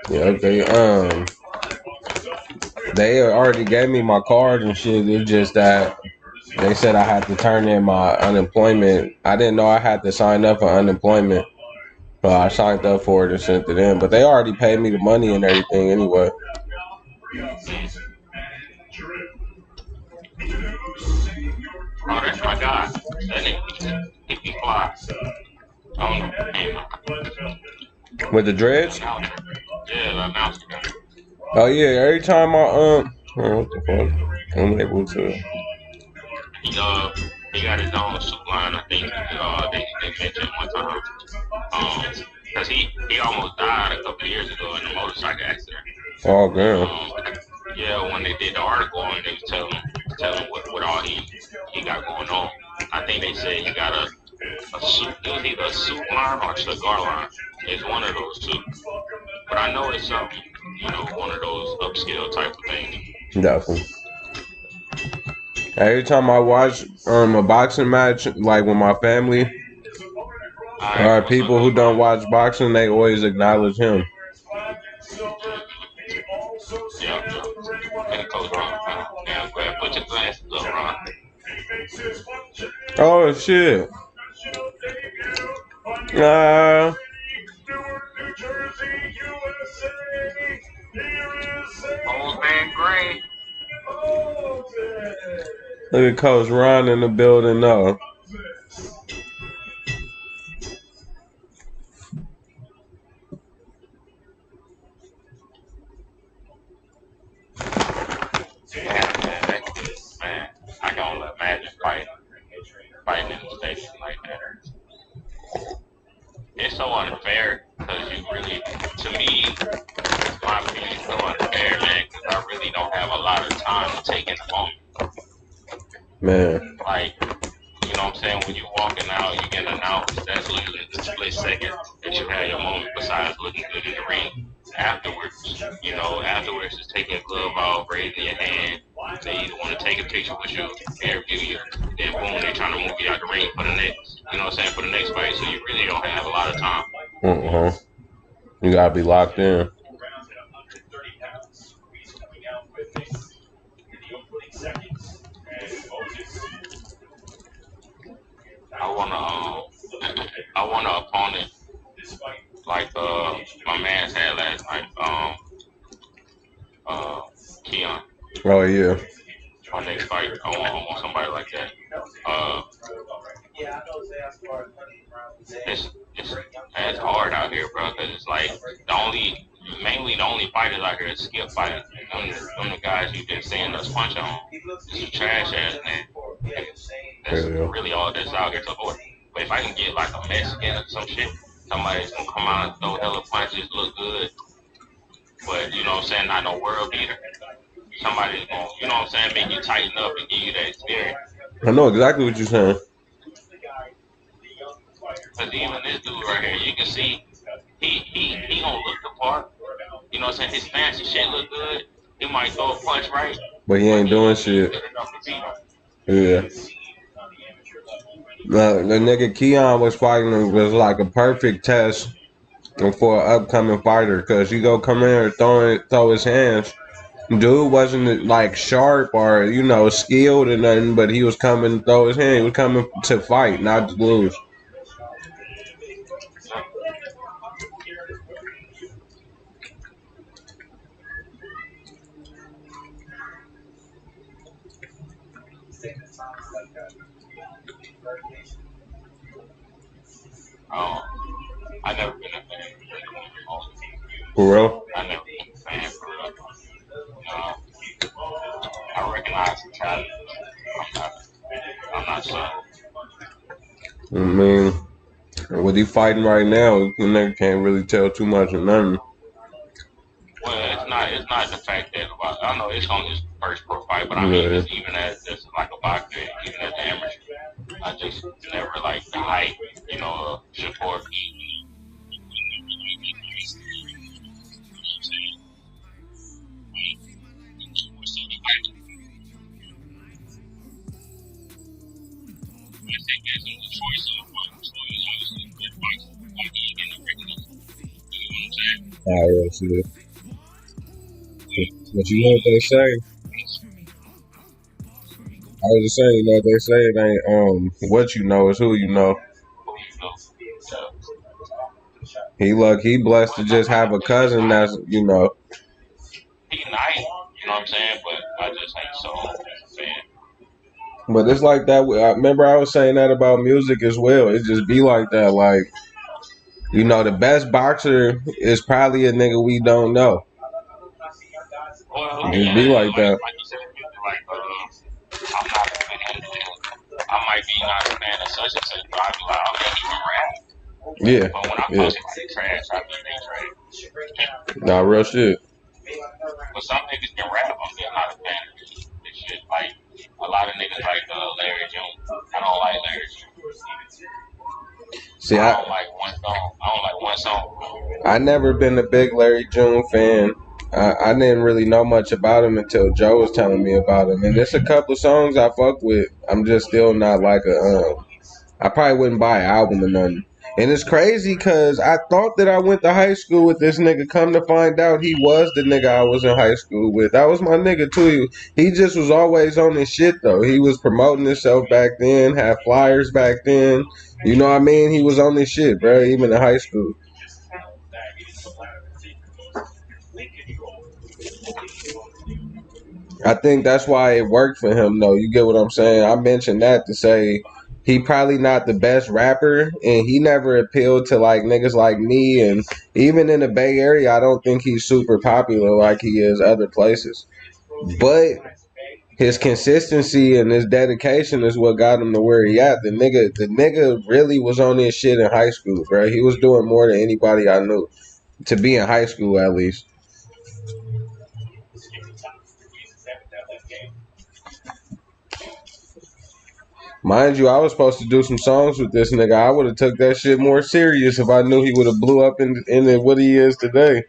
Yeah, they already gave me my card and shit. It's just that they said I had to turn in my unemployment. I didn't know I had to sign up for unemployment. So I signed up for it and sent it in. But they already paid me the money and everything anyway. Oh, that's my guy. That nigga, he be fly. I don't know. With the dreads? Yeah, the announcer guy. Oh yeah, every time what the fuck? I'm able to. He got his own suit line. I think they mentioned one time. Cause he almost died a couple of years ago in a motorcycle accident. Oh damn. Yeah, when they did the article on it, they was telling what all he got going on. I think they said he got a suit. It was either a suit line or a cigar line. It's one of those two. But I know it's something, one of those upscale type of things. Definitely. Every time I watch a boxing match, like with my family or people who don't watch boxing, they always acknowledge him. Yeah. And Coach Ron. Yeah, go ahead, put your glasses up, Ron. Oh shit. Old man Gray. Look at Coach Ron in the building though. Man, I can only imagine fighting in the station like that. It's so unfair because you really, to me, my opinion, it's so unfair, man, because I really don't have a lot of time to take in the moment. Man. Like, you know what I'm saying? When you're walking out, you get announced. That's literally the split second that you had your moment besides looking good in the ring. Afterwards, afterwards is taking your glove off, raising your hand. They either want to take a picture with you, interview you, then boom, they're trying to move you out the ring for the next, for the next fight. So you really don't have a lot of time. You gotta be locked in. I want an opponent like my man's had last night, Keon. Oh yeah. My next fight, I want somebody like that. It's hard out here, bro, because it's like mainly the only fighters out here is skill fighters. Them the guys you've been seeing us punch on. It's trash ass, man. That's really all that's out here to avoid. But if I can get like a Mexican or some shit, somebody's gonna come out and throw hella punches, look good, but you know what I'm saying, not no world beater. Somebody's gonna, you know what I'm saying, make you tighten up and give you that experience. I know exactly what you're saying. Cause even this dude right here, you can see he gonna look the part. You know what I'm saying? His fancy shit look good. He might throw a punch right, but he ain't doing shit. Yeah. The nigga Keon was fighting was like a perfect test for an upcoming fighter because he go come in here throw his hands. Dude wasn't like sharp or skilled or nothing, but he was coming to throw his hand. He was coming to fight, not to lose. I never been a fan. For real? I never been a fan for real. I recognize the talent. I'm not sure. I mean, what he fighting right now, the nigga can't really tell too much of nothing. Well, it's not the fact that I know it's on his first pro fight, but I mean, even as like a boxer, even as an amateur, I just never like the hype, support. Oh, yeah, but you know what they say? I was just saying, you know what they say? It ain't what you know, is who you know. Who you know? Yeah. He blessed to just have a cousin that's, you know. He nice, you know what I'm saying? But I just ain't so fan. But it's like that. I remember I was saying that about music as well. It just be like that. Like, you know, the best boxer is probably a nigga we don't know. Well, It just be yeah, like that. like you said, people like I'm not a fan. I might be not a fan of such and such, but I'd be like, okay, he can rap. Yeah, But when I'm yeah. talking like trash, I mean they trash. Nah, real shit. But some niggas can rap. I'm just not a fan of this shit. Like a lot of niggas like Larry June. I don't like Larry June. See, I don't like one song. I don't like one song. I never been a big Larry June fan. I didn't really know much about him until Joe was telling me about him. And there's a couple songs I fuck with. I'm just still not like a. I probably wouldn't buy an album or nothing. And it's crazy because I thought that I went to high school with this nigga. Come to find out, he was the nigga I was in high school with. That was my nigga too. He just was always on his shit though. He was promoting himself back then, had flyers back then. You know what I mean? He was on his shit, bro. Even in high school. I think that's why it worked for him, though. You get what I'm saying? I mentioned that to say he probably not the best rapper, and he never appealed to like niggas like me. And even in the Bay Area, I don't think he's super popular like he is other places. But his consistency and his dedication is what got him to where he at. The nigga really was on his shit in high school, bro. He was doing more than anybody I knew to be in high school at least. Mind you, I was supposed to do some songs with this nigga. I would have took that shit more serious if I knew he would have blew up in what he is today.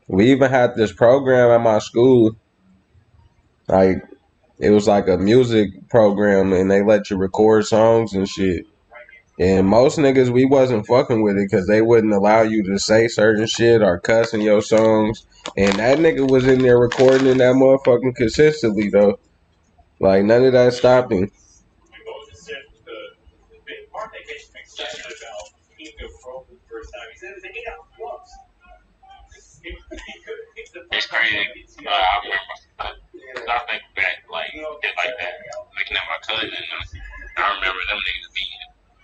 We even had this program at my school. Like it was like a music program, and they let you record songs and shit. And most niggas, we wasn't fucking with it because they wouldn't allow you to say certain shit or cuss in your songs. And that nigga was in there recording in that motherfucking consistently though. Like none of that stopped him. It's crazy. I remember. I think back like shit like that. Looking at my cousin, I remember them niggas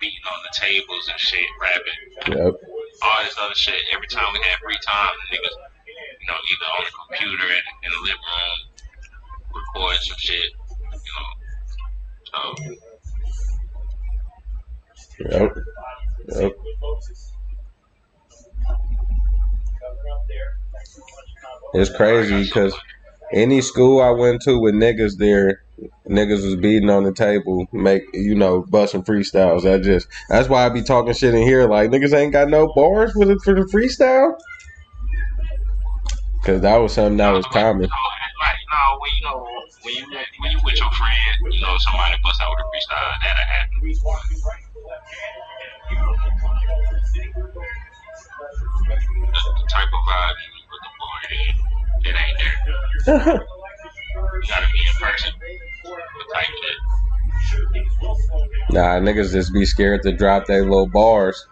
beating on the tables and shit, rapping, Yep. all this other shit. Every time we had free time, niggas, either on the computer in the living room, recording some shit, So Yep. Yep. It's I crazy got so because much. any school I went to with niggas there, niggas was beating on the table, busting freestyles. That's why I be talking shit in here like niggas ain't got no bars for the freestyle. Cause that was something that No, was but common. like when you with your friend, somebody bust out with a freestyle, that'll happen. The type of vibe you was looking for, it ain't there. You gotta be in person. The type shit. Nah, niggas just be scared to drop their little bars.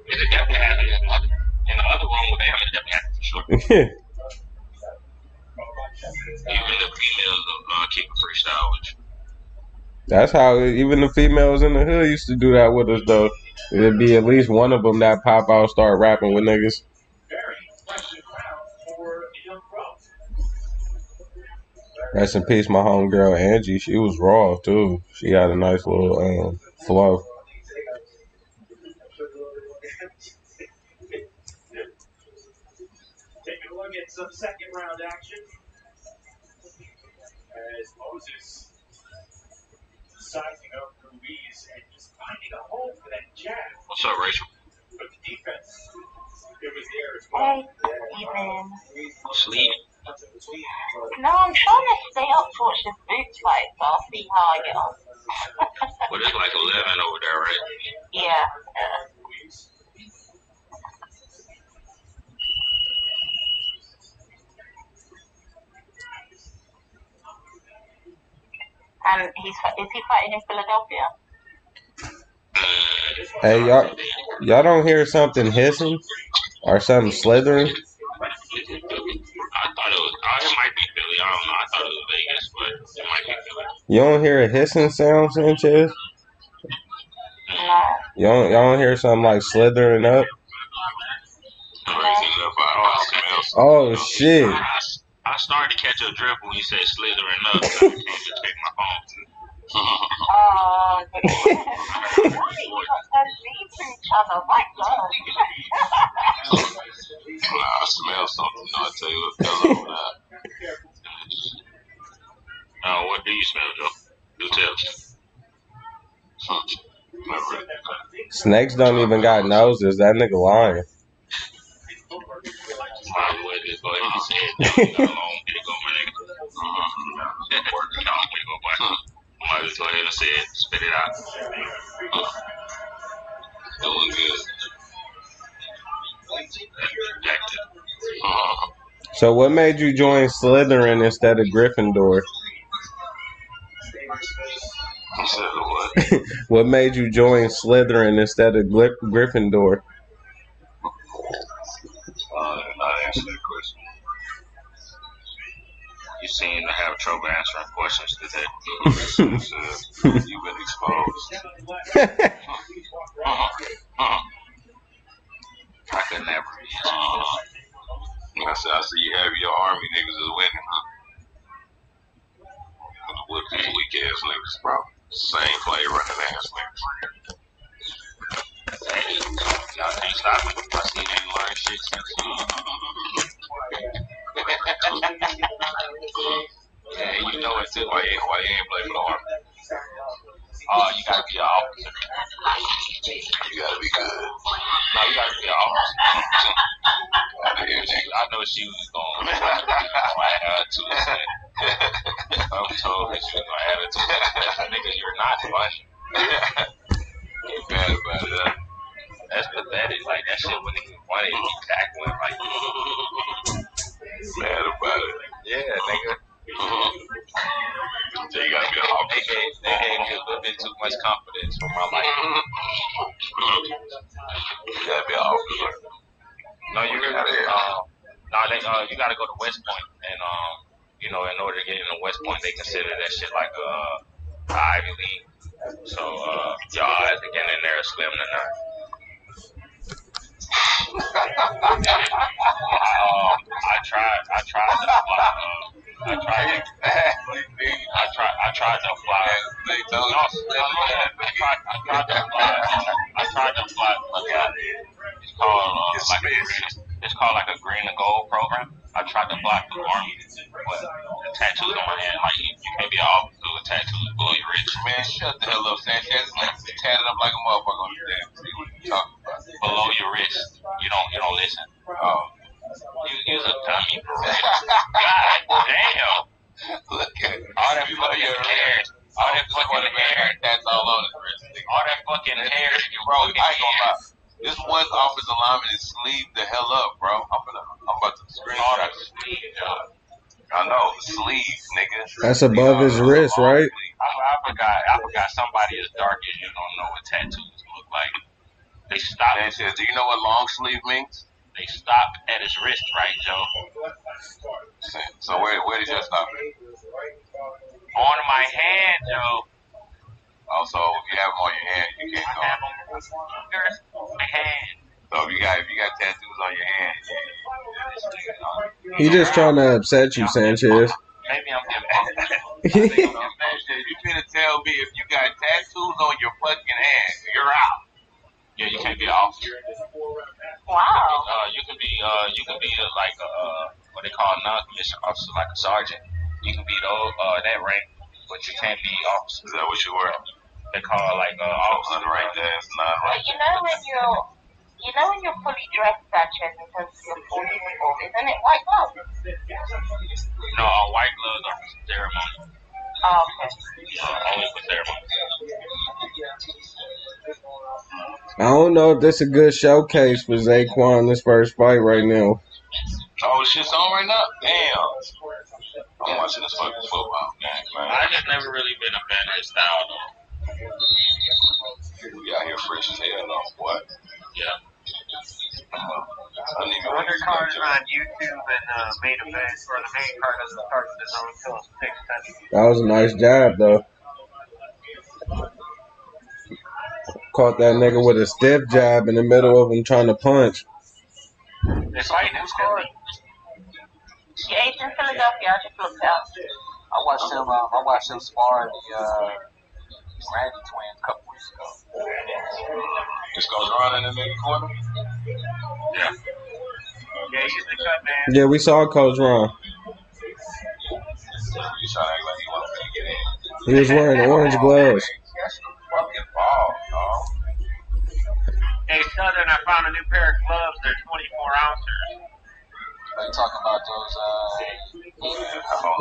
It definitely happened in the other room with them. It definitely happened for sure. Even the females keep a freestyle with you. That's how even the females in the hood used to do that with us though. It'd be at least one of them that pop out, start rapping with niggas. Rest in peace, my homegirl Angie. She was raw too. She had a nice little flow. What's up, Rachel? Sleep. No, I'm trying to stay up to watch this boots fight, so I'll see how I get on. But it's like 11 over there, right? Yeah. And is he fighting in Philadelphia? Hey, y'all don't hear something hissing or something slithering? I thought it might be Philly. I don't know. I thought it was Vegas, but it might be Philly. You don't hear a hissing sound, Sanchez? No. Y'all don't hear something like slithering up? Oh shit! I started to catch a drift when you said slithering up. So I came to check my phone. Oh, okay. Why are you not mean to each other? My God. I smell something. I'll tell you what goes on now. What do you smell, Joe? Do tell. Snakes don't even got noses. That nigga lying. Might as well just go ahead and say it. Joe. You got a long way to go, my nigga. Long way to go, boy. Might as well go ahead and say it. Spit it out. Doing good. So what made you join Slytherin instead of Gryffindor? What made you join Slytherin instead of Gryffindor? Not answer that question. You seem to have trouble answering questions today. You've been exposed. I could never be. I see you have your army niggas is winning, huh? What these weak ass niggas, bro? Same play running ass niggas. Hey, y'all can't stop me. I see they learn shit since yeah, you know it too. Why you ain't play for the army? Oh, you gotta be an officer. You gotta be good. No, you gotta be an officer. I know she was going to add to it. I'm told that she was going to add it to it. Nigga, you're not funny. Get mad about that. That's pathetic. Like, that shit wouldn't even funny if you tackling like mad about it. Yeah, nigga. So you gotta be an officer. They gave me a little bit too much confidence for my life. You gotta be an officer. No, you really you gotta go to West Point, and in order to get into West Point, they consider that shit like a Ivy League. So your odds of getting in there are slim to none. I tried to fly. I tried to fly. It's called like a green and gold program. I tried to fly through the army, but the tattoos on my hand, like you can't be an officer with tattoos below your wrist. Man, shut the hell up, Sanchez. Like tatted up like a motherfucker on your damn see what you talking about. Below your wrist. You don't listen. You's a dummy, bro. God damn. Look at all that fucking hair. All that fucking hair. That's all on his wrist. All that fucking hair. Bro, I ain't gonna lie. This one offensive lineman is sleeved the hell up, bro. I'm about to scream. All that sleeve, I know, sleeve, nigga. That's above his wrist, right? I forgot somebody as dark as you don't know what tattoos look like. They stop. Do you know what long sleeve means? They stop at his wrist, right, Joe? So where did you stop? On my hand, Joe. Also, if you have them on your hand, you can't go. I have them on my hand. So if you got tattoos on your hand, he just trying to upset you, Sanchez. Maybe I'm getting mad. You finna tell me if you got tattoos on your fucking hand, you're out. Yeah, you can't be an officer. Wow. You can be like what they call a non-commissioned officer, like a sergeant. You can be that rank, but you can't be officer. Is that what you were? They call it like officer right there. It's not right. You know when you're fully dressed, Sanchez, because you're Isn't it white gloves? No, white gloves are for ceremony. Oh, okay. Only for ceremony. I don't know if this is a good showcase for Zaquan this first fight right now. Oh, shit's on right now? Damn. I'm watching this fucking football game, man. I just never really been a fan of his style, though. We out here fresh as hell, though, boy. Yeah. Undercard is on YouTube, and main event or the main card doesn't start until 6:10. That was a nice jab, though. Caught that nigga with a stiff jab in the middle of him trying to punch. They fighting who's card? Yeah, he's in Philadelphia. I just looked out. I watched him spar the Randy twins a couple weeks ago. This goes around in the middle corner? Yeah. Yeah, he's the cut man. Yeah, we saw Coach Ron. You trying to act like he wasn't going to get in. He was wearing orange gloves. That's the fucking ball, dog. Hey, Southern, I found a new pair of gloves. They're 24 ounces. They talking about those,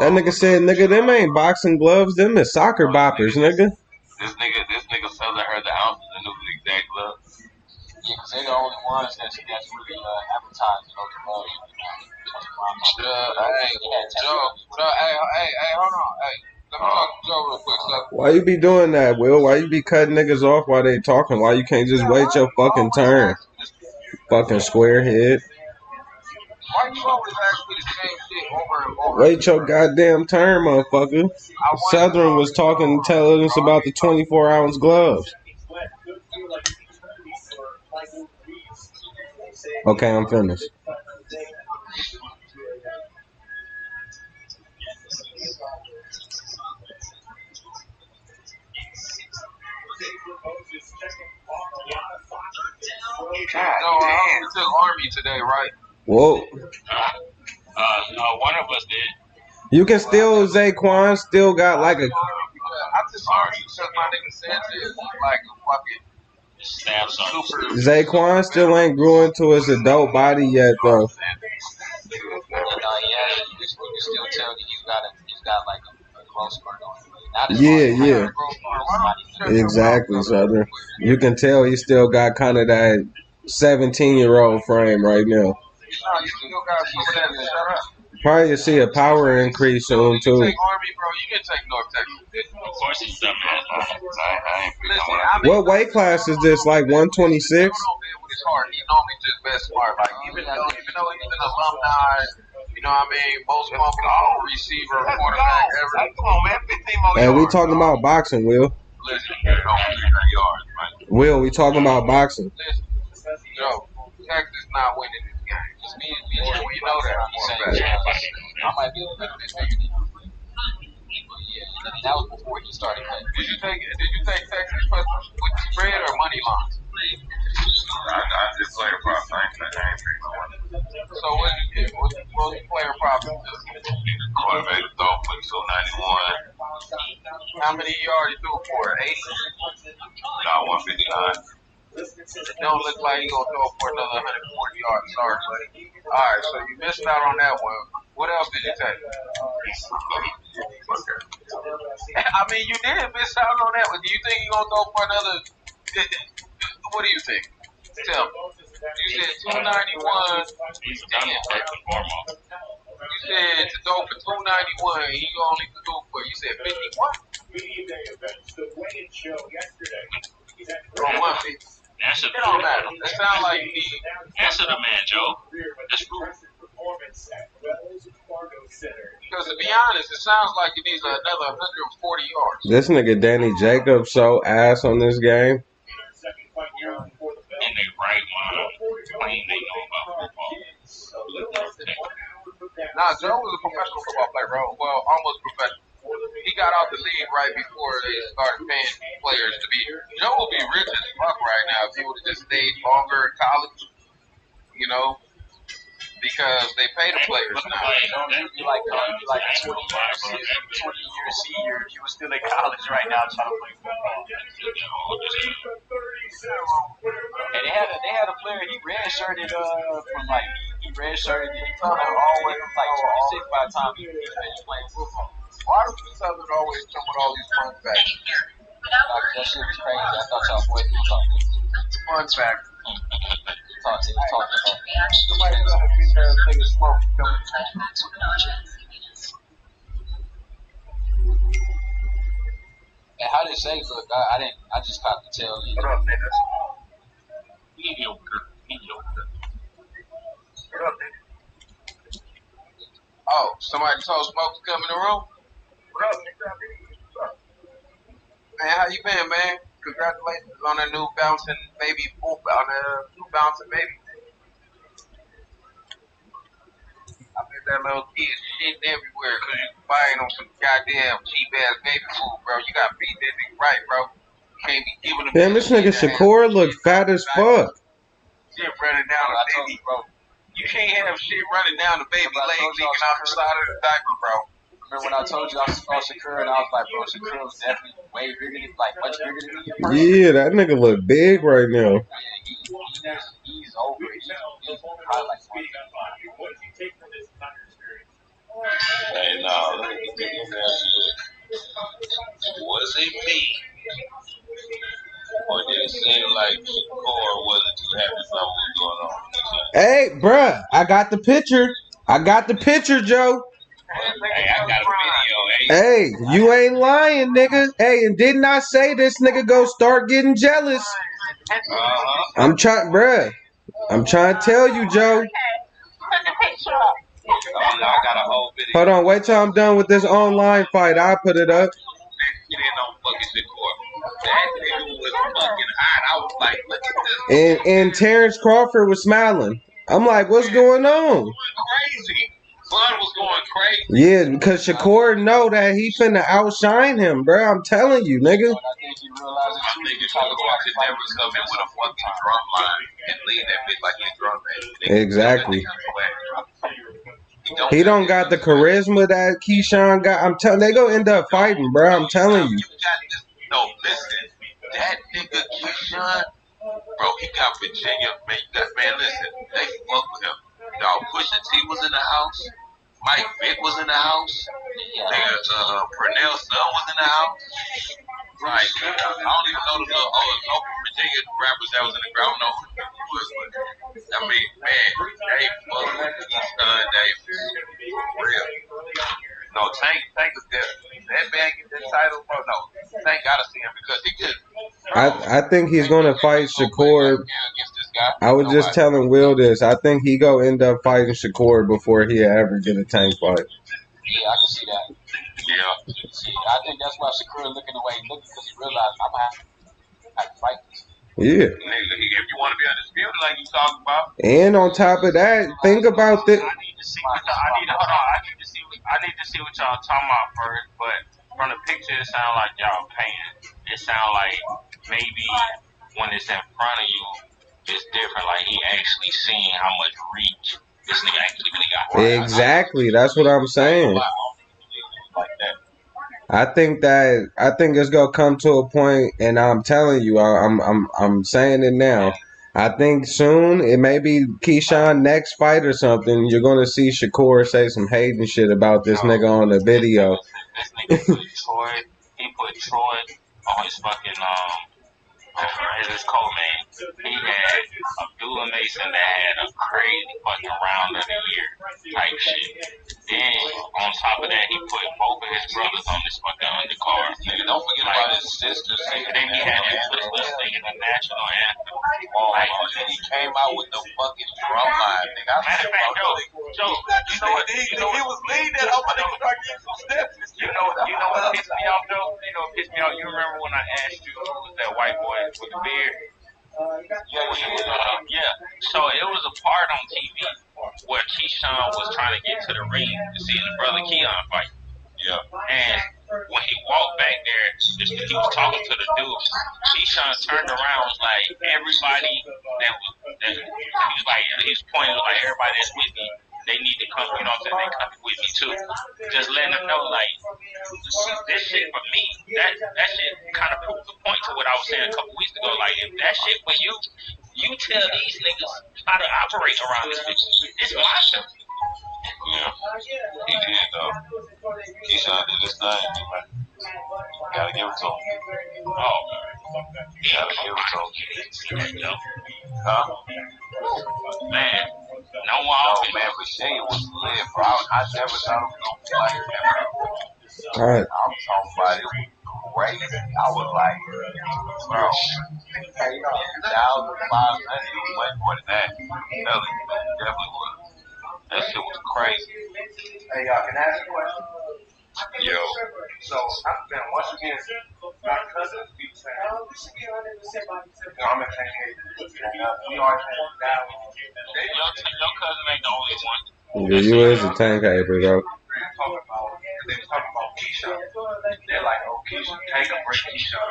That nigga said, nigga, them ain't boxing gloves. Them is soccer boppers, nigga. This nigga Southern heard the ounces and knew the exact gloves. Yeah, because they're the only ones that's really advertising those gloves. Hey, Joe. Hey, hold on. Hey, let me talk to Joe real quick, son. Why you be doing that, Will? Why you be cutting niggas off while they talking? Why you can't just wait your fucking turn? Fucking squarehead. Why you always ask me the same shit over and over? Wait your goddamn turn, motherfucker. Southern was talking, telling us about the 24-ounce gloves. Okay, I'm finished. I took Army today, right? Whoa. One of us did. You can still, Zaquan still got like a... I just Army because my nigga says it's like a fucking stab super. Zaquan still ain't grew into his adult body yet, though. You still tell that he's got like a growth spurt on him. Yeah. Exactly, Southern. You can tell he still got kind of that 17-year-old frame right now. No, you still got some of that. Shut up. Probably see a power increase soon, too. You can take Army, bro. You can take North Texas. Of course he's done, man. I ain't listen, What weight class is this? Like 126? It's hard. He normally just best smart. Like even though he's an alumni, you know what I mean, most fucking receiver, quarterback ever. Come on, man, 15 more And yards. we talking about boxing, Will. Listen, you're going 300 yards, man. Will, we talking about boxing. Listen, yo, Texas not winning this game. Just me, you know that. I might be a little bit bigger than you. Yeah, that was before he started cutting. Did you take Texas with spread or money lines? I just played a prop. I ain't picked no one. So what did you get? What's the player prop? Quarterback throw for 291. How many yards you threw for? 80? Got 159. It don't look like he's going to throw for another 140 yards. Sorry, buddy. All right, so you missed out on that one. What else did you take? I mean, you did miss out on that one. Do you think he's going to throw for another? What do you think? Tell me. You said 291. He's done it first and foremost. You said to throw for 291. He only threw for, you said 51? Or 150. Answer the man. That sounds like you need. Answer the man, Joe. That's true. Because to be honest, it sounds like he needs another 140 yards. This nigga Danny Jacobs so ass on this game. And they right mind claim they know about football. Nah, Joe was a professional football player, bro. Well, almost professional. He got out the league right before they started paying players to be here. Joe will be rich as fuck right now if he would have just stayed longer in college, you know, because they pay the players now. You'd be like a 20-year senior if you were still in college right now trying to play football. And they had a player, he redshirted from like, he redshirted. He told him always like 26 by the time he finished playing football. Why do the Southern always come with all these fun facts? Like, that shit was crazy. I thought y'all boys were talking. Fun facts. Talking about. Somebody told me there a nigga smoke coming. And how they say, look, I just caught the tail end. What up, nigga? Mediocre. What up, nigga? Oh, somebody told Smoke to come in the room? What up, nigga? Man, how you been, man? Congratulations on that new bouncing baby, on the new bouncing baby. I bet that little kid shitting everywhere because you buying on some goddamn cheap ass baby food, bro. You gotta feed that nigga right, bro. You can't be giving him. Damn, this nigga Shakur look fat as fuck. Shit running down the baby, bro. You can't have shit running down the baby leg leaking out the side of the diaper, bro. Remember when I told you I saw Shakur and I was like, bro, Shakur was definitely way bigger than, like, much bigger than me in person. Yeah, that nigga look big right now. Yeah, he's over it. He's probably like 20. Hey, no, let me think of that shit. Was it me? Or did it seem like Shakur wasn't too happy about what was going on? Hey, bruh, I got the picture. Joe. Hey, I got a video. Hey, you ain't lying, nigga. Hey, and didn't I say this nigga go start getting jealous? I'm trying to tell you, Joe. Put the picture up. I got a whole video. Hold on, wait till I'm done with this online fight. I'll put it up. Get in on fucking Shakur. That nigga was fucking hot. I was like, look at this. And Terrence Crawford was smiling. I'm like, what's going on? Crazy. Bud was going crazy. Yeah, because Shakur know that he finna outshine him, bro. I'm telling you, nigga. I think he realized I think Shakur could never come in with a fucking drum line and lead that bitch like he's drum man. Exactly. He don't got the charisma that Keyshawn got. I'm telling, they gonna end up fighting, bro. I'm telling you. No, listen, that nigga Keyshawn, bro, he got Virginia. Man, listen, they fuck with him. Dog, Pusha T was in the house. Mike Vick was in the house. Nigga, Purnell's son was in the house. Like, I don't even know the local Virginia rappers that was in the ground. I don't know who the was, but I mean, man, they fuck with Keyshawn Davis. Real. No, Tank is there. That man get that title, bro. No, Tank gotta see him because he could. I think he's gonna fight Shakur. I was just telling Will this. I think he go end up fighting Shakur before he ever get a Tank fight. Yeah, I can see that. Yeah. See, I think that's why Shakur looking the way he looking because he realized I'm gonna have to fight this. Yeah. Nigga, if you want to be undisputed like you talking about. And on top of that, think about this. I need to see what y'all talking about first, but from the picture it sound like y'all paying. It sound like maybe when it's in front of you, it's different. Like he actually seeing how much reach this nigga actually really got. Exactly. That's what I'm saying. Like that. I think it's gonna come to a point, and I'm telling you, I'm saying it now. I think soon it may be Keyshawn next fight or something. You're gonna see Shakur say some hating shit about this nigga on the video. This nigga put Troy on his fucking his co-main. He had Abdullah Mason that had a crazy fucking round of the year type shit. Then on top of that, he put both of his brothers on this fucking undercard. Nigga, don't forget about his sisters. Then he had that Twistless singing the national anthem. Like, and he came out with the fucking drum line, nigga. Matter of fact, Joe, you know what? He was leading that up. I think about getting some steps. You know what pissed me off, Joe? You know what pissed me off? You remember when I asked you who was that white boy with the beard? Yeah. So it was a part on TV where Keyshawn was trying to get to the ring to see his brother Keon fight. Yeah. And when he walked back there, he was talking to the dude. Keyshawn turned around, was like, everybody he was like, his point was like, everybody that's with me, they need to come, you know what I'm saying, they come with me too. Just letting them know, like, this shit for me, that shit kind of proved the point to what I was saying a couple weeks ago. Like, if that shit for you, You tell these niggas how to operate around this bitch. It's my show. Yeah, he did though. Keyshawn did his thing, man. Gotta give it to him. Oh, Gotta give it to him. Huh? man. No one No, off man, Virginia was lit, bro. I never thought it was gonna be like that, bro. All right. I was talking about it crazy. I was like, bro, 1,500, it was way more than that. Definitely was. That shit was crazy. Hey, y'all, can I ask a question? Yo. So, once again, my cousins be saying, I'm in St. We are saying down. Your cousin ain't the only one. Yeah, you is a tank hater, though. They was talking about Keyshawn. They're like, oh, Keyshawn, take a break, Keyshawn.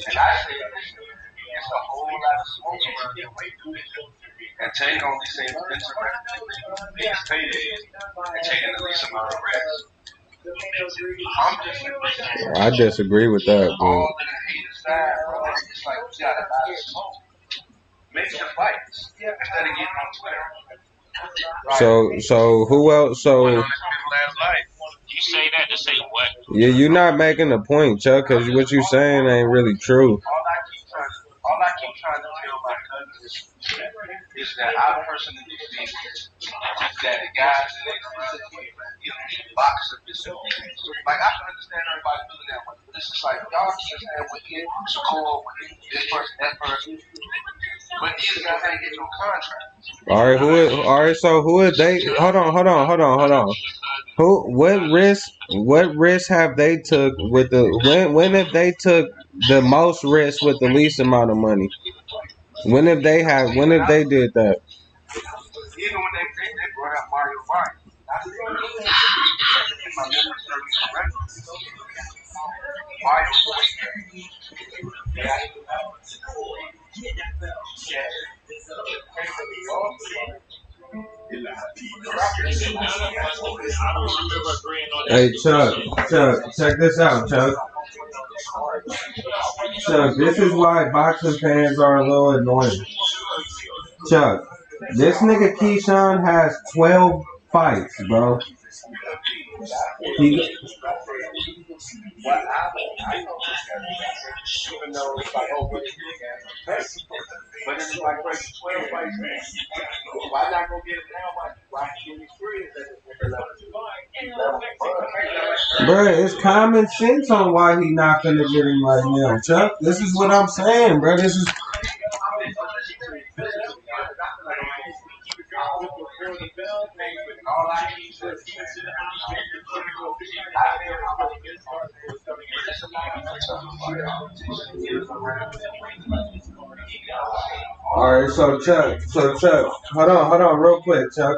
And I said, it's a whole lot of smoke around here. And Tank only seems interested in these paydays and taking the least amount of rest. I'm just I disagree with that, all but in the hate aside, bro. It's like we got a lot of smoke. Make the fights instead of getting on Twitter. so who else? So Last night. You say that to say what? yeah, you're not making a point, Chuck, because what you saying ain't really true. All I keep trying to tell my cousins is that I personally think that the guys that elite boxers, like I can understand everybody doing that, but it's just like y'all can understand what he score, this person, that person, but these guys ain't getting no contract. All right, so who is they? Hold on. What risk have they took with the when have they took the most risk with the least amount of money? When have they did that? Even when they brought out Mario Barnes, I think if my memory serves me correctly, Mario Hey Chuck, check this out, Chuck. Chuck, this is why boxing fans are a little annoying. Chuck, this nigga Keyshawn has 12 fights, bro. He, even though it's like, oh, but it's like 12 fights. Why not go get it now? Why can't you experience that? bro, it's common sense on why he not gonna get him right now, Chuck. This is what I'm saying, bro. This is. Alright, so Chuck, hold on, real quick, Chuck.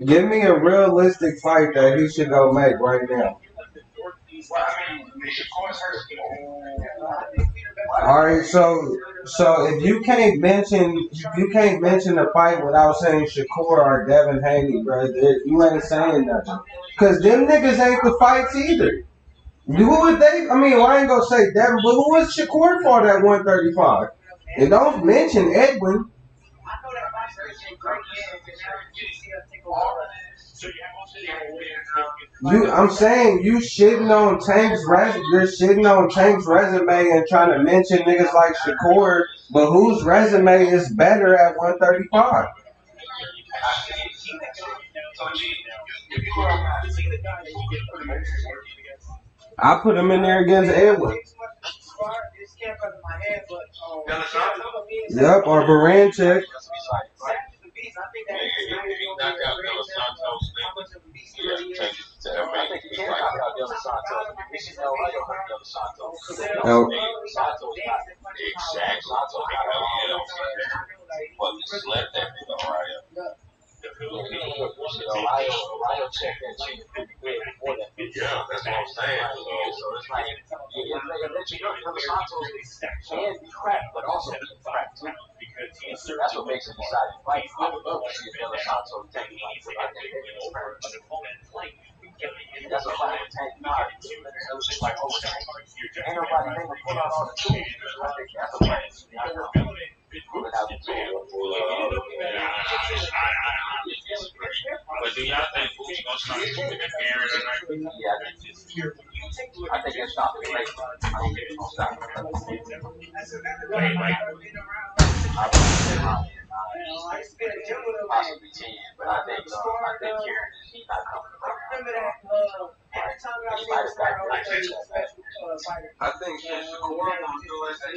Give me a realistic fight that he should go make right now. Alright, so if you can't mention a fight without saying Shakur or Devin Haney, bro, you ain't saying nothing. Cause them niggas ain't the fights either. Who would they? I mean, I ain't gonna say Devin, but who was Shakur for that 135? And don't mention Edwin. I'm saying you shitting on Tank's resume. You're shitting on Tank's resume and trying to mention niggas like Shakur, but whose resume is better at 135? I put him in there against Edwin. Yep, or Baranchik. Yeah, that's what I'm saying. So it's like, but also crack too. That's what makes it deciding fight. I would love to see Del Santo take it. That's a fight with Tank Nod. It's like, oh, ain't nobody pull out all the tools. I think that's a fight. do y'all think Boots gonna start interfering tonight? Yeah, I think it's stopping late. I don't think it's gonna stop. Like, I would say possibly 10, but I think Karen is he's not coming around. I think since Shakur was doing that,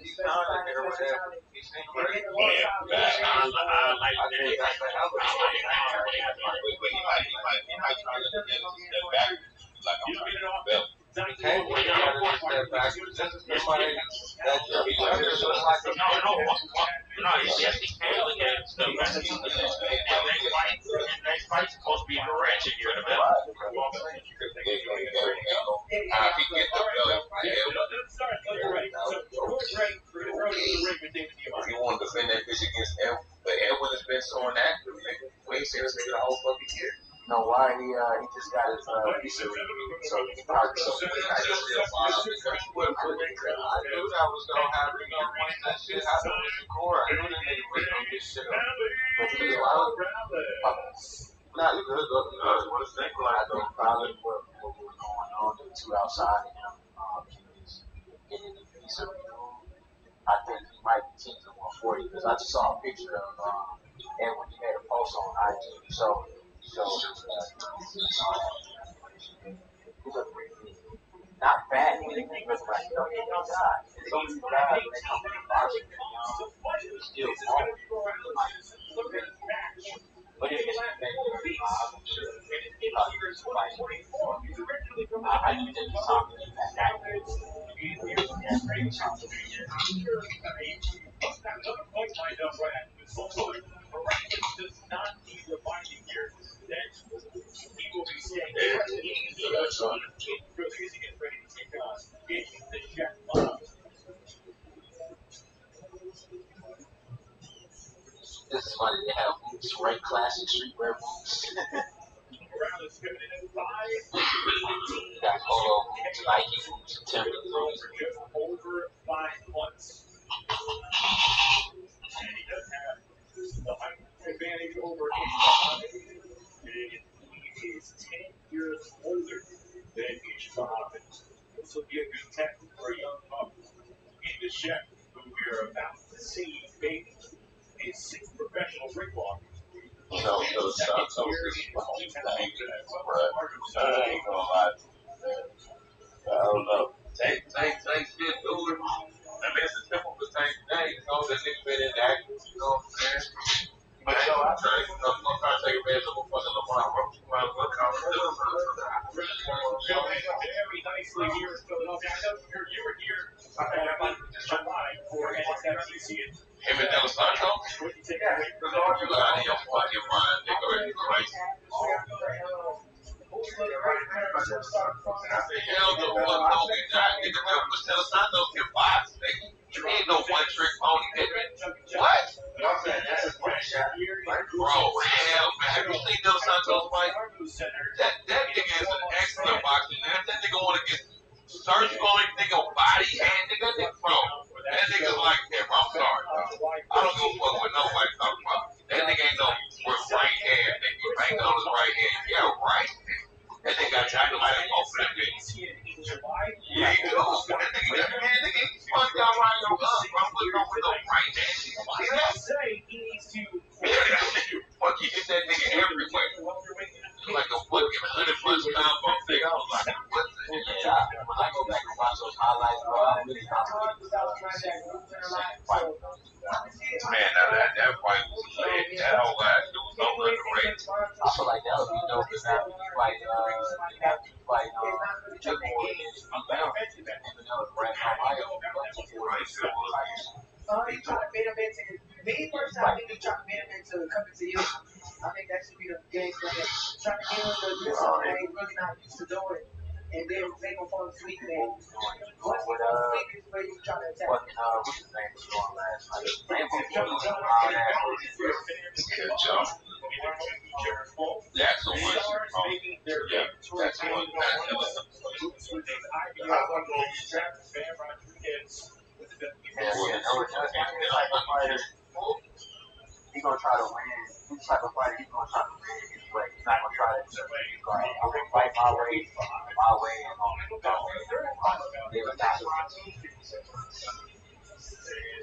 he's trying to get over there. He seemed great. yeah, I like I think that. that's the hell of a I like that. He might try to get a step back. Like I'm trying to belt. Hey, when you got to step back, this is somebody that should be under just like a No, yes, he can look at stuff back. And next fight's supposed to be in a ratchet year to belt. If he get the belt, he wanted to defend that bitch against Edwin, but Edwin has been so inactive. We ain't seen this nigga the whole fucking year. No, why he just got his visa renewed, so he probably so I just still follow because I knew that was gonna happen. Once that shit happened with Shakur, I knew that nigga was gonna get shit up. not good. I think probably what was going on, the two outside of him, getting the visa renewed. I think he might be teaching 140 because I just saw a picture of and when he made a post on IG, so he looked pretty good. Not bad, but he looks like he's outside. And some of these guys, when they come to the boxing, still small. But if it's I need to do something that this is funny. They have boots, right? Classic streetwear boots. Got polo boots, Nike boots, Timberland boots. Those Santos is fucking dangerous, bro. I ain't gonna lie. I don't know. Same shit, dude. I mean, it's a simple the same thing. You know, the nigga been inactive, you know what I'm saying? But yo, I'm trying to take advantage of a fucking LeBron Roach. You might as well call it. Him and Del Santos? You out of your fucking mind, nigga. Are you crazy? Hell the fuck no, we not, nigga. Del Santos can box, nigga. You ain't no one trick pony, nigga. What? Bro, hell, man. Have you seen Del Santos fight? That nigga is an excellent boxer. That nigga want to get surgical on his nigga body, hand, nigga, bro. That nigga's like that, bro. I'm sorry. I don't give a fuck what nobody talking about. That nigga ain't no right hand, nigga. Bang on his right hand. Yeah, right. That nigga got jacked like a both of them bitches. Yeah, he do. That nigga, he spun down right on up. I'm putting on with no right hand. See that? Fuck, he hit that nigga everywhere. Like a fucking 100-plus combo nigga. I was like, what the hell? Yeah, when I go back and watch those highlights, bro, I really Man, that fight was lit. That whole ass dude was so underrated. I feel like that would be dope if that fight, Chukhadzhian against Alabama. And that was Brad Ohio. He tried to bait him into me personally. I think he tried to bait him into coming to you. I think that should be the game plan. Trying to get him to do something that he's really not used to doing. And then make him fall asleep, man. Once he falls asleep, is where you try to attack. What's his name was going last night? Good job. That's the one. Yeah, that's the one. He's gonna try to win. He's the type of fighter he's gonna try to win his way. not gonna try to. I'm gonna fight my way, and I'm gonna live a die.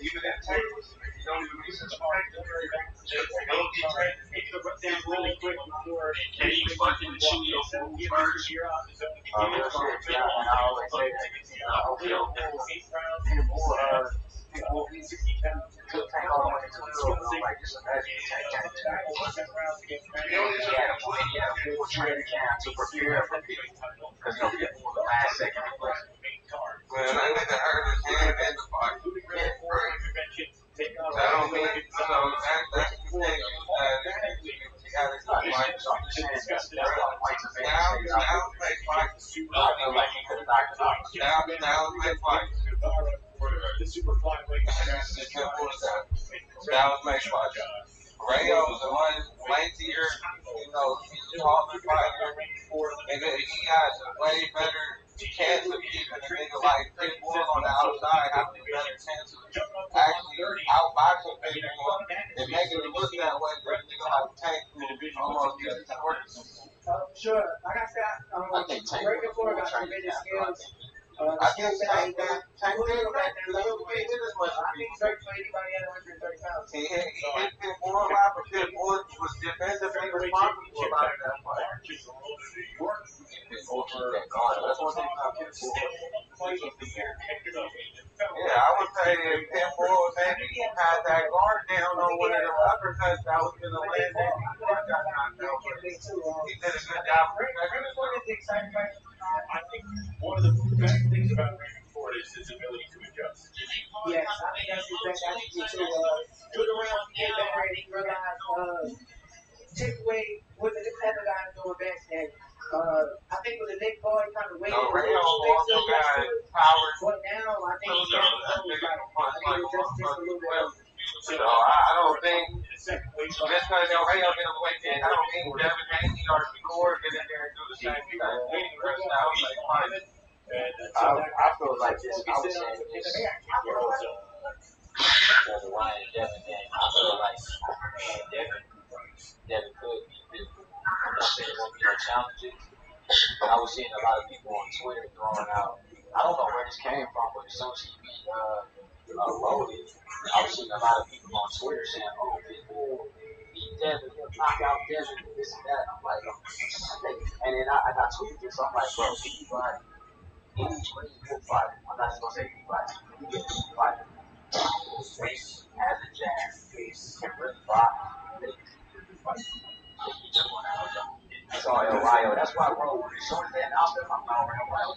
Even at tables, you don't even research hard. Really quick before he fucking shoot your food first. Real shit, yeah, and I always say that. People took Tank all the way to the middle, and I'm like, just imagine Tank can't do that. He had a full training camp to prepare for people, because he'll get more the last second of play. Man, that nigga hurt his hand in the fight. I don't mean so. That's the thing. He had his fight. Now make fights. I feel like he could have knocked him out. Now make fights. Now make fights. Rayo was the one lengthier, he's taller fighter. Nigga, he has a way better chance of keeping a nigga like Pitbull on the outside, having a better chance of actually outboxing people and making it look that way than a nigga like Tank who almost gets his orders. Sure. Like I said, I think Tank right was before I full got training tremendous camp. skills. I think Tank did a little bit as much I as think people. straight for anybody at 130 pounds. He hit Pitbull a lot, but Pitbull was defensively responsible for a lot of that fight. Pitbull keep that guard. That's one thing about Pitbull. Yeah, I would say if Pitbull maybe had that guard down on one of the uppercuts that was going to land that before I got knocked out. But he did a good job protecting himself. I think one of the best things about Raymond Ford is his ability to adjust. Yes, I think that's exactly to do it around, get better, and realize, take away what the other guys doing best. And I think with the next ball, he kind of waited. Rayo also got power. But now, I think he's just a little bit. So I don't think just because Rayo get away with it, I don't think Devin Haney or Shakur get in there and do the same thing. I feel like this. I was saying this. The Ryan Devin game. I feel like Devin could be Pitbull. I'm not saying it won't be no challenges, but I was seeing a lot of people on Twitter throwing out. I don't know where this came from, but as soon as he beat Loaded, I was seeing a lot of people on Twitter saying, "Oh, Pitbull beat Devin, he'll knock out Devin, and this and that." I'm like, and then I tweeted this. I'm like, bro, any good fighter. I'm not just gonna say anybody. Any good fighter has a jab, can really box. That's all El Rayo. That's why, bro, as soon as they announced him, I'm not El Rayo.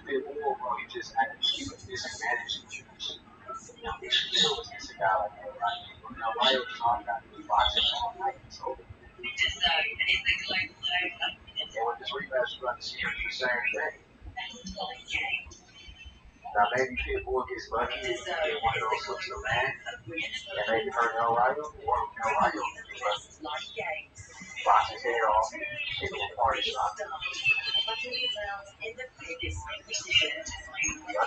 Pitbull, bro, he just had a huge disadvantage. He was against a guy like El Rayo. El Rayo was all about to be boxing all night. So, and with this rematch, we're going to see him do the same thing. Now, maybe Pitbull gets lucky and get one of those hooks to land, and maybe hurt El Rayo, or El Rayo gets lucky. Box his head off, hit him a party shot. I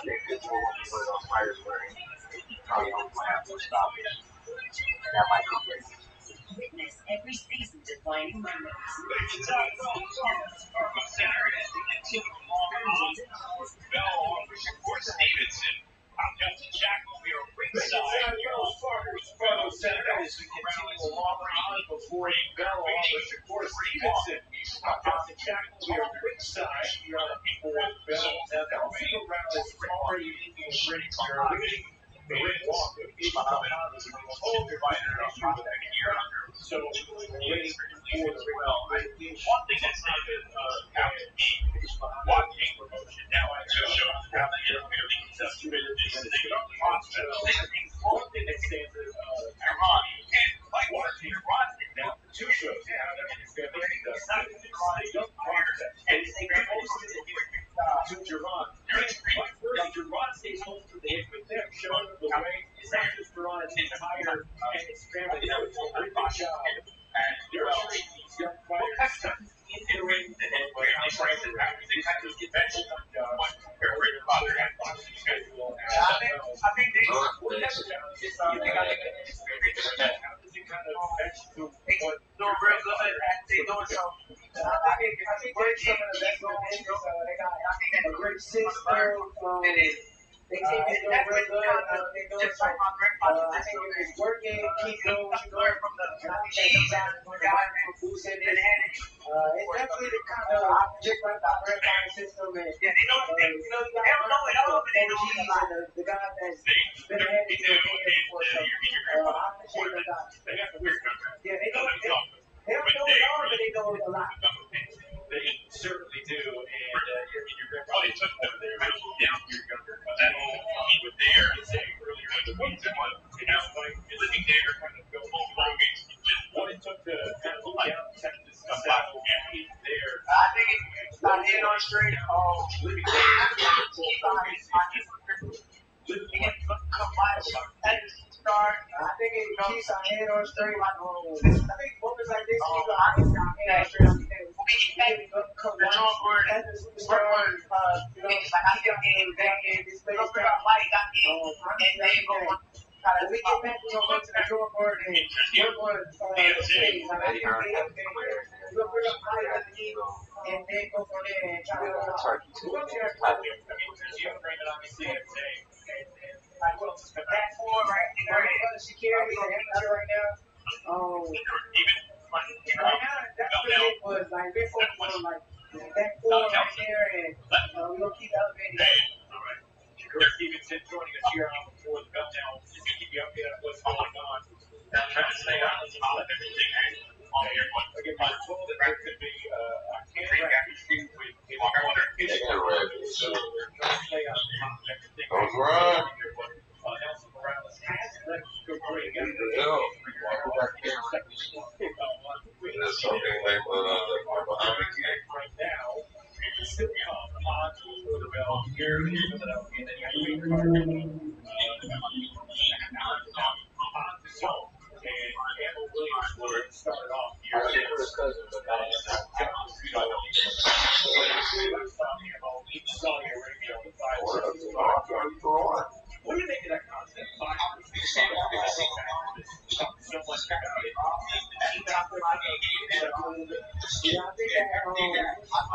think Pitbull will be one of those fighters where he probably don't have to stop it. That might be great. Witness every season defining moments. Stevenson. I'm Justin Jackal. We are ringside. Fellow Senators to continue along on before he bell on with Shakur Stevenson. I'm Justin Jackal. We are ringside. We are before bell. Now the field round is already being ready for the red walk. Hold your fighter up here. So waiting for the well. One thing that's not good happened to me is watching promotion. Now I just show how the interview is committed to this thing on the hospital. One thing that stands is Iran. Like watching Iran now for 2 shows. Now they're going to get it's not going to be don't contest. And they posted to Iran. Iran stays home for the hit with them, showing the way it's not just Iran's entire and its family. That was a good job. And they're showing these young fighters in the ring and clearly trying to get that shit done. Their great father had boxing schedule. I think they They seem to do real good. They're doing so. I think if it's working, keep doing what you're doing. And I think that sometimes when the right for boosting it, it's definitely the kind of different red fire system. And you got OGs and the guys that's been ahead of you in years before. So I appreciate them guys. Yeah, they don't know it all, but they know it a lot. They certainly do, and you're probably took them there down you're younger. But that he was there and saying earlier in the week that like living there kind of go home what it took to kind of look down Texas and South and there. I think it's not in on straight. Living I think it keeps our head on straight. I think moments like this keep our head on straight. Come watch as a superstar. I get back in this place. When we get back, we're going to the drawing board and we're going to stage. I think we'll bring up high and then go from there and try to go out. We're going to get our you frame it obviously and say, like, well, back four right there. She carries an amateur right now. Right now, that's what it was. Like, we're focused on, like, back four right there, and we're going to keep elevating that. Chris Stevenson joining us here on Before the Bell now to keep you updated on what's going on. I'm trying to stay on top of everything on here. Again, we're told that there could be a camera issue with so we're trying to stay on top of everything. Nelson Morales has left to go great again. Right now, still come on Before the Bell here in Philadelphia. And then you have to wait for on the zone. And Campbell Williams were started off here. Saudi Arabia with 5-6. What do you think of that concept? 5-6.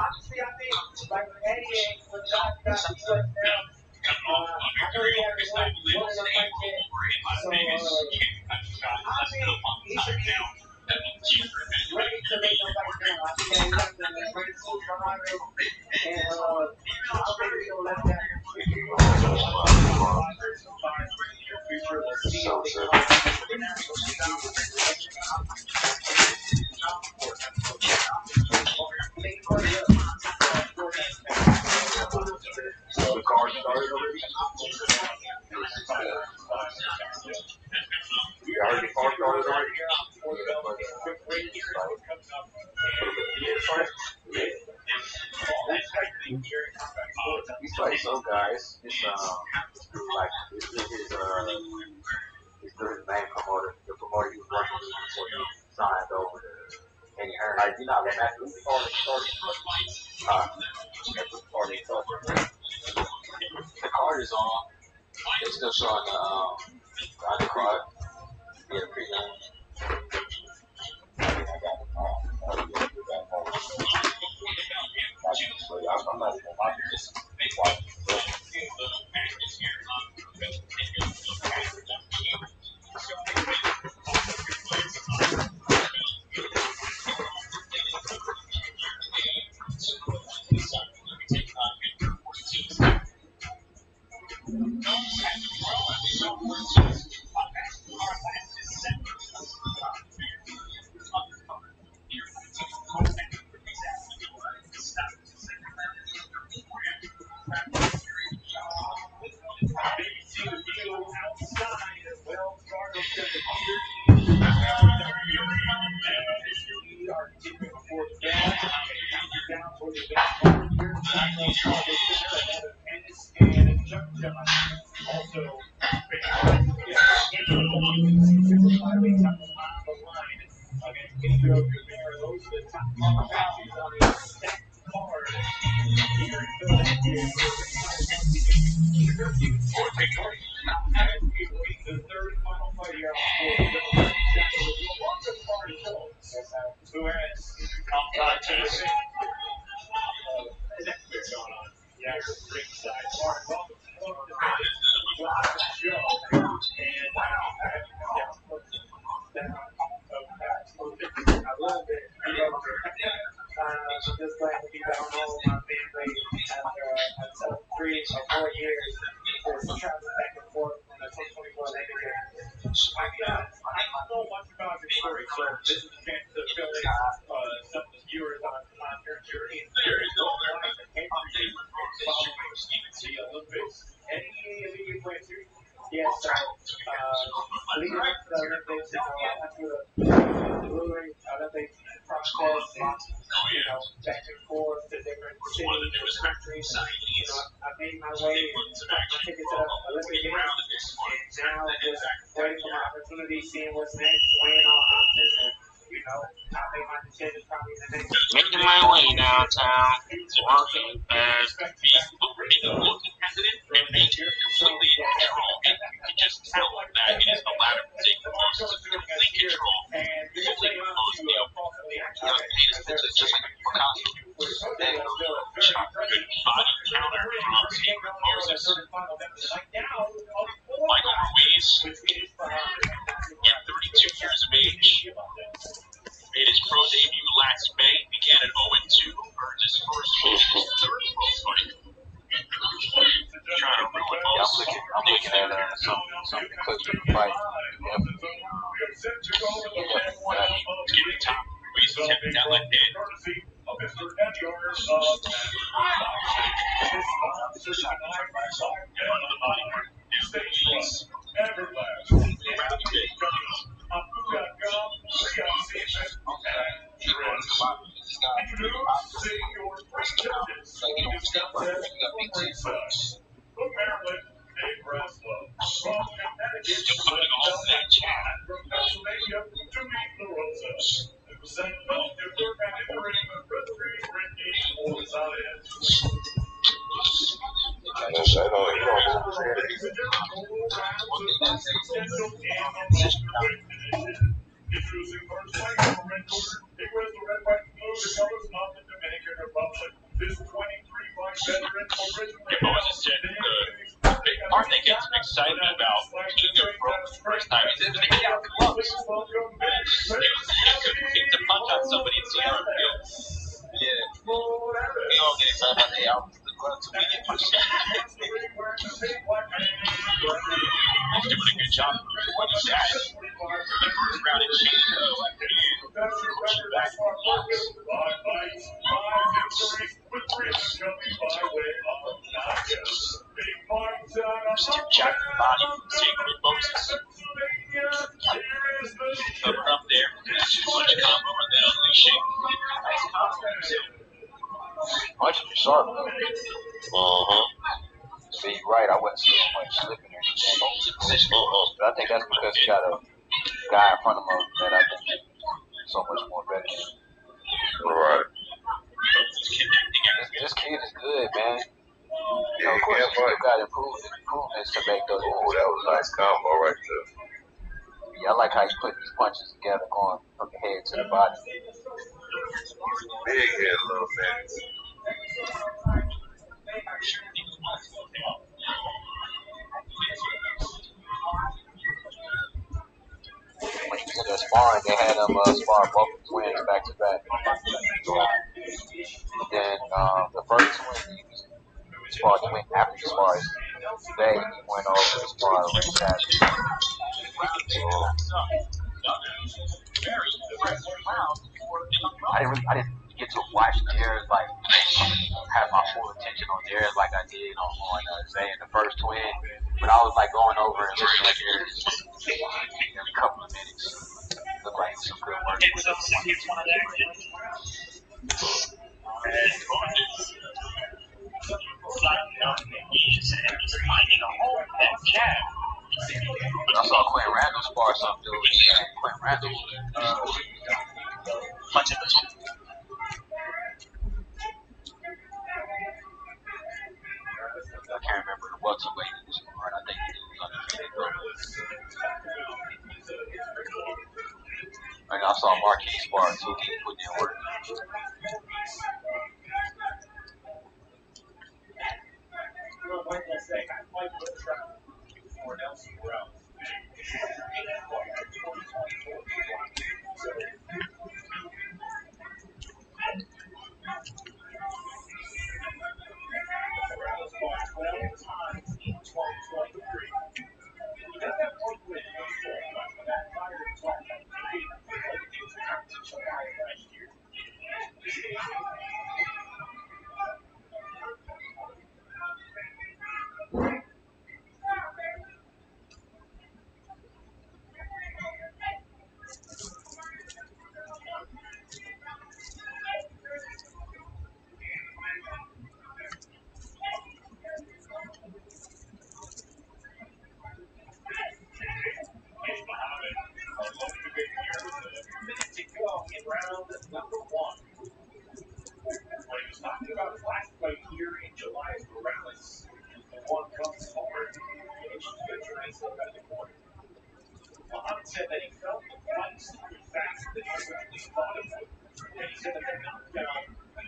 Honestly, I think, like, with Eddie and when John got these sweats down, I know he had one of them fight there. So, I think he should be ready to make them fight now. I think that he has the great coach behind him. And, I'm ready to go left that. So the card started already? You already card started already? He's like some guys. It's like it's his main promoter, the promoter he was working with before he signed over to Kenny Hearn. Like, you know, that's who's the card the card is on. It's still showing the card. Yeah, pretty nice. I'm not even watching this. Ennis and Chukhadzhian also those are the top matches on a stacked card here in Philadelphia. The third final fight here on who has competition. Yeah, ringside. years for traveling back and forth on the 2024 landing there. I don't know much about your story, so this is a chance to fill in some of the viewers on your journey and life and history following the Olympics. Any immediate plans here? Yes, leading up to the Olympics, I went through the Olympic process and, back and forth to different cities and countries. I made my way and got my ticket to the Olympic Games. And now just waiting for my opportunity, seeing what's next, weighing all options, and I'll make my decision probably in the next. Making my way downtown, walking past people, looking hesitant and being completely in control. And you can just tell that it is the latter particular complete control, fully imposed just like Picasso. Then good body counter from Taylor Moses. Michael Ruiz, at 32 years of age, made his pro debut last May, began at 0-2, earned his first win in his third pro fight. Trying to ruin most. I'm looking at some clips of the fight. Get the top. Ruiz tapping down like that. Aren't they getting excited about being their pro for the first time? He said, they get out the gloves. He could punch on somebody and see how it feels. Yeah. We all get excited about the albums, the gloves, so we get punched out. He's doing a good job for what he's at. The first round in change, pushing back the gloves. Still jacking the body from Sacred Moses. Cover up there. Too much combo and then unleashing. Nice combo. Much of it sharp, though. So you're right, I wasn't seeing much slipping or anything. But I think that's because he got a guy in front of him that I think is so much more better than him. Right. This kid is good, man. Of course, he's still got improvements to make those. Oh, that was a nice combo right there. Yeah, I like how he's putting these punches together, going from the head to the body. Big head, little man. When he was in the sparring, they had him spar both twins back to back. Then the first twin he sparred, he went after the spars. Today he went over the spar right Saturday. I didn't get to watch theirs, like have my full attention on theirs like I did on say in the first twin. But I was like going over and listening to theirs every couple of minutes. Looked like some good work. But I saw Quinn Randall spar some dude. Quinn Randall punching the top. I can't remember the welterweight he was sparring. I think he was undefeated. And I saw Marquis spar too. He putting in work. Muhammad said that he felt the fight super fast than he originally thought it would. And he said that the knockdown was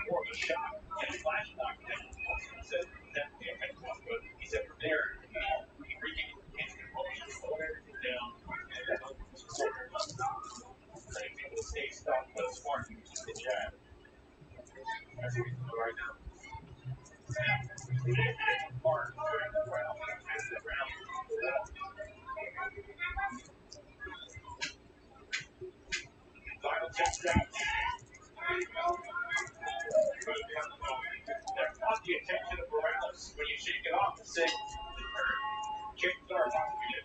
more of a shock and a flash knockdown. He said that the effect was good. He said from there, he regained his composure, slowed everything down, and that helped his corner. That he's able to stay stopped but smart to keep the jab. That's what he's doing right now. Mark during the round, as the round final 10 seconds. That caught the attention of Morales. When you shake it off, it's saying, chances are about to be it.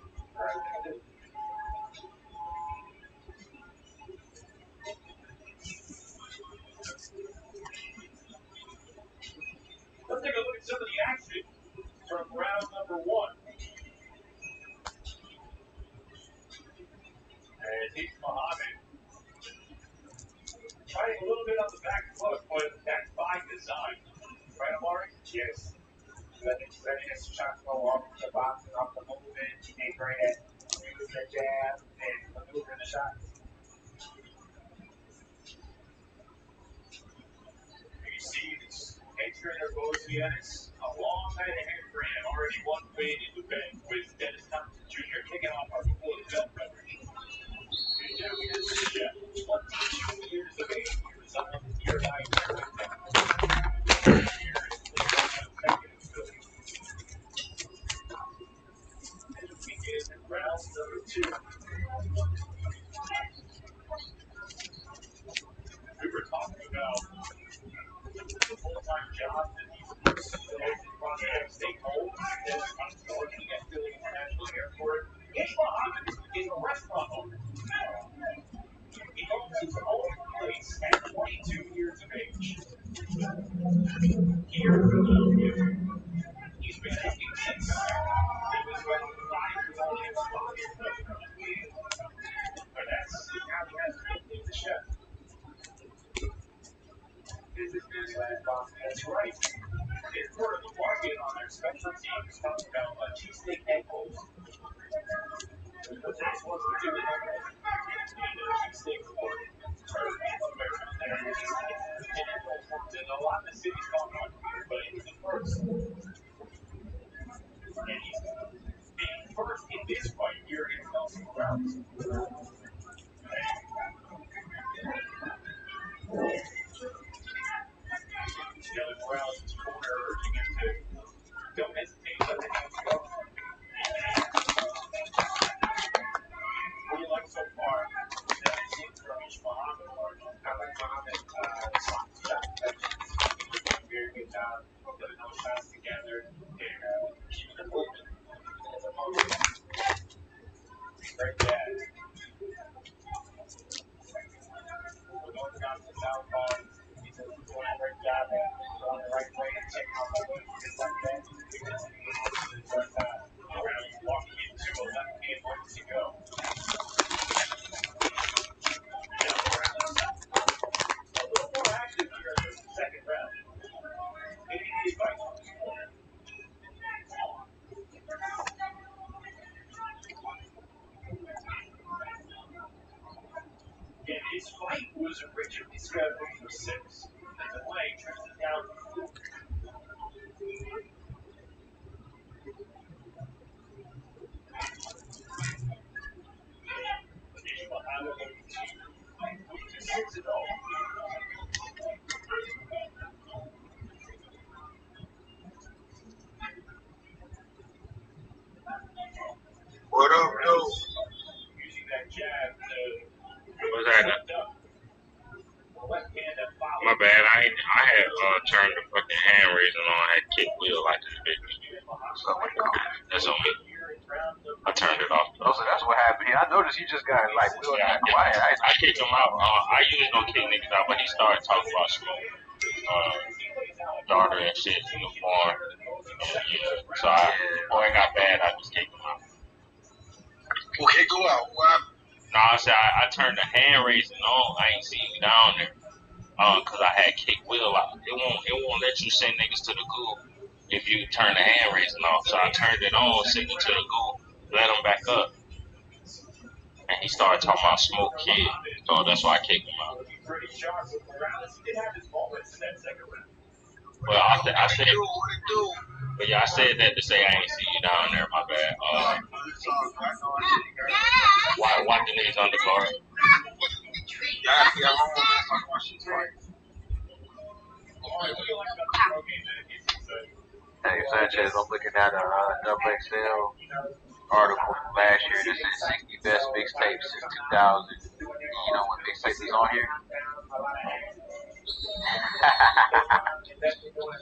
Let's take a look at some of the action from round number 1. And he's Muhammad. Fighting a little bit on the back foot, but that's by design. Right, Amari? Yes. Letting his shots go off the box and off the movement. He did great at using the jab and maneuvering the shots. You see this head trainer goes to Ennis. A long night ahead for him. Already one win in the bank with Dennis Thompson Jr. kicking off our full belt coverage. And now we have the chef, 22 years of age. He resigned in year 9 here with them. Round number 2. We were talking about the full-time job that he works at State Home and working at Philly International Airport. Ish Muhammad is a restaurant owner. He owns his own place at 22 years of age. Here in Philadelphia, he's been cooking since he was 5 years old in his father's restaurant. But that's how he has been the chef. That's right. It's part of the market on their specialty. It's talking about cheesesteak egg rolls. But that's what we're doing. Cheesesteak for and a lot of the cities call it here, but it's the first. And he's being first in this fight here against Nelson Morales. Taylor Morales' corner urging him to don't hesitate, let the hands go. What do you like so far? That we've seen from Ish Muhammad. I like Muhammad. He's doing a very good job putting those shots together and keeping it moving. Great jab. We're going down to southpaw. He's doing a great job at going the right way and checking out the way just like that. But Morales walking into a left hand ready to go. Now Morales a little more active here in the second round. Maybe the advice on this corner. And his fight was originally scheduled for 6. The delay turns it down to 4. What up, yo? Using that jab to What's happening? My bad. I had turned the fucking hand raising on. I had kick wheel like this bitch. That's on me. I turned it off. Oh, so that's what happened here. I noticed you just got like real quiet. I kicked him out. I usually don't kick niggas out, but he started talking about school. Daughter and shit in the farm. Yeah. So before it got bad, I just kicked him out. Okay, go out. What? No, I said I turned the hand raising on. I ain't seen you down there. Cause I had kick wheel out. It won't let you send niggas to the ghoul. if you turn the hand raising off. So I turned it on, sent it to the goo, let him back up, and he started talking about Smoke Kid. So that's why I kicked him out. Well, I said, but yeah, I said that to say I ain't see you down there. My bad. Why the niggas on the card? Hey Sanchez, I'm looking at a double XL article from last year. This is 60 best mixtapes since 2000. You know what mixtape is on here?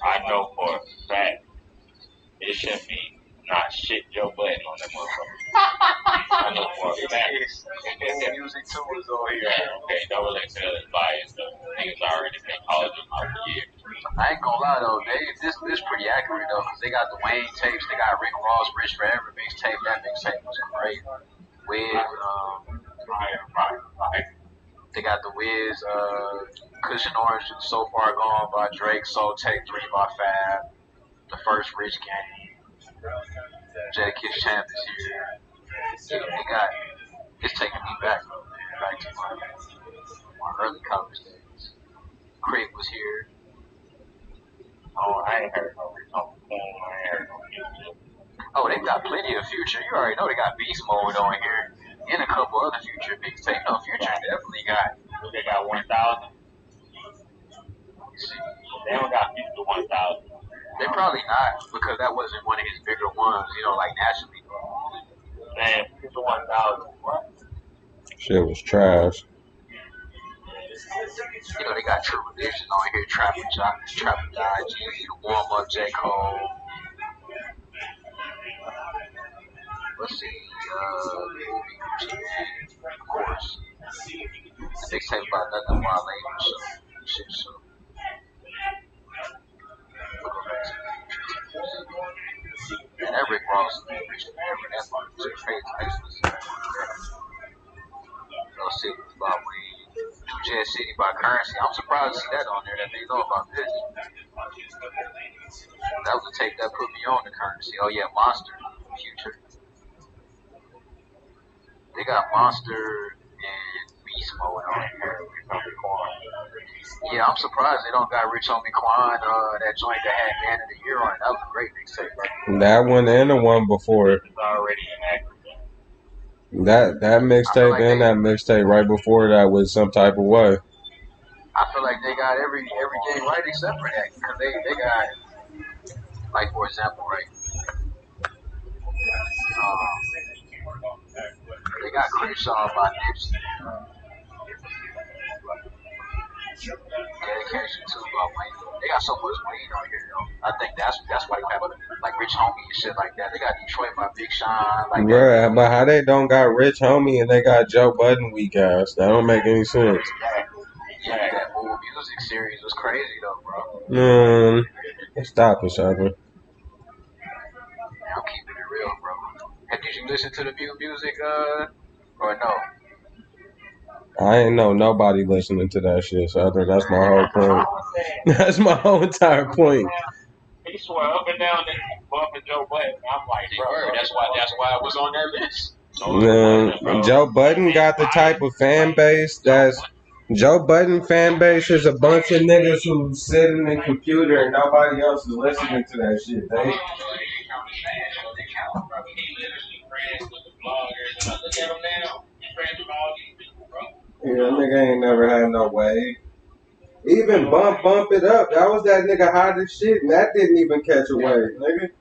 I know for a fact it shouldn't be not shit Joe Budden on that motherfucker. I know for a fact. Music too is on here. Yeah, okay, double XL is biased though. Niggas already been calling them out for years. I ain't gonna lie though, this pretty accurate though, cause they got the Wayne tapes, they got Rick Ross, Rich Forever mixtape. That mixtape was great. Wiz, they got the Wiz, Cushion Orange, So Far Gone by Drake, Soul Tape 3 by Fab, The First Rich Game, Jadakiss Champ is here. They got, it's taking me back though, man, back to my early college days. Craig was here. Oh, I ain't heard no Rich on the phone. I ain't heard no music. Oh, they got plenty of Future. You already know they got Beast Mode on here. And a couple other Future mixtapes. No, Future definitely got. They got 1,000. They don't got Future 1,000. They probably not, because that wasn't one of his bigger ones, you know, like nationally. Man, Future 1,000. What? Shit was trash. You know, they got True Religion on here, Trap or Die, Jeezy, The Warm Up, J. Cole. Let's see, of course. They say about nothing while later, so shit, so. And that Rick Ross, Rich Forever, that part was crazy. Those cities by Wayne, New Jet City by Currency. I'm surprised to see that on there, that they know about this. That was a tape that put me on the Currency. Oh yeah, Monster, Future. They got Monster and Beast Mode on here. Yeah, I'm surprised they don't got Rich Homie Quan, that joint that had Man of the Year on it. That was a great mixtape. Right? That one and the one before it. Already inaccurate. That mixtape like and that mixtape right before that was some type of way. I feel like they got every game right except for that, because they got, like, for example, right, they got Crenshaw by Nipsey. Dedication to Wayne. They got so much Wayne on here, though. I think that's why they have like Rich Homie and shit like that. They got Detroit by Big Sean. Like bruh, but how they don't got Rich Homie and they got Joe Budden weak ass? That don't make any sense. Yeah, that Move Music series was crazy though, bro. Stop it, Shaka. I'm keeping it real, bro. Did you listen to the Move Music, or no? I ain't know nobody listening to that shit, so that's my whole point. That's my whole entire point. He swore up and down that bumping Joe Budden. I'm like, bro, that's why it was on that list. Joe Budden got the type of fan base that's Joe Budden fan base is a bunch of niggas who sit in the computer and nobody else is listening to that shit. Yeah, that nigga ain't never had no wave. Even Bump It Up, that was that nigga hot as shit, and that didn't even catch a wave, nigga.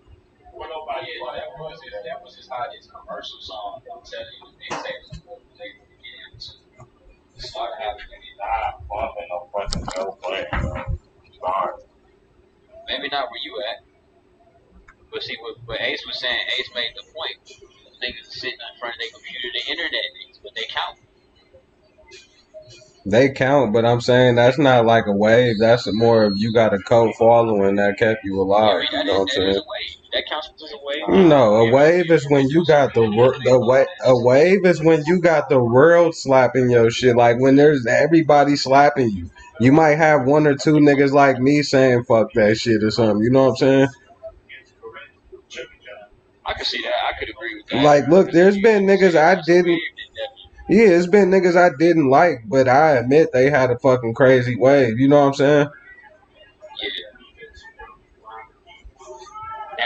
Well, nobody, that was his hottest commercial song. I'm telling you, the mixtapes they get into. Start having bumping no fucking Joe Budden. Sorry. Maybe not where you at. But see, what Ace was saying, Ace made the point. Niggas sitting in front of their computer, the internet niggas, but they count. They count, but I'm saying that's not like a wave. That's more of you got a cult following that kept you alive. Yeah, you know what I'm saying? That counts as a wave. No, a wave is when you got a wave is when you got the world slapping your shit. Like when there's everybody slapping you. You might have one or two niggas like me saying fuck that shit or something. You know what I'm saying? see that. I could agree with that. Like, look, there's been niggas I didn't. Yeah, it's been niggas I didn't like, but I admit they had a fucking crazy wave. You know what I'm saying? Yeah.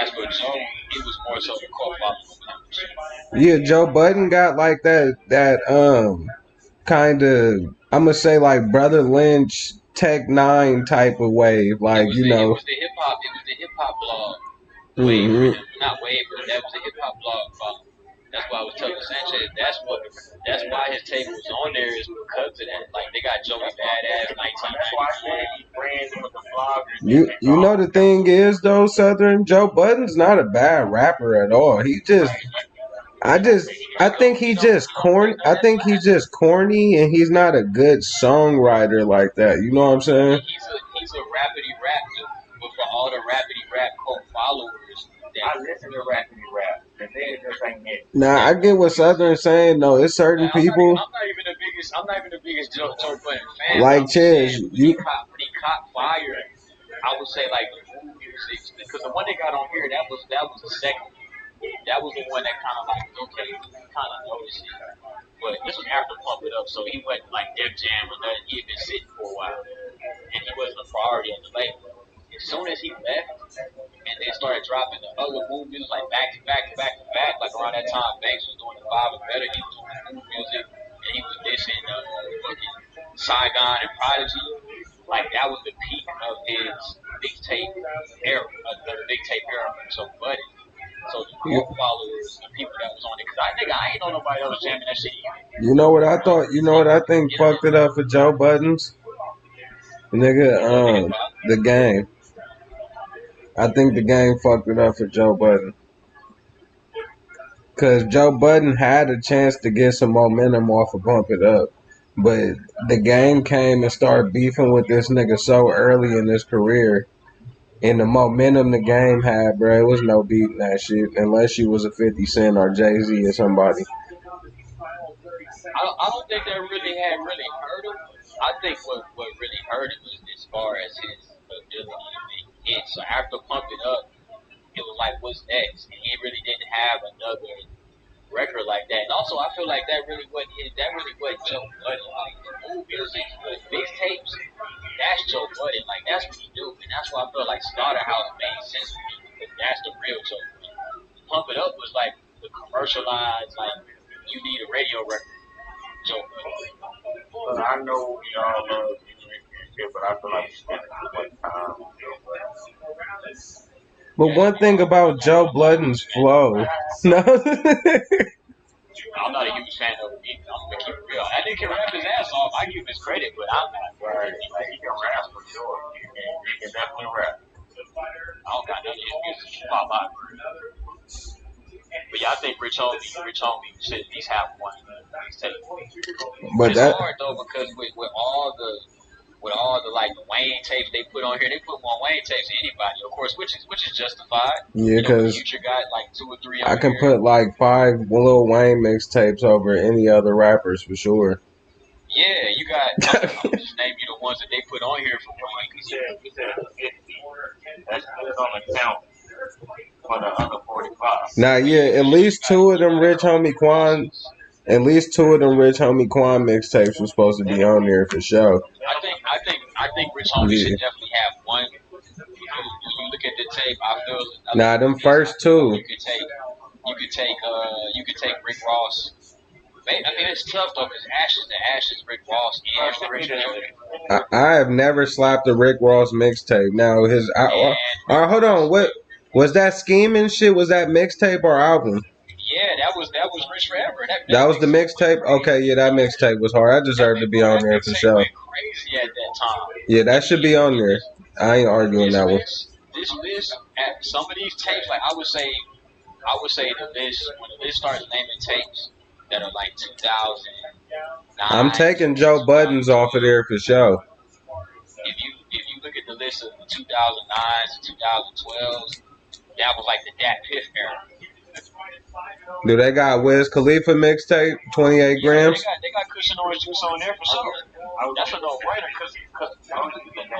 As for Joe, he was more so the cult following. Yeah, Joe Budden got like that kind of, I'm gonna say like Brother Lynch Tech Nine type of wave, like It was the hip hop. It was the hip hop blog wave for him. Not wave, but that was the hip hop blog. That's why I was telling Sanchez. That's why his tape was on there is because of that. Like they got Joey Badass 1994. You know the thing is though, Southern, Joe Budden's not a bad rapper at all. I think he's just corny. I think he's just corny, and he's not a good songwriter like that. You know what I'm saying? He's a rapidy rap dude, but for all the rapidy rap cult followers, I listen to rapidy rap, and they just ain't it. Nah, I get what Southern's saying though. It's certain people. I'm not even the biggest Joe Budden fan. Like Chaz, when he caught fire, I would say like the mood music, because the one they got on here that was the second. That was the one that kind of like, okay, kind of noticed it. But this was after Pump It Up, so he wasn't like Def Jam or nothing. He had been sitting for a while. And he wasn't a priority on the label. As soon as he left, and they started dropping the other movies like back to back, like around that time Banks was doing the Five and Better, he was doing the music, and he was dissing fucking Saigon and Prodigy. Like that was the peak of his mixtape era, the mixtape era. So, buddy. So the cult followers, the people that was on it, because I ain't know nobody else jamming that shit either. You know what I thought? You know what I think fucked it up for Joe Budden's? Nigga, the game. I think the game fucked it up for Joe Budden. Because Joe Budden had a chance to get some momentum off of Bump It Up. But the game came and started beefing with this nigga so early in his career. And the momentum the game had, bro, it was no beating that shit unless you was a 50 Cent or Jay-Z or somebody. I don't think that really hurt him. I think what really hurt him was as far as his ability to make hits. So after Pump It Up, it was like, what's next? And he really didn't have another record like that. And also, I feel like that really wasn't Joe Budden. Like the mood music, the mixtapes, that's Joe Budden. Like that's what he do, and that's why I feel like Slaughterhouse made sense to me, because that's the real Joe Budden. Pump It Up was like the commercialized, like you need a radio record, Joe Budden. But I know y'all love music, but I feel like it's spending too much time on Joe Budden. But one thing about Joe Budden's flow, no. I'm not a huge fan of him either. I'm gonna keep it real. That nigga can rap his ass off. I give him his credit, but I'm not. Right. Like, he can rap for sure. He can definitely rap. I don't got none of his music in my library. But yeah, I think Rich Homie should at least have one. But it's hard though, because with all the like Wayne tapes they put on here, they put more Wayne tapes than anybody, of course, which is justified. Yeah, because Future got like 2 or 3. I can put like 5 Lil Wayne mixtapes over any other rappers for sure. Yeah, you got. I'm just name you the ones that they put on here for Wayne. He said 50. That's good on the count for the other 45. Now, yeah, at least 2 of them Rich Homie Quan. At least 2 of them Rich Homie Quan mixtapes were supposed to be on there for sure. I think Rich Homie should definitely have one. When you look at the tape, I feel. Nah, them first 2. You could take Rick Ross. I mean, it's tough though, because Ashes, Rick Ross, and Richard. I have never slapped a Rick Ross mixtape. Now hold on, what was that scheming shit? Was that mixtape or album? Yeah, that was Rich Forever. That was the mixtape. Okay, yeah, that mixtape was hard. I deserved to be on there for sure. Crazy at that time. Yeah, that should be on there. I ain't arguing that one. This list, at some of these tapes, like I would say the list, when the list starts naming tapes that are like 2009. I'm taking Joe Budden's off of there for sure. If you look at the list of the 2009s to 2012s, that was like the Dat Piff era. Do they got Wiz Khalifa mixtape, 28 grams? They got Cushion Orange Juice on there for sure. That's a no-brainer because the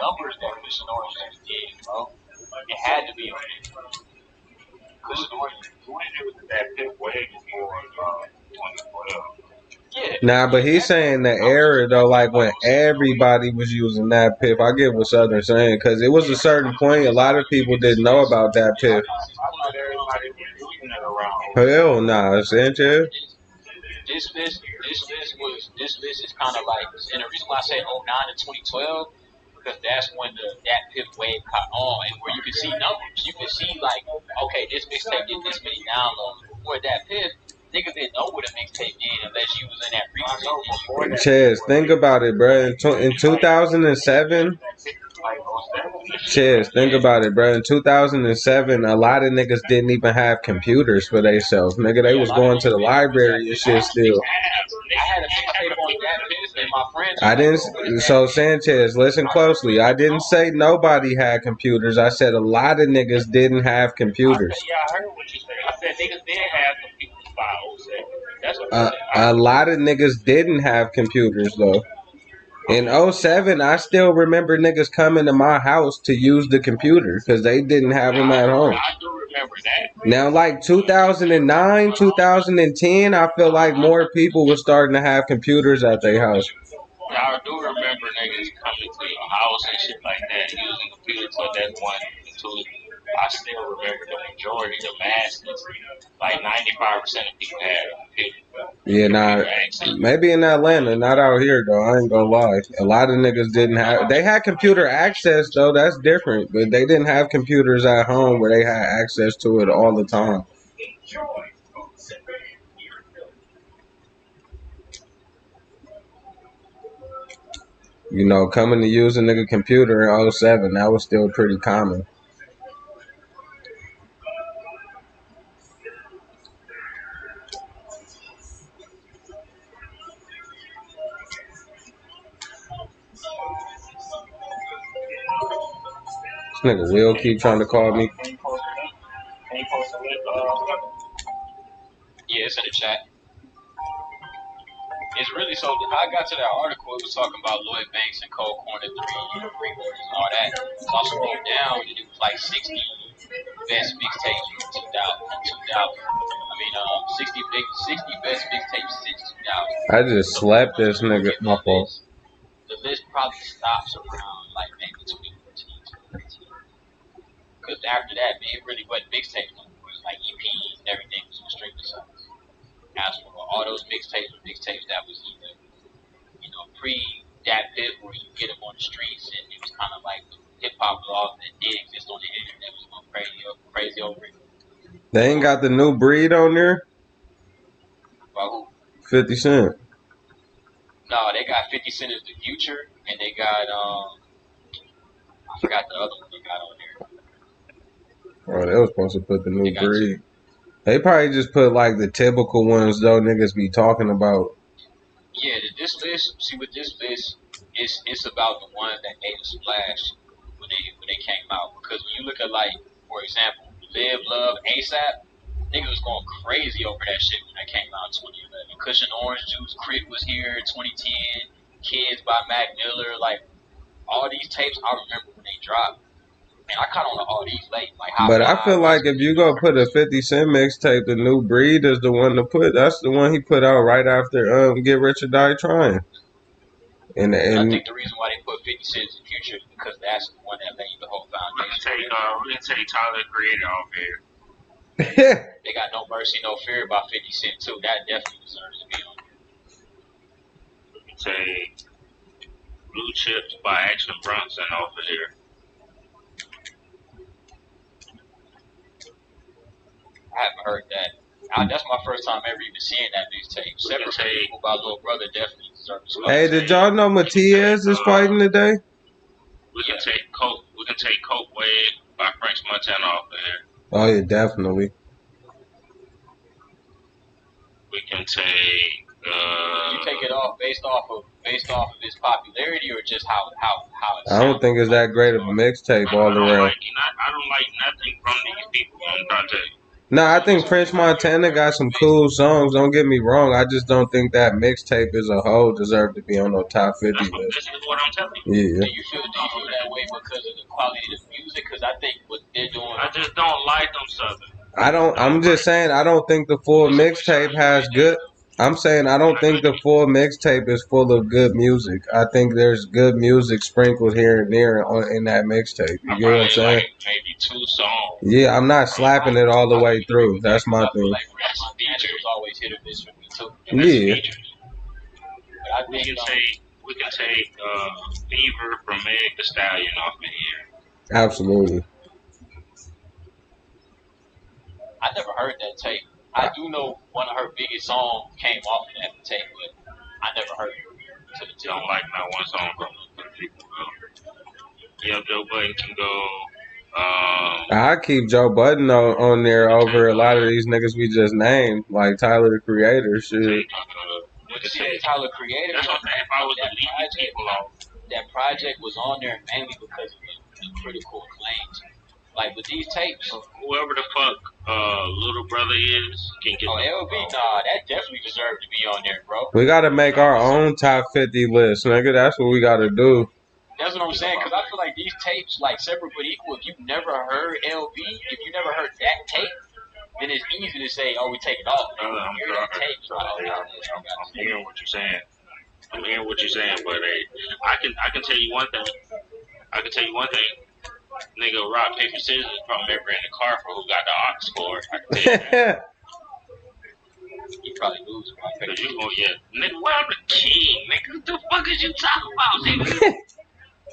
numbers that Cushion Orange Juice did, bro. It had to be on there. That fifth way before 2012. Yeah. Nah, but he's saying the era though, like when everybody was using that piff. I get what Southern saying because it was a certain point. A lot of people didn't know about that piff. I thought everybody was using it around. Hell nah, Sanchez. This list is kind of like, and the reason why I say 09 to 2012, because that's when that fifth wave caught on, and where you can see numbers. You can see like, okay, this mixtape did this many downloads. Before that fifth, niggas didn't know what a mixtape did unless you was in that region. Chaz, think about it, bro. In 2007. Chaz, think about it, bro. In 2007, a lot of niggas didn't even have computers for themselves. Nigga, they was going to the library and shit still. I had a mixtape on that fifth, and my friends. I didn't. So Sanchez, listen closely. I didn't say nobody had computers. I said a lot of niggas didn't have computers. Yeah, I heard what you said. I said niggas did have computers by 07. That's what I said. A lot of niggas didn't have computers though. In 07, I still remember niggas coming to my house to use the computer because they didn't have them at home. I do remember that. Now, like 2009, 2010, I feel like more people were starting to have computers at their house. I do remember niggas coming to your house and shit like that using computers, so that's one. Two, I still remember the majority, the masses, like 95% of people had a computer. Yeah, nah, maybe in Atlanta, not out here though. I ain't gonna lie. A lot of niggas didn't have. They had computer access though. That's different, but they didn't have computers at home where they had access to it all the time. You know, coming to use a nigga computer in 07, that was still pretty common. This nigga Will keep trying to call me. Yeah, it's in the chat. It's really so. How I got to that article, it was talking about Lloyd Banks and Cole Corner 3, pre-orders and all that. So I scrolled down and it was like 60 best mixtapes from 2000. I mean, 60 best mixtapes since 2000. I just slapped this nigga. My fault. The list probably stops around like maybe 2014, 2015. Because after that, man, it really wasn't mixtapes no more. It was like EPs and everything was on streaming sites. As for all those mixtapes were mixtapes that was either, you know, pre that bit where you get them on the streets and it was kind of like hip hop laws that did exist on the internet was going crazy over it. They ain't got the new breed on there? About who? 50 Cent. No, they got 50 Cent as the Future, and they got, I forgot the other one they got on there. Oh, they was supposed to put the new breed. They probably just put like the typical ones though niggas be talking about. Yeah, this list, see with this list, it's about the ones that made a splash when they came out. Because when you look at like, for example, Live, Love, ASAP, niggas was going crazy over that shit when that came out in 2011. Cushion Orange Juice, Crit was here in 2010, Kids by Mac Miller, like all these tapes I remember when they dropped. And I caught on to all these late. Like, but I feel like if you go put a 50 Cent mixtape, the new breed is the one to put. That's the one he put out right after Get Rich or Die Trying. And I think the reason why they put 50 Cent in the Future is because that's the one that laid the whole foundation. We're gonna take Tyler the Creator off here. They got No Mercy, No Fear by 50 Cent too. That definitely deserves to be on here. We can take Blue Chips by Action Bronson off of here. I haven't heard that. That's my first time ever even seeing that mixtape. Separate from People by Little Brother definitely deserves to be. Hey, did y'all know Matias is fighting today? We can take Coke Wave by French Montana off of here. Oh yeah, definitely. We can take. You take it off based off of its popularity or just how it's. I don't think it's that great of a mixtape all around. I don't like nothing from these people on project. No, I think French Montana got some cool songs. Don't get me wrong. I just don't think that mixtape as a whole deserved to be on no top 50 list. This is what I'm telling you. Yeah. Do you feel that way because of the quality of the music? Because I think what they're doing. I just don't like them Southern. I'm just saying I don't think the full mixtape has good. I'm saying I don't think the full mixtape is full of good music. I think there's good music sprinkled here and there in that mixtape. You get what I'm saying? Like maybe 2 songs. Yeah, I'm not slapping it all the way through. That's my thing. Like my features was always hit or miss for me too. Yeah. But I think We can take Fever from Meg Thee Stallion off of here. Absolutely. I never heard that tape. I do know one of her biggest songs came off of that tape, but I never heard it to the tape. Don't like not one song from people. Yeah, Joe Budden can go. I keep Joe Budden on there over a lot of these niggas we just named, like Tyler the Creator. Shit. Tyler Creator. That's what I'm saying. If I was to leave these people off, that project was on there mainly because of the critical claims. Like with these tapes, whoever the fuck Little Brother is can get. Oh, LB, nah, that definitely deserved to be on there, bro. We gotta make our own top 50 list, nigga. That's what we gotta do. That's what I'm saying, because I feel like these tapes, like separate but equal, if you've never heard LB, if you never heard that tape, then it's easy to say, oh, we take it off. I'm hearing what you're saying. I'm hearing what you're saying, but I can tell you one thing. Nigga, rock, paper, scissors, probably never in the car for who got the aux cord. I can tell you that. You probably lose, because you gonna nigga, well, I'm the king, nigga. What the fuck is you talking about, nigga?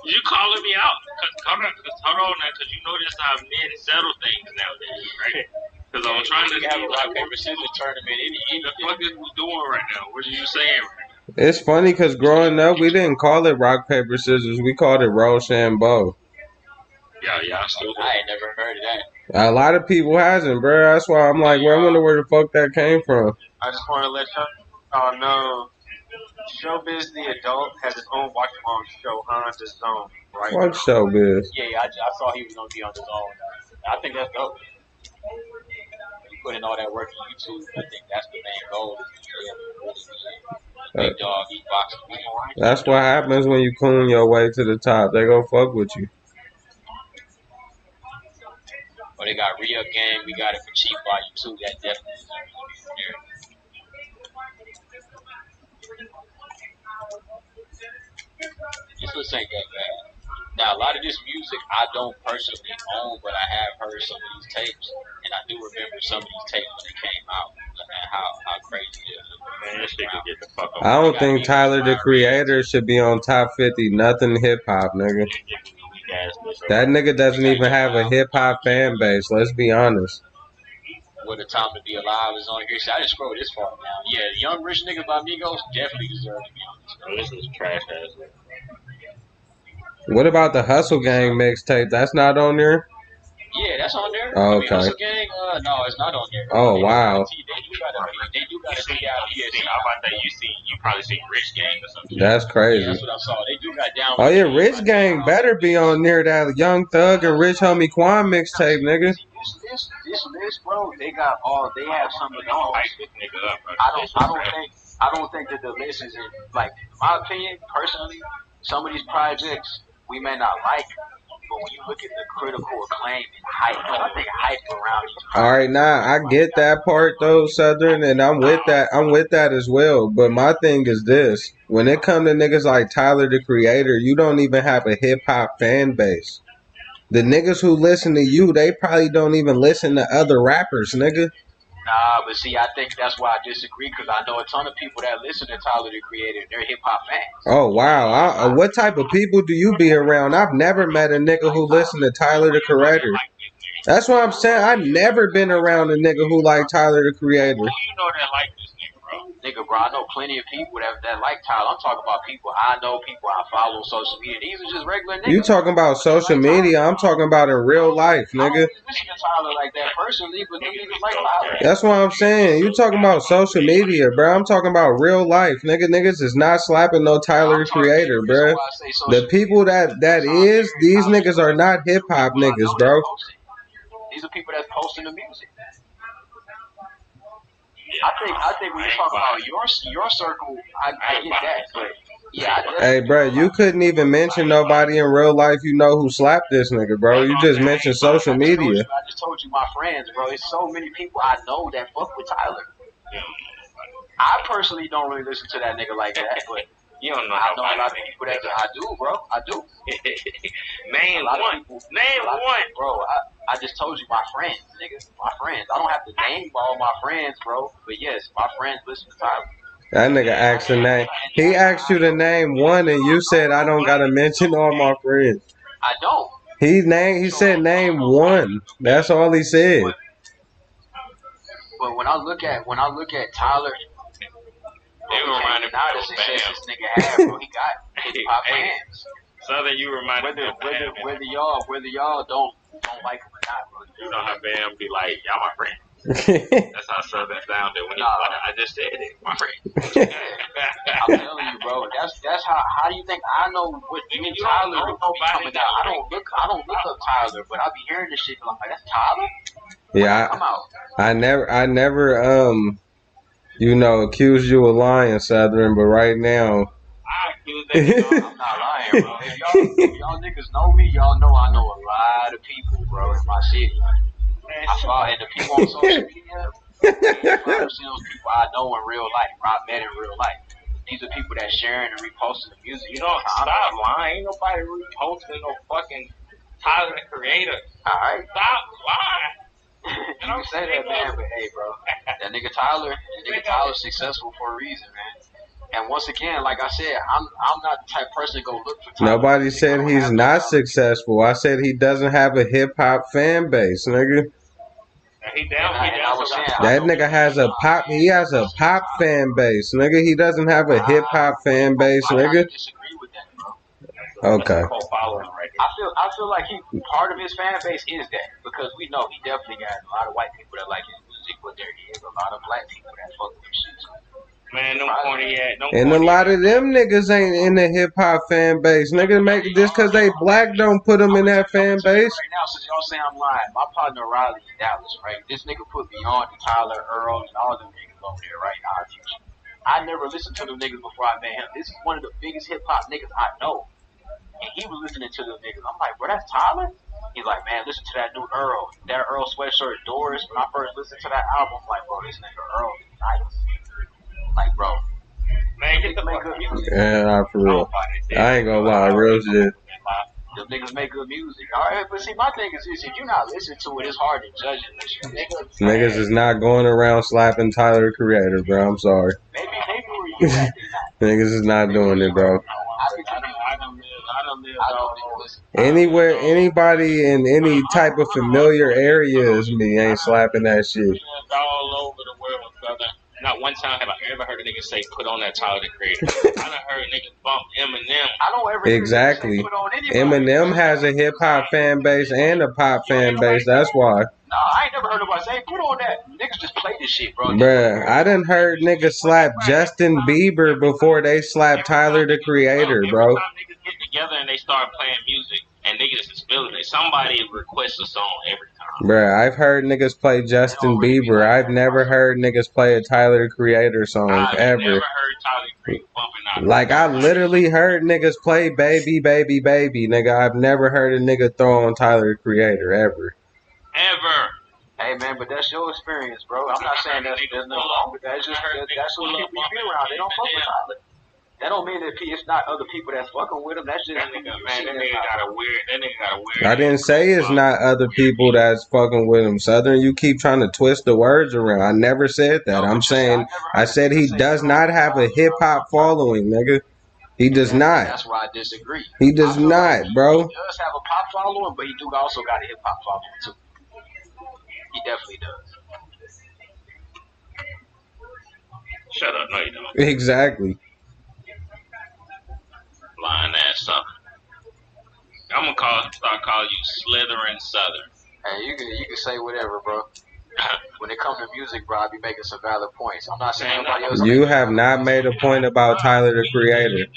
You calling me out? Hold on now, because you know this how men settle things nowadays, right? Because I'm trying to have a rock, paper, scissors tournament. What the fuck is we doing right now? What are you saying right now? It's funny because growing up, we didn't call it rock, paper, scissors. We called it Rochambeau. Yeah, I ain't never heard of that. A lot of people hasn't, bro. That's why I'm like, well, I wonder where the fuck that came from. I just want to let y'all know, Showbiz the Adult has its own watch-along show on the Zone. Right? What Showbiz? Yeah, I saw he was going to be on the Zone. I think that's dope. You put in all that work on YouTube, I think that's the main goal. Big dog, eat boxing. That's what happens when you coon your way to the top. They gonna fuck with you. But they got Re-Up Game. We got it for cheap volume 2. That definitely is there. This list ain't that bad. Now, a lot of this music I don't personally own, but I have heard some of these tapes, and I do remember some of these tapes when they came out, and how crazy it is. Man, this shit can get the fuck I don't think Tyler the Creator should be on top 50. Nothing hip hop, nigga. That nigga doesn't even have a hip hop fan base. Let's be honest. What a Time to Be Alive is on here. See, I didn't scroll this far now. Yeah, Young Rich Nigga by Migos definitely deserve to be on this. This is trash ass. What about the Hustle Gang mixtape? That's not on there? Yeah, that's on there. Oh, okay. Hustle Gang, no, it's not on there. Oh, wow. They do got a PIP. How about that? You probably see Rich Gang or something. That's crazy. Yeah, that's what I saw. They do got down. Oh, yeah, Rich Gang better be on there. That Young Thug and Rich Homie Quan mixtape, nigga. This list, bro, they have some of those. I don't think that the list is like, in my opinion, personally, some of these projects we may not like, but when you look at the critical acclaim and hype, I think hype around these projects. All right, now I get that part though, Southern, and I'm with that as well. But my thing is this: when it comes to niggas like Tyler the Creator, you don't even have a hip hop fan base. The niggas who listen to you, they probably don't even listen to other rappers, nigga. Nah, but see, I think that's why I disagree, because I know a ton of people that listen to Tyler the Creator, they're hip-hop fans. Oh, wow. What type of people do you be around? I've never met a nigga who listened to Tyler the Creator. That's what I'm saying. I've never been around a nigga who like Tyler the Creator. Who you know that like this nigga, bro? Nigga, bro, I know plenty of people that like Tyler. I'm talking about people I know, people I follow on social media. These are just regular niggas. You talking about social media? I'm talking about in real life, nigga. I don't listen to Tyler like that personally, but niggas like Tyler. That's what I'm saying. You talking about social media, bro. I'm talking about real life, nigga. Niggas is not slapping no Tyler the Creator, bro. The people these niggas are not hip hop niggas, bro. These are people that's posting the music. I think when you talk about your circle, I get that, but Yeah. Hey, bro, you couldn't even mention nobody in real life you know who slapped this nigga, bro. You just mentioned social media. I just told you my friends, bro. It's so many people I know that fuck with Tyler. I personally don't really listen to that nigga like that, but You don't know I know a nobody. lot of people that I do, bro. I do. Name one. Name one. Bro, I just told you my friends, nigga. My friends. I don't have to name all my friends, bro. But yes, my friends listen to Tyler. That nigga asked the name. He asked you to name one, and you said I don't gotta mention all my friends. I don't. He said name one. That's all he said. But when I look at Tyler, You remind him now the of success Bam. this nigga had, bro. He got hip hop fans. Southern, you remind me of Bam. Whether y'all don't like him or not, bro. You know how Bam be like, y'all my friend. That's how Southern sounded when he like, I just said it, my friend. I'm telling you, bro. That's how do you think I know what you and Tyler be coming out? I don't look up Tyler, but I be hearing this shit like that's Tyler. Yeah, I never accused you of lying, Southern, but right now. I accuse that. I'm not lying, bro. If y'all niggas know me, y'all know I know a lot of people, bro, in my city. I follow, and the people on social media, 5% of those people I know in real life, or I met in real life. These are people that sharing and reposting the music. You don't stop lying. Ain't nobody reposting no fucking Tyler the Creator. Alright. Stop lying. You can say that, man, but hey, bro, that nigga Tyler's successful for a reason, man. And once again, like I said, I'm not the type of person to go look for Tyler. Nobody said he's not successful. I said he doesn't have a hip hop fan base, nigga. That nigga has a pop. He has a pop fan base, nigga. He doesn't have a hip hop fan base, nigga. Okay. I feel like part of his fan base is that because we know he definitely got a lot of white people that like his music, but there is a lot of black people that fuck with his shit. Man, no corny at. And a lot of them niggas ain't in the hip hop fan base, nigga. Make just cause they black don't put them in that fan base. Right now, since y'all say I'm lying, my partner Riley in Dallas, right? This nigga put me on to Tyler, Earl, and all them niggas over there, right? I never listened to them niggas before I met him. This is one of the biggest hip hop niggas I know. And he was listening to them niggas. I'm like, bro, that's Tyler? He's like, man, listen to that new Earl. That Earl sweatshirt, Doris. When I first listened to that album, I'm like, bro, this nigga Earl is nice. Like, bro. Man, get the fuck good music. Yeah, for real. I ain't gonna lie, real shit. Them niggas make good music. Alright, but see, my thing is this. If you're not listening to it, it's hard to judge it. Niggas is not going around slapping Tyler the Creator, bro. I'm sorry. Maybe where you at. Niggas is not doing it, bro. Anywhere, anybody in any type of familiar area is me ain't slapping that shit. All over the world, brother. Not one time have I ever heard a nigga say, put on that Tyler the Creator. I done heard niggas bump Eminem. I don't ever exactly. Put on Eminem has a hip hop fan base and a pop fan base. That's why. Nah, I ain't never heard nobody say, put on that. Niggas just play this shit, bro. Bruh, I done heard niggas slap Justin Bieber before they slapped Tyler the Creator, bro. Every time niggas get together and they start playing music and niggas is feeling it, somebody requests a song every time. Bruh, I've heard niggas play Justin Bieber. I've never heard niggas play a Tyler the Creator song, ever. I've never heard Tyler the Creator bumping out. Like, I literally heard niggas play Baby, Baby, Baby, nigga. I've never heard a nigga throw on Tyler the Creator, ever. Ever. Hey, man, but that's your experience, bro. I'm not saying there's nothing wrong with that. It's just that's what people you be around. They don't fuck with Tyler. That don't mean that it's not other people that's fucking with him. That's just that nigga got a weird. I didn't say it's not other people that's fucking with him, Southern. You keep trying to twist the words around. I never said that. I'm saying I said he does not have a hip hop following, nigga. He does not. That's why I disagree. He does not, bro. He does have a pop following, but he do also got a hip hop following too. He definitely does. Shut up, no you don't. Exactly. Lying ass Southern. I'm gonna start calling you Slithering Southern. Hey, you can say whatever, bro. when it comes to music, bro, I be making some valid points. I'm not saying nobody else. You have not made a point about Tyler the Creator.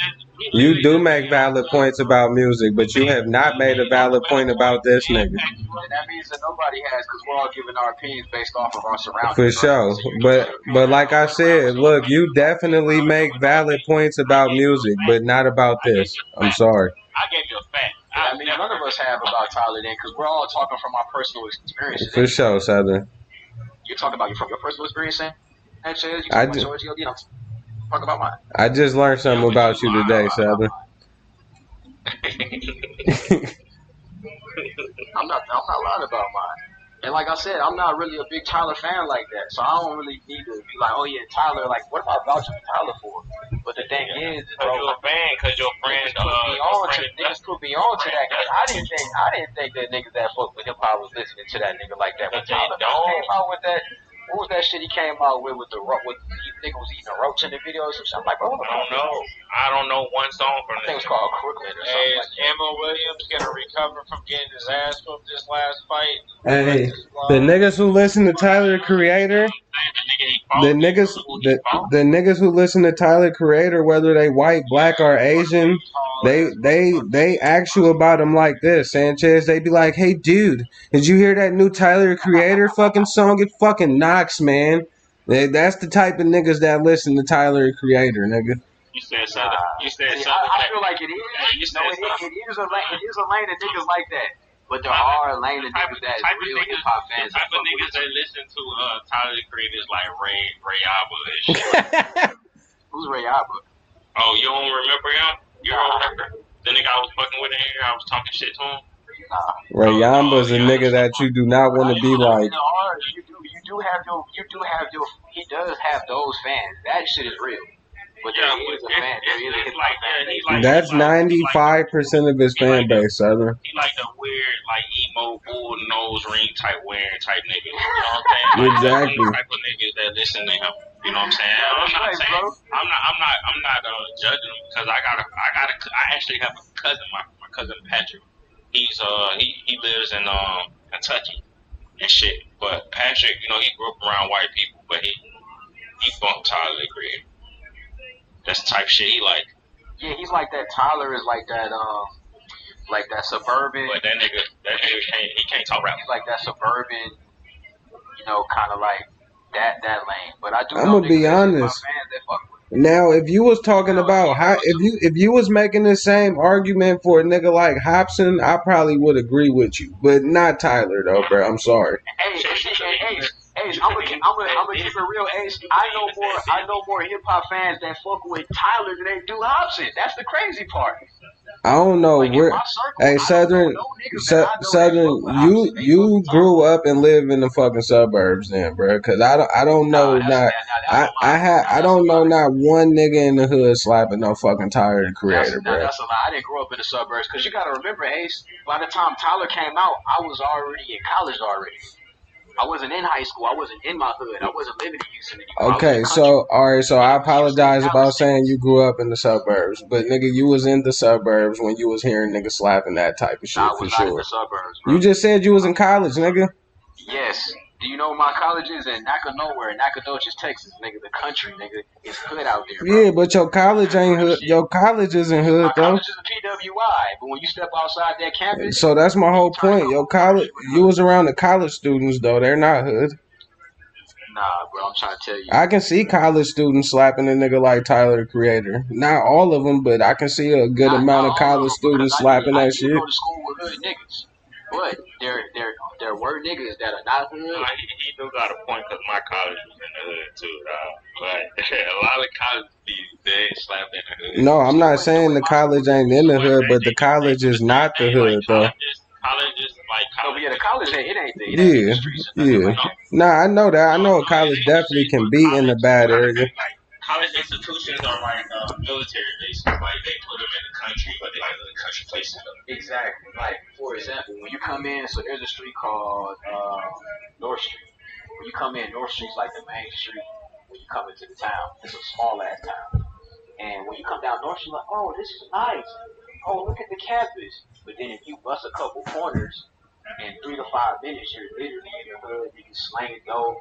You do make valid points about music, but you have not made a valid point about this nigga. And that means that nobody has, because we're all giving our opinions based off of our surroundings. For sure. But like I said, look, you definitely make valid points about music, but not about this. I'm sorry. I gave you a fact. I mean, none of us have about Tyler then, because we're all talking from our personal experiences. For sure, Southern. You're talking about from your personal experience, Sanchez. You talking about yours, I'm talking about mine. I just learned something about you today, Southern. I'm not lying about mine. And like I said, I'm not really a big Tyler fan like that, so I don't really need to be like, oh yeah, Tyler. Like, what am I vouching for Tyler for? But the thing is, bro, you're a fan, because your friend niggas put me on to that. Cause I didn't think that niggas that fuck with hip hop was listening to that nigga like that. When Tyler came out with that. What was that shit he came out with the nigga was eating a roach in the video or something? I'm like, bro, I don't know one song from that. I think it was called Crooklyn or something. Is Emma Williams gonna recover from getting his ass whooped this last fight? Hey, the niggas who listen to Tyler the Creator, the niggas who listen to Tyler the Creator, whether they white, black, or Asian, they ask you about him like this, Sanchez. They be like, hey, dude, did you hear that new Tyler the Creator fucking song? It fucking knocks, man. That's the type of niggas that listen to Tyler the Creator, nigga. You said something. You said something. I feel like it is. It is a lane of niggas like that. But there are a lane of niggas that is real hip hop fans. The type of niggas that listen to Tyler the Creator is like Ray Abba and shit. Who's Ray Abba? Oh, you don't remember him? You don't remember the nigga I was fucking with in here? I was talking shit to him. Ray Yamba's a nigga that you do not want to be like. He does have those fans. That shit is real. But there is a fan. That's 95% of his fan base, Southern. He like the weird, like emo, bull nose ring type wearing type nigga. You know what I'm saying? Exactly. Like, type of niggas that listen to him. You know what I'm saying? I'm not judging him, because I actually have a cousin, my cousin Patrick. He's he lives in Kentucky and shit. But Patrick, you know, he grew up around white people, but he bumped Tyler the Creator. That's the type of shit he like. Yeah, he's like that. Tyler is like that suburban. But that nigga can't talk rap. He's like that suburban, you know, kind of like that lane. But I do. I'm gonna be honest. Now, if you was talking about if you was making the same argument for a nigga like Hobson, I probably would agree with you, but not Tyler though, bro. I'm sorry. Hey, I'm gonna keep it real, Ace. I know more hip hop fans that fuck with Tyler than they do Hobson. That's the crazy part. I don't know where. Hey, Southern, you grew up and live in the fucking suburbs, then, bro. Because I don't know I don't know not one nigga in the hood slapping no fucking Tyler the Creator, bro. That's a lie. I didn't grow up in the suburbs. Because you gotta remember, Ace. By the time Tyler came out, I was already in college already. I wasn't in high school. I wasn't in my hood. I wasn't living in Houston anymore. Okay, so I apologize about saying you grew up in the suburbs, but nigga, you was in the suburbs when you was hearing niggas slapping that type of shit for sure. In the suburbs, bro. You just said you was in college, nigga. Yes. Do you know my college is in Nacogdoches, Texas, nigga? The country, nigga. It's hood out there, bro. Yeah, but your college ain't hood. Your college isn't hood, my though. College is a PWI, but when you step outside that campus, so that's my whole point. Your college, you was around the college students, though. They're not hood. Nah, bro, I'm trying to tell you. I can see college students slapping a nigga like Tyler the Creator. Not all of them, but I can see a good amount of college students slapping that shit. I go to school with hood niggas, but there were niggas that are not hood. He do got a point, because my college was in the hood too, but a lot of colleges they slap in the hood. No, I'm not saying the college ain't in the hood, but the college is not the hood, though. Colleges like college. Yeah, the college it ain't the streets. Yeah. Nah, I know that. I know a college definitely can be in a bad area. College institutions are like military bases. Like they put them in the country, but they like the country places them. Exactly. Like for example, when you come in, so there's a street called North Street. When you come in, North Street's like the main street when you come into the town. It's a small ass town. And when you come down North Street, like, oh, this is nice. Oh, look at the campus. But then if you bust a couple corners, in 3 to 5 minutes, you're literally in the hood, you can slang dope,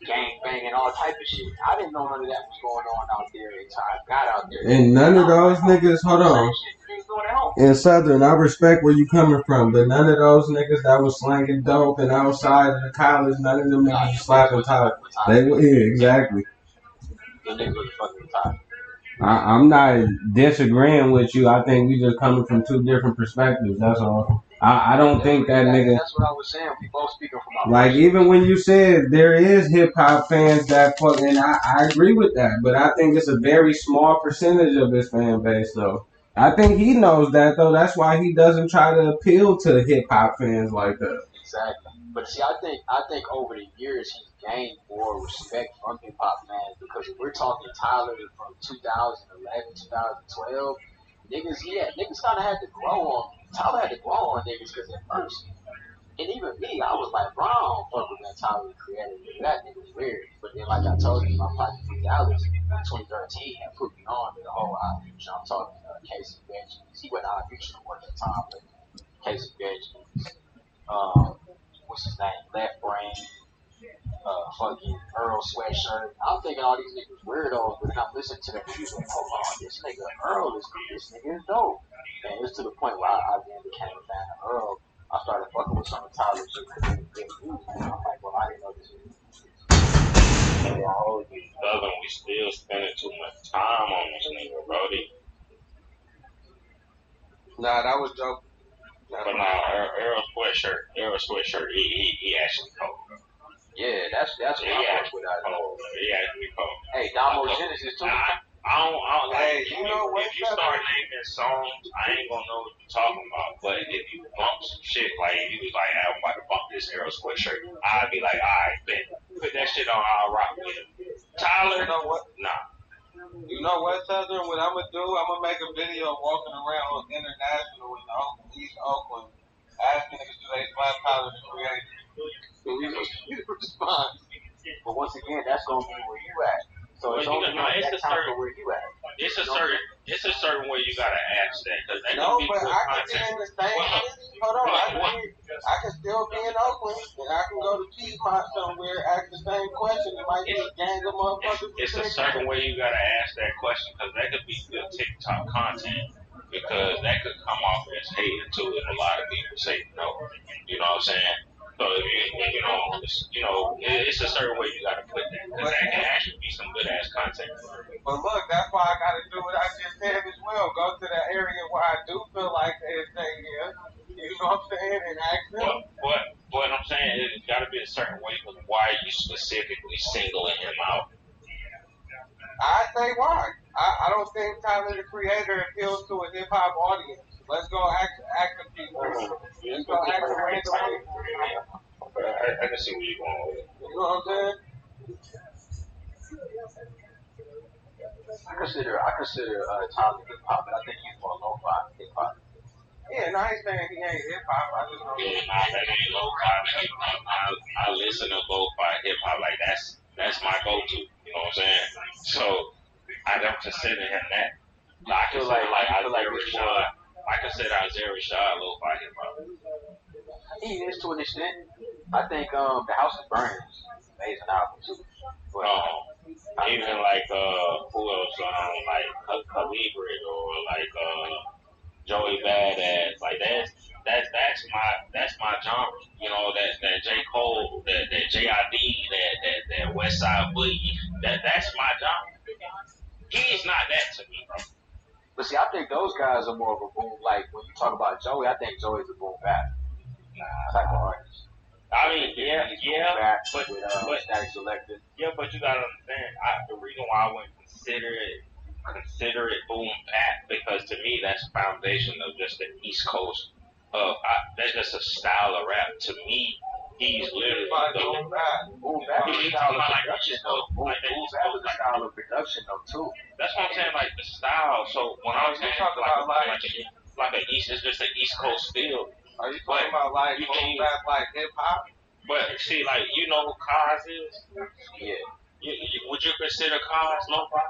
gang banging, all type of shit. I didn't know none of that was going on out there until I got out there. And none of those niggas, hold on. In Southern, I respect where you coming from, but none of those niggas that was slanging dope and outside of the college, none of them niggas was slapping Tyler. They were here, exactly. Them niggas was fucking tired. I'm not disagreeing with you. I think we just coming from two different perspectives. That's all. I don't think that nigga. That's what I was saying. We both speaking from our Like even when you said there is hip hop fans that fuck, and I agree with that, but I think it's a very small percentage of his fan base though. I think he knows that though. That's why he doesn't try to appeal to hip hop fans like that. Exactly. But see, I think over the years he's gained more respect from hip hop fans because if we're talking Tyler from 2011, 2012, niggas kind of had to grow on. Tyler had to grow on niggas because at first, and even me, I was like, bro, I don't fuck with that Tyler the Creator. That nigga's weird. But then, like I told you, my partner Dallas in 2013 had put me on to the whole outreach. I'm talking Casey Benjamin. He went out outreach at that time, but Casey Benjamin. What's his name? Left Brain, fucking Earl Sweatshirt. I'm thinking all these niggas weirdos, but then I'm listening to their music. Hold on, this nigga Earl this nigga is dope. And it's to the point where I then became a fan of Earl. I started fucking with some of Tyler shit and good music. And I'm like, well, I didn't know this was Southern, we still spending too much time on this nigga, Brody. Nah, that was dope. But now Earl Sweatshirt, he actually cold. Yeah, that's what I fuck with. He actually cold. Hey, Damo Genesis too. I don't Hey, like, you know what? If you start naming songs, I ain't gonna know what you're talking about. But if you bump some shit, like if you was like, I'm about to bump this Earl Sweatshirt, I'd be like, alright, bet. Put that shit on, I'll rock with it. Tyler, You know what? nah. You know what, Southern? What I'm gonna do? I'm gonna make a video walking around international in East Oakland, asking niggas do they slap Tyler the Creator. So we respond. But once again, that's gonna be where you at. So it's only that time for where you at. It's a certain way you gotta ask that because that No, can be but good I can content. be in the same city. Hold on, I can still be in Oakland, and I can go to Piedmont somewhere, ask the same question. It might be a gang of motherfuckers. It's a certain way you gotta ask that question because that could be good TikTok content because that could come off as hating to it. A lot of people say no. You know what I'm saying? So if it's a certain way you gotta put that because that can actually be some good ass content. But look, that's why I gotta do what I just said as well. Go to the area where I do feel like they're saying yeah. You know what I'm saying? And ask them. What I'm saying is it's gotta be a certain way, but why are you specifically singling him out? I say why. I don't think Tyler the Creator appeals to a hip hop audience. Let's go ask the people. Let's go ask the random people. I can see where you're going with it. You know what I'm saying? I consider Tyler hip hop, but I think he's more lo-fi hip hop. Yeah, and I ain't saying he ain't hip hop. I just don't. Yeah, that ain't lo-fi hip hop. I listen to lo-fi hip hop like that's my go-to. You know what I'm saying? So I don't consider him that. I consider Isaiah Rashad lo-fi hip hop. He is to an extent. I think the House of Burns is an amazing album too. Even like who else? Like Calibrid or like Joey Badass. Like that's my genre. You know that J Cole, that JID, that West Side Boogie. That's my genre. He's not that to me, bro. But see, I think those guys are more of a boom. Like when you talk about Joey, I think Joey's a boom bap type of artist. I mean, but Static Selected. Yeah, but you gotta understand. The reason why I wouldn't consider it boom bap because to me that's the foundation of just the East Coast. That's just a style of rap. To me, he's literally boom bap. He's style of production though. Boom bap is a style of production though too. That's what I'm saying, like the style. So when I'm saying like an East, it's just an East Coast feel. Are you talking about like boom bap, like hip hop? But see, like you know who Kaz is? Yeah. Would you consider Kaz lo-fi?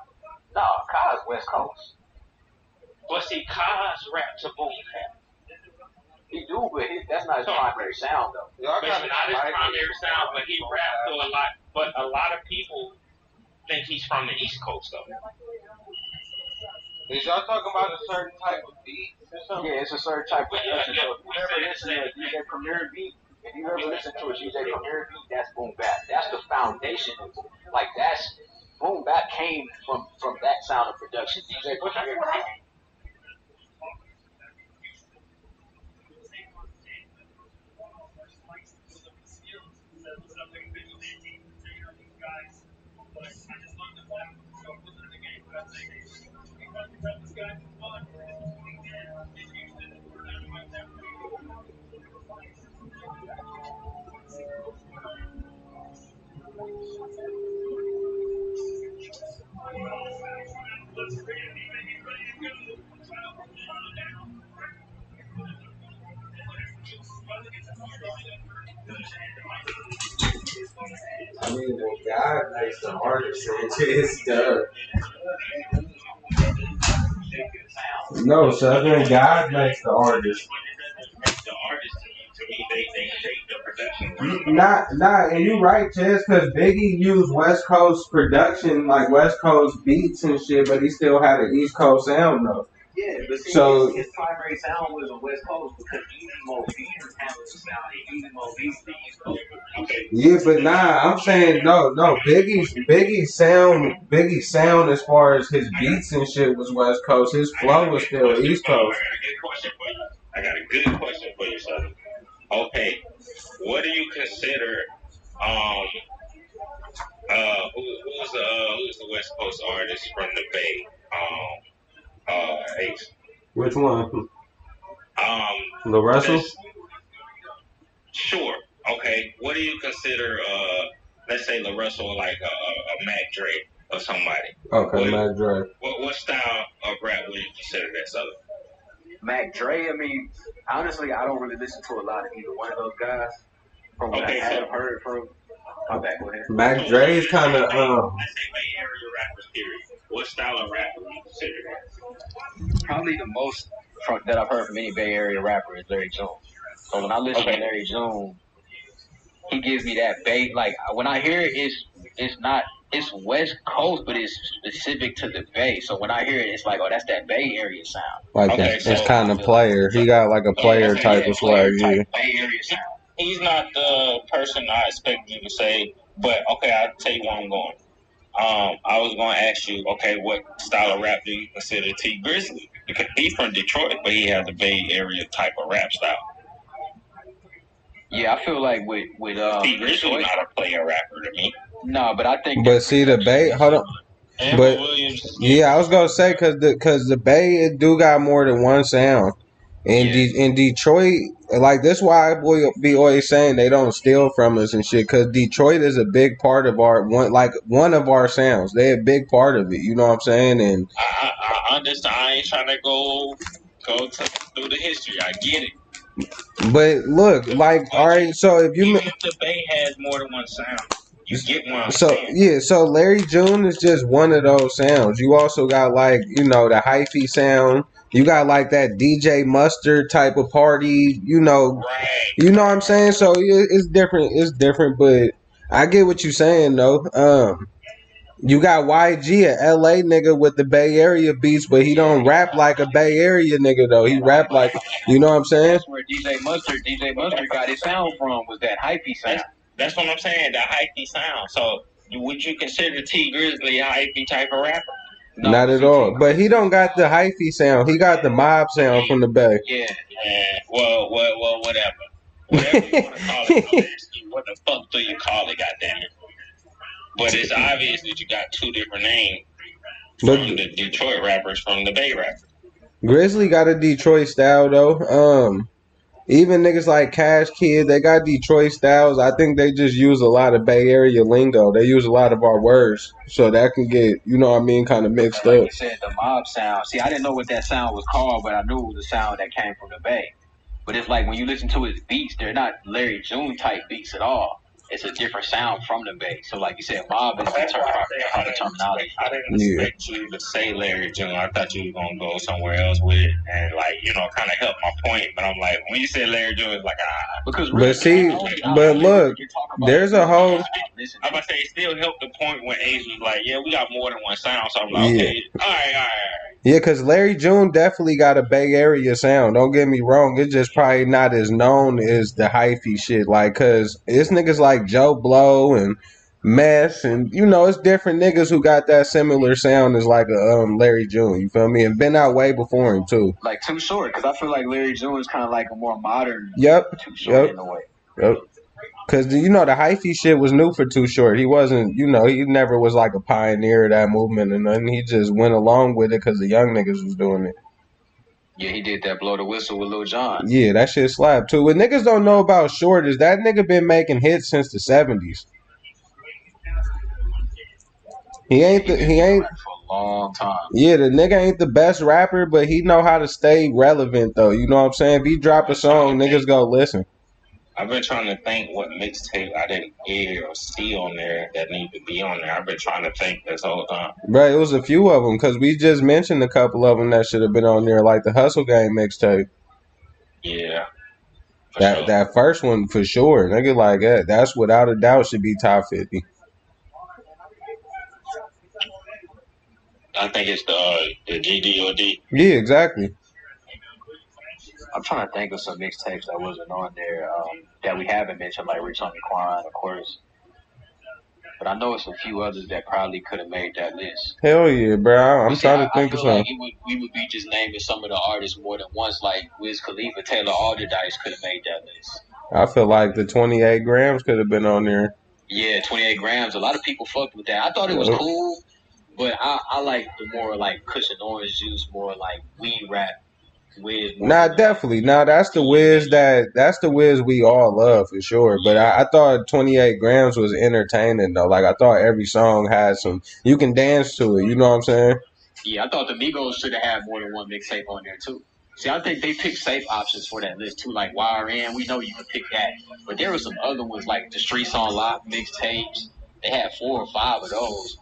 No, Kaz West Coast. But see, Kaz rap to boom bap. He do, but that's not his primary sound though. But it's not his primary sound, but he raps to a lot. But a lot of people think he's from the East Coast though. Is y'all talking about a certain type of beat or something? Yeah, it's a certain type of production. So if you ever listen to a DJ Premier beat, if you ever listen to a DJ Premier beat, that's boom bap. That's the foundation. Like that's boom bap came from that sound of production. DJ Premier beat. I mean, when God makes the artist, it's done. No, Southern God makes the artist. The artists to me, they shape the production. Nah, and you're right, Chess, because Biggie used West Coast production, like West Coast beats and shit, but he still had an East Coast sound though. Yeah, but see, so his primary sound was on West Coast because Easy Mo Beats handled the sound and Easy Mo Beats the East Coast. Okay. Yeah, but nah, I'm saying no. Biggie's sound as far as his beats and shit was West Coast. His flow was still East Coast. I got a good question for you, son. Okay, what do you consider who's the West Coast artist from the Bay? Ace. Which one? The Russell? Sure. Okay. What do you consider? Let's say the Russell, like a Mac Dre or somebody. Okay, Mac Dre. What style of rap would you consider that, Southern? Mac Dre. I mean, honestly, I don't really listen to a lot of either one of those guys. From what I have heard from. My bad. Go ahead. Mac Dre is kind of Let's say Bay Area rappers. Period. What style of rap would you consider that? Probably the most that I've heard from any Bay Area rapper is Larry June. So when I listen to Larry June, he gives me that Bay. Like when I hear it, it's West Coast, but it's specific to the Bay. So when I hear it, it's like, oh, that's that Bay Area sound. Like it's kind of player. He got like a player type of swag. Yeah. Bay Area sound. He's not the person I expected you to say, but okay, I'll tell you where I'm going. I was going to ask you, okay, what style of rap do you consider T Grizzly? Because he's from Detroit, but he has a Bay Area type of rap style. Yeah, I feel like with T Grizzly not a player rapper to me. No, but I think. But see the Bay, hold on. But yeah, I was gonna say because the Bay it do got more than one sound. In Detroit, like that's why I be always saying they don't steal from us and shit. Because Detroit is a big part of one of our sounds. They're a big part of it. You know what I'm saying? And I understand. I ain't trying to go through the history. I get it. But look, like all right. So if the Bay has more than one sound. You get one. So Larry June is just one of those sounds. You also got like the hyphy sound. You got like that DJ Mustard type of party, you know what I'm saying? So it's different, but I get what you're saying though. You got YG, a LA nigga with the Bay Area beats, but he don't rap like a Bay Area nigga though. He rap like, you know what I'm saying? That's where DJ Mustard got his sound from, was that hypey sound. That's what I'm saying, the hypey sound. So would you consider T Grizzly a hypey type of rapper? No, not at all. But he don't got the hyphy sound. He got the mob sound from the Bay. Yeah. Well, whatever. Whatever you want to call it. What the fuck do you call it, goddammit? But it's obvious that you got two different names from the Detroit rappers from the Bay rappers. Grizzly got a Detroit style though. Even niggas like Cash Kid, they got Detroit styles. I think they just use a lot of Bay Area lingo. They use a lot of our words. So that can get, you know what I mean, kind of mixed up. Like you said, the mob sound. See, I didn't know what that sound was called, but I knew it was a sound that came from the Bay. But it's like when you listen to his beats, they're not Larry June type beats at all. it's a different sound from the bass. So like you said, mob is the proper terminology. I didn't expect you to say Larry June. I thought you were gonna go somewhere else with it and like kind of help my point. But I'm like, when you said Larry June, it's like because but see, but look, there's a whole. I'm about to say it still helped the point when Ace was like, yeah, we got more than one sound. So I'm like, okay, all right. Yeah, because Larry June definitely got a Bay Area sound. Don't get me wrong. It's just probably not as known as the hyphy shit. Like, because it's niggas like Joe Blow and Mess. And, it's different niggas who got that similar sound as like a Larry June. You feel me? And been out way before him, too. Like Too Short. Because I feel like Larry June is kind of like a more modern Too Short in a way. Yep. Because, the hyphy shit was new for Too Short. He wasn't, he never was like a pioneer of that movement and nothing. He just went along with it because the young niggas was doing it. Yeah, he did that Blow the Whistle with Lil Jon. Yeah, that shit slapped too. What niggas don't know about Short is that nigga been making hits since the 70s. He ain't for a long time. Yeah, the nigga ain't the best rapper, but he know how to stay relevant though. You know what I'm saying? If he drop a song, niggas go listen. I've been trying to think what mixtape I didn't hear or see on there that need to be on there. I've been trying to think this whole time. Right, it was a few of them because we just mentioned a couple of them that should have been on there, like the Hustle Game mixtape. Yeah. That first one for sure. Nigga like that. That's without a doubt should be top 50. I think it's the GDOD. Yeah, exactly. I'm trying to think of some mixtapes that wasn't on there that we haven't mentioned, like Rich Homie Quan, of course. But I know it's a few others that probably could have made that list. Hell yeah, bro. I'm trying to think of something. Like we would be just naming some of the artists more than once, like Wiz Khalifa, Taylor Alderdice could have made that list. I feel like the 28 grams could have been on there. Yeah, 28 grams. A lot of people fucked with that. I thought it was cool, but I like the more like cushion orange juice, more like weed rap. Nah, definitely. Nah, that's the Wiz that's the Wiz we all love for sure. But I thought 28 grams was entertaining though. Like I thought every song had some you can dance to it, you know what I'm saying? Yeah, I thought the Migos should have had more than one mixtape on there too. See, I think they picked safe options for that list too, like YRN. We know you can pick that, but there were some other ones like the Streets on Lock mixtapes. They had 4 or 5 of those.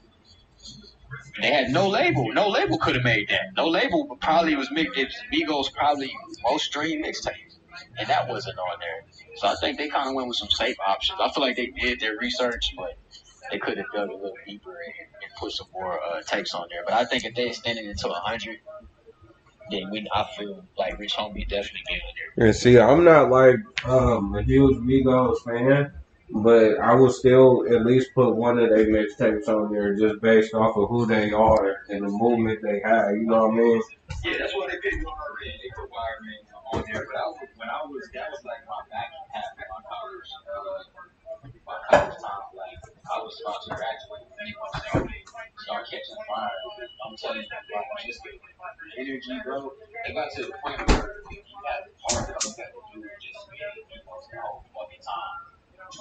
They had No Label. No Label could have made that. No Label probably was Migos probably most streamed mixtapes, and that wasn't on there. So I think they kind of went with some safe options. I feel like they did their research, but they could have dug a little deeper and put some more tapes on there. But I think if they extended it to 100, then I feel like Rich Homie definitely be on there. Yeah, see, I'm not like a huge Migos fan. But I would still at least put one of their mixtapes on there just based off of who they are and the movement they have. You know what I mean? Yeah, that's why they picked YRN. They put YRN on there. But that was like my back half of my college time. Like I was about to graduate and start catching fire. I'm telling you, like just the energy, bro. They got to the point where you had the hard to do just being the whole fucking time.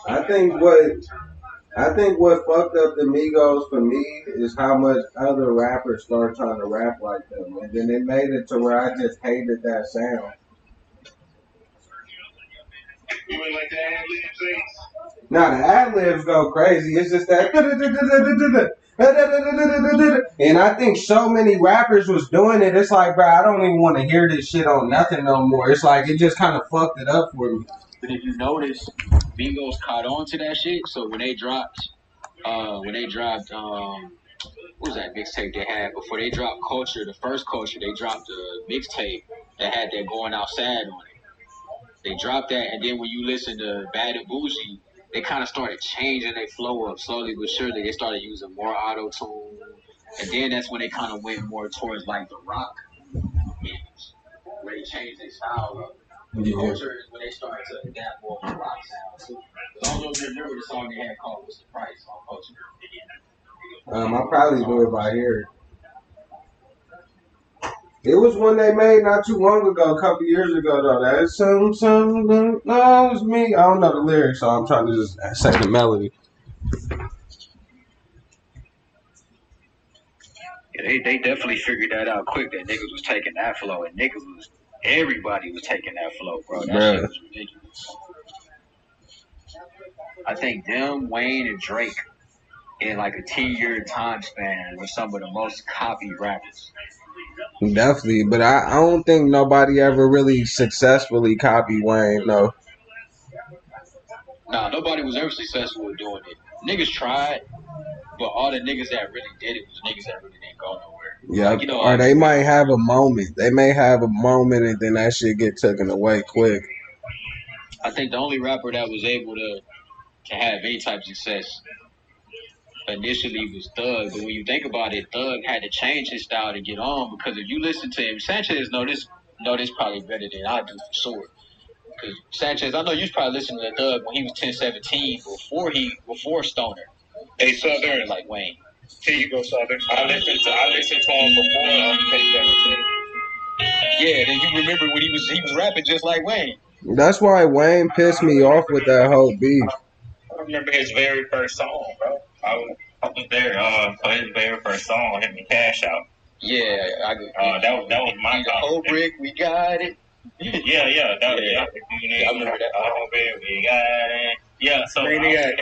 I think what fucked up the Migos for me is how much other rappers start trying to rap like them, and then it made it to where I just hated that sound. You ain't like the ad-libs, Now the ad-libs go crazy. It's just that, and I think so many rappers was doing it. It's like, bro, I don't even want to hear this shit on nothing no more. It's like it just kind of fucked it up for me. But if you notice, Migos caught on to that shit. So when they dropped, what was that mixtape they had before they dropped Culture? The first Culture, they dropped a mixtape that had that Going Outside on it. They dropped that, and then when you listen to Bad and Bougie, they kind of started changing their flow up slowly but surely. They started using more auto tune, and then that's when they kind of went more towards like the rock, where they changed their style up. Yeah. Culture is when they started to adapt more of the rock sound too. I don't know if you remember the song they had called "What's the Price" on Culture. I'll probably do it by ear. It was one they made not too long ago, a couple years ago though. That's some knows me. I don't know the lyrics, so I'm trying to just say the melody. Yeah, they definitely figured that out quick. That niggas was taking that flow, and everybody was taking that flow, bro. That shit was ridiculous. I think them, Wayne, and Drake in like a 10-year time span were some of the most copied rappers. Definitely, but I don't think nobody ever really successfully copied Wayne. No. Nah, nobody was ever successful at doing it. Niggas tried, but all the niggas that really did it was niggas that really didn't go nowhere. Yeah, Like, you know, or they might have a moment. They may have a moment and then that shit get taken away quick. I think the only rapper that was able to have any type of success initially was Thug. But when you think about it, Thug had to change his style to get on, because if you listen to him, Sanchez know this probably better than I do for sure. Because Sanchez, I know you probably listened to Thug when he was 10-17 before Stoner. Hey, Southern. Like Wayne. Here you go, Southern. I listened to him before K-17. Yeah, then you remember when he was rapping just like Wayne. That's why Wayne pissed me off with that whole beef. I remember his very first song, bro. I was there for his very first song, him and Cash Out. Yeah, that was my whole brick, we got it. Yeah. I remember that. Oh, baby, we got it. Yeah, so Maniac,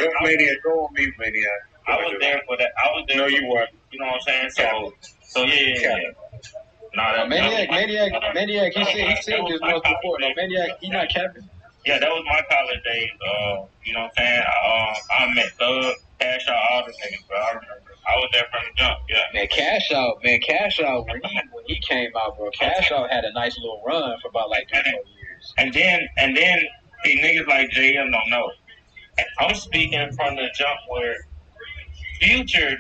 go on mute, Maniac. I was there for that. I was there. No, you weren't. You know what I'm saying? So yeah. Nah, Maniac. He said this once before. No, Maniac, he not capping. Yeah, that was my college days. You know what I'm saying? I met Thug, Cash Out, all the niggas, bro. I remember. I was there from the jump. Yeah. Man, Cash Out when he came out, bro. Cash Out had a nice little run for about like 3 years. And then see, niggas like JM don't know. I'm speaking from the jump where Future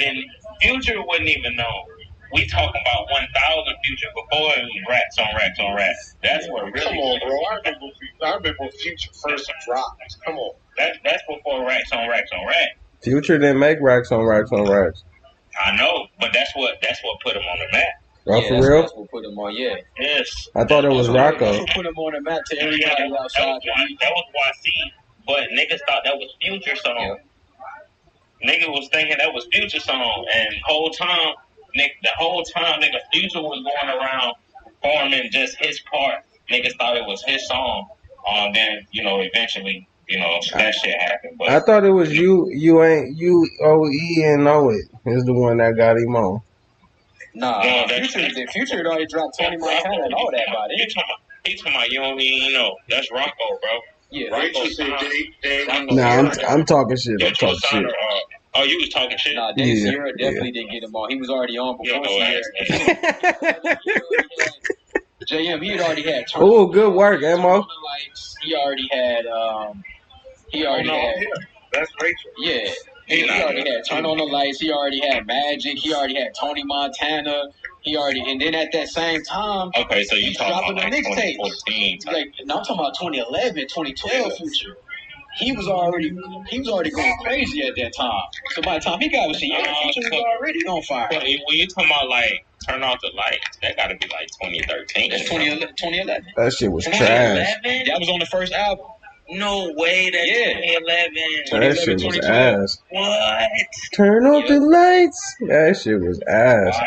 wouldn't even know. We talking about 1,000 Future before it was racks on racks on racks. That's what really. Come on, bro. I remember when Future first dropped. Come on. That's before racks on racks on racks. Future didn't make racks on racks on racks. I know, but that's what put him on the map. Oh, yeah, for real? That's what put him on. Yeah. Yes. I thought it was Rocco. That's what put him on the map to everybody outside. That was YC, but niggas thought that was Future song. Yeah. Nigga was thinking that was Future song, and the whole time, Future was going around performing just his part. Niggas thought it was his song. Then eventually, that shit happened. But I thought it was UOE and Know It is the one that got him on. Nah, Future had already dropped Tony Montana and all that about it. He talking about you don't even know. That's Rocco, bro. Yeah, Rachel said I'm talking shit. I'm talking shit. Oh, you was talking shit? Nah, Dave Sierra definitely didn't get him on. He was already on before Sierra. JM, he had already had. Oh, good work, Emo. He already had. That's Rachel. Yeah. He already had Turn On the Lights. He already had Magic. He already had Tony Montana. And then at that same time, okay, so you talking about like 2014? No, I'm talking about 2011, 2012 Future. He was already going crazy at that time. So by the time he got with Sierra, Future was already on fire. When you talking about like Turn Off the Lights, that got to be like 2013. That's 2011. That shit was trash. That was on the first album. No way, that's 2011. That shit was ass. What? Turn off the lights. That shit was ass. Wow.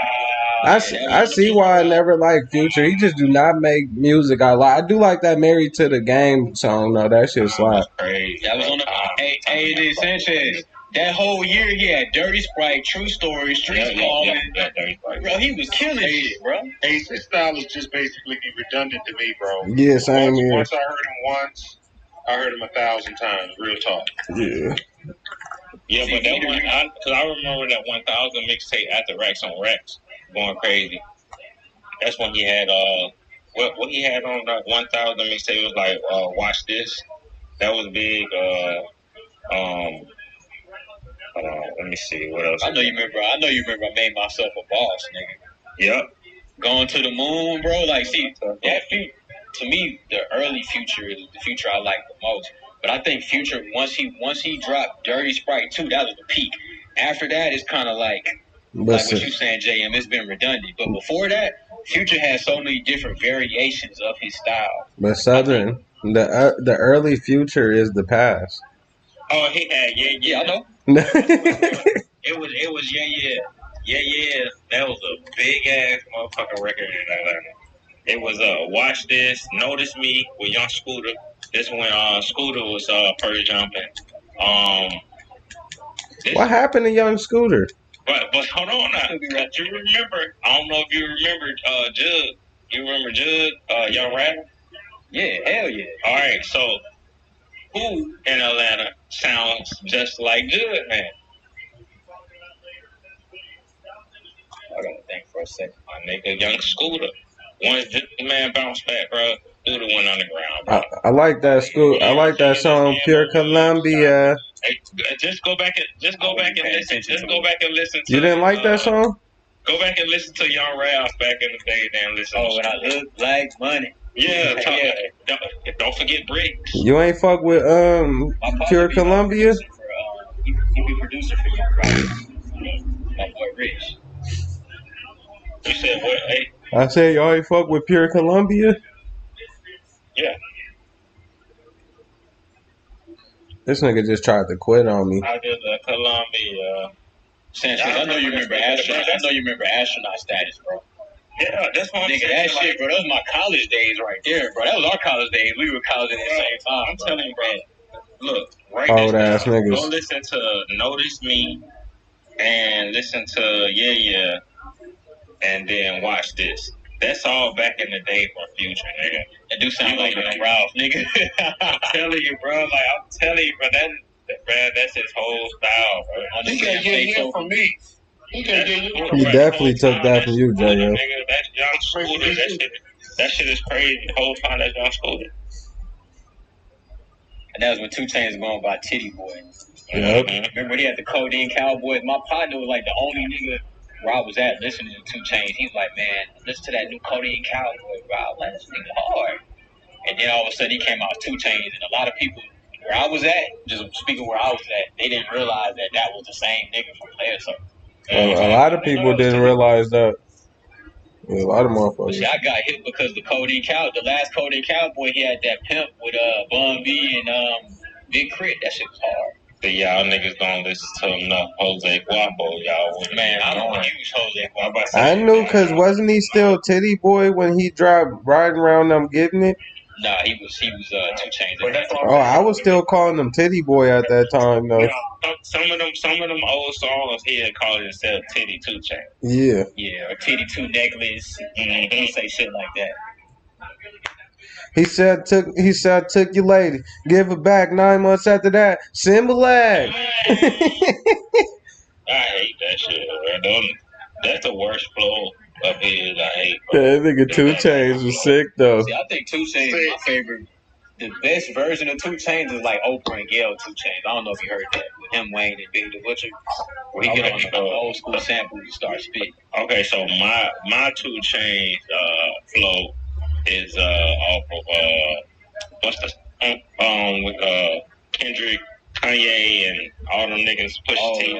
I see why I never liked Future. He just do not make music I like. I do like that Married to the Game song though. That shit slap. That was on the Hey, Sanchez. That whole year he had Dirty Sprite, True Story, Streets Calling. Bro, he was killing shit, bro. Hey, his style is just basically redundant to me, bro. Yeah, same here. Once I heard him once, I heard him 1,000 times. Real talk. Yeah. Yeah, but that one, because I remember that 1,000 mixtape after Racks on Racks going crazy. That's when he had what he had on that 1,000 mixtape was like Watch This. That was big. Let me see what else. I know you remember. I made myself a boss, nigga. Yep. Going to the moon, bro. Like, see, that to me, the early Future is the Future I like the most. But I think Future, once he dropped Dirty Sprite 2, that was the peak. After that, it's kind of like what you saying, JM. It's been redundant. But before that, Future had so many different variations of his style. But Southern, the early Future is the past. Oh, he had yeah. I know. It was yeah. That was a big ass motherfucking record in Atlanta. It was Watch This, Notice Me with Young Scooter. This when Scooter was first jumping. What happened to Young Scooter? But hold on now. You remember? I don't know if you remember Jud. You remember Jud, Young Rap? Yeah, hell yeah. All right, so who in Atlanta sounds just like Jud, man? I gotta think for a second. My nigga, Young Scooter. Once this man bounced back, bro, Scooter went underground, bro. I like that school. I like that song, Pure Columbia. Hey, just go back and listen. Just go back and listen to. You didn't like that song? Go back and listen to Young Ralph back in the day. Damn, listen. Oh, and I look like money. Yeah, don't forget Bricks. You ain't fuck with Pure Columbia? He be producer for Young Ralph. My boy Rich. You said what? Hey. I said y'all ain't fuck with Pure Columbia? Yeah. This nigga just tried to quit on me. I did Columbia. I know you remember astronaut. I know you remember astronaut status, bro. Yeah, that's what I'm Nigga, saying. that shit, bro. That was my college days right there, bro. That was our college days. We were college at the same time. I'm telling you, bro. Look, right Old ass Go niggas. listen to Notice Me and listen to Yeah, and then watch this. That's all back in the day for Future, nigga. It do sound like Young Ralph, nigga. I'm telling you, bro. Bro, that's his whole style, bro. He can get it from me. He definitely took that from you, J.O. Nigga, that's Young Scooter. That shit is crazy. The whole time that's Young Scooter. And that was when 2 Chainz was going by Titty Boy. Yep. Remember when he had the Codeine Cowboys? My partner was like the only nigga where I was at listening to 2 Chainz. He was like, man, listen to that new Codeine Cowboy, bro. I was like, this nigga hard. And then all of a sudden he came out with 2 Chainz, and a lot of people where I was at, just speaking where I was at, they didn't realize that was the same nigga from Player Circle. A lot of people didn't realize that. Yeah, a lot of motherfuckers. See, I got hit because the last Codeine Cowboy, he had that pimp with Bun B and Big Crit. That shit was hard. But y'all niggas don't listen to enough Jose Guapo, y'all. Man, I'm a huge Jose Guapo. I knew, because wasn't he still Titty Boy when he dropped Riding Around I'm Getting It? Nah, he was 2 Chainz. Oh, I was still calling him Titty Boy at that time, though. Some of them old songs he had called himself Titty 2 Chainz. Yeah. Yeah, or Titty 2 Necklace. He say shit like that. He said took your lady, give her back 9 months after that. Similag. I hate that shit, bro. That's the worst flow of his. I hate, bro. That nigga 2 Chainz was sick though. See, I think 2 Chainz is my favorite. The best version of 2 Chainz is like Oprah and Gayle 2 Chainz. I don't know if you heard that with him, Wayne, and Big the Butcher, where he get on the old school sample and start spitting. Okay, so my 2 Chainz flow is off of what's the with Kendrick, Kanye, and all them niggas push T.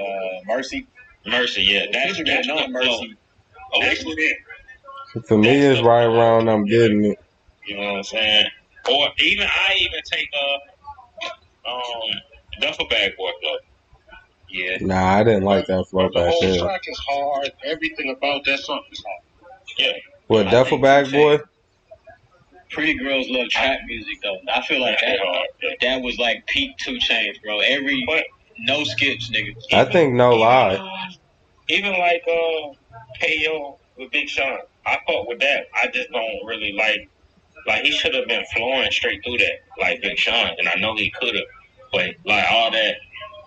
Mercy, yeah, that's not Mercy. For me, it's right around I'm Getting It. You know what I'm saying? Or I even take Duffel Bag Boy flow. Yeah. Nah, I didn't like that flow back The then. whole track is hard. Everything about that song is hard. Yeah. What, Duffel Bag Boy? Pretty Girls Love Trap music though. I feel like that was like peak 2 Chainz, bro. No skips, nigga. I think No Lie. Even like KO with Big Sean, I fuck with that. I just don't really like he should have been flowing straight through that like Big Sean, and I know he could have, but like all that,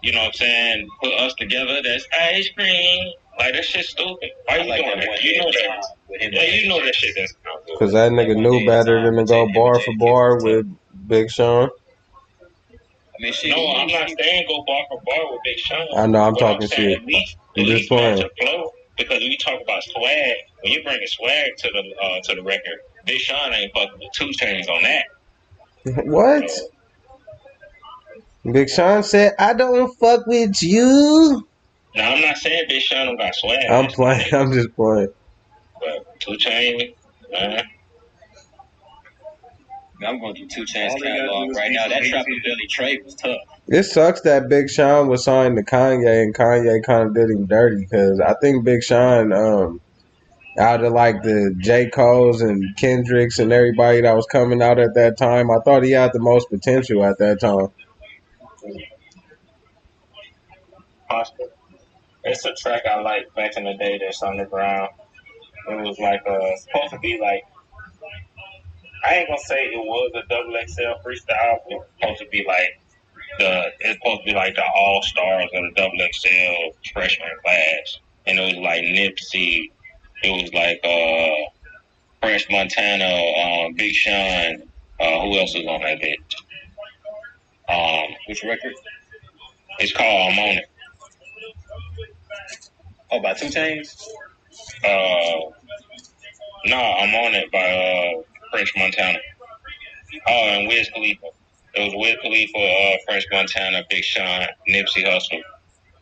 you know what I'm saying? Put us together. That's ice cream. Like that shit's stupid. Why you doing that? You know that. Yeah, you know that shit. That's not good. Because that nigga knew better than to go bar for bar with Big Sean. I mean, no, I'm not saying go bar for bar with Big Sean. I know, I'm talking shit. At least match a flow, because when you talk about swag, when you bring a swag to the record, Big Sean ain't fucking with 2 Chainz on that. What? Big Sean said, I don't fuck with you. No, I'm not saying Big Sean don't got swag. I'm playing. I'm just playing. But 2 Chainz, man. I'm going through 2 Chainz catalog right now. That Trap with Billy Trey was tough. It sucks that Big Sean was signed to Kanye, and Kanye kind of did him dirty, because I think Big Sean, out of like the J. Cole's and Kendrick's and everybody that was coming out at that time, I thought he had the most potential at that time. Possible. It's a track I liked back in the day that's underground. It was like supposed to be like, I ain't gonna say it was a double XL freestyle, but it's supposed to be like it's supposed to be like the all stars of the double XL freshman class. And it was like Nipsey, it was like Fresh Montana, Big Sean, who else was on that bitch? Which record? It's called I'm On It. Oh, by 2 Chainz? No, I'm On It by French Montana. Oh, and Wiz Khalifa. It was Wiz Khalifa, French Montana, Big Sean, Nipsey Hussle,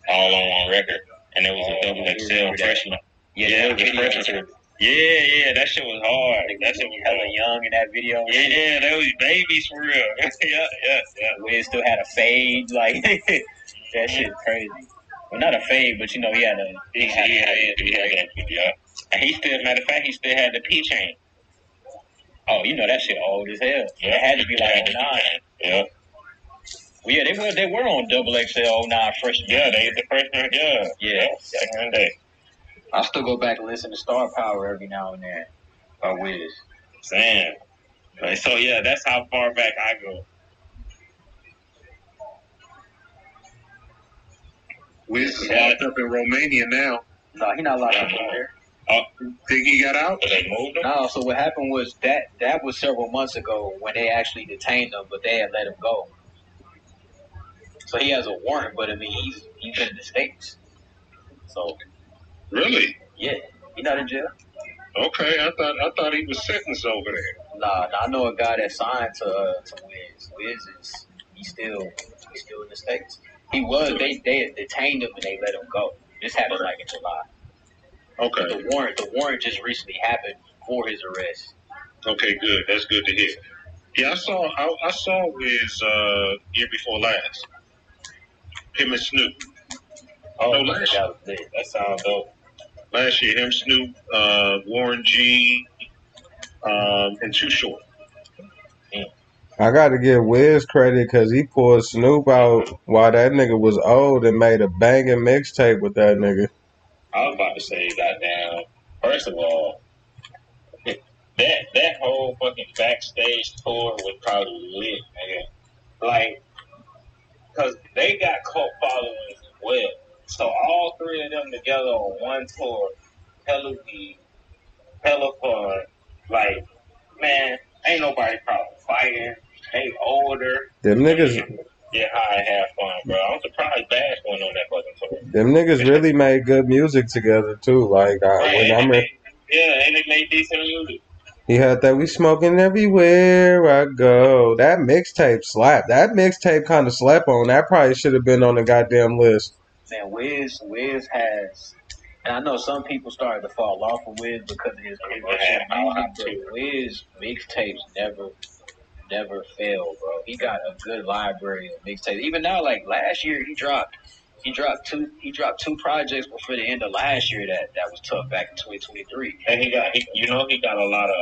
all on one record. And it was a double XL freshman. Yeah, it was a freshman. Yeah, that shit was hard. That shit was hella young in that video. Yeah, they was babies for real. yeah. Wiz still had a fade, like that shit crazy. Well, not a fade, but you know he had a yeah. And he still, matter of fact, he still had the P chain. Oh, you know that shit old as hell. Yeah, it had to be like 09. Yeah. Well, yeah, they were on double XL 09 freshman. Yeah, they the freshman. Yeah. Back in the day. I still go back and listen to Star Power every now and then. By Wiz. Damn. So yeah, that's how far back I go. Wiz is locked up in Romania now. No, he not locked up over there. Think he got out? They moved him? No, so what happened was that was several months ago when they actually detained him, but they had let him go. So he has a warrant, but I mean he's in the States. So really? Yeah. He not in jail. Okay, I thought he was sentenced over there. Nah, I know a guy that signed to Wiz. Wiz is he's still in the States. He was they detained him and they let him go. This happened like in July. Okay. The warrant just recently happened for his arrest. Okay, good. That's good to hear. Yeah, I saw Wiz year before last. Him and Snoop. Oh, no, last year. That sounds dope. Last year, him, Snoop, Warren G, and Too Short. I gotta give Wiz credit because he pulled Snoop out while that nigga was old and made a banging mixtape with that nigga. I was about to say, goddamn. First of all, that whole fucking backstage tour was probably lit, nigga. Like, cause they got cult followings as well. So all 3 of them together on one tour, hella deep, hella fun. Like, man, ain't nobody probably fighting. They older. Them niggas get high and have fun, bro. I'm surprised Bash went on that fucking tour. Them niggas really made good music together too. Like and they made decent music. He had that "We Smoking Everywhere I Go." That mixtape slapped. That mixtape kind of slept on. That probably should have been on the goddamn list. Man, Wiz has, and I know some people started to fall off of Wiz because of his commercial music, but Wiz mixtapes never fail, bro. He got a good library of mixtapes. Even now, like last year, he dropped two projects before the end of last year that was tough back in 2023. And he got a lot of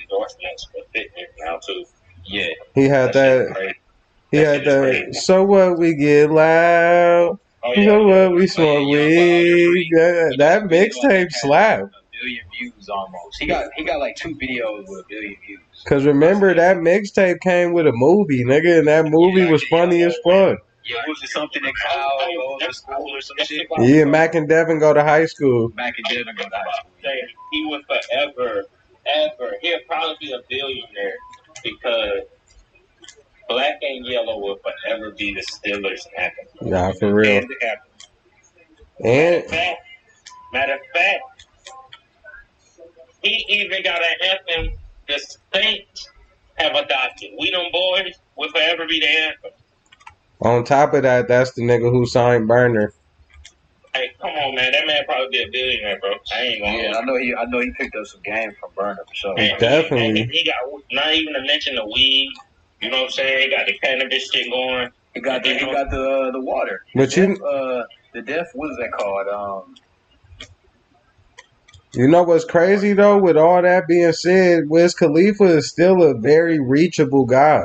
endorsements for fitness now too. Yeah, he had that. He had that. So what? We get loud. Oh, so what? We smoke weed. That mixtape slap. A billion views almost. He got like 2 videos with 1 billion views. Cause remember that mixtape came with a movie, nigga, and that movie was funny as fuck. Yeah, was it something that Kyle goes to school or some shit? Yeah, Mac and Devin go to high school. Mac and Devin go to high school. He would forever, he'll probably be a billionaire because Black and Yellow will forever be the Steelers anthem. Nah, for real. Matter of fact, he even got an anthem the Saints have adopted. We Them Boys will forever be the anthem. On top of that, that's the nigga who signed Burner. Hey, come on, man. That man probably be a billionaire, bro. I ain't gonna. Yeah, I know he picked up some game from Burner for sure. Definitely. He got, not even to mention the weed. You know what I'm saying? He got the cannabis shit going. He got the water. But the deaf. What is that called? You know what's crazy though? With all that being said, Wiz Khalifa is still a very reachable guy.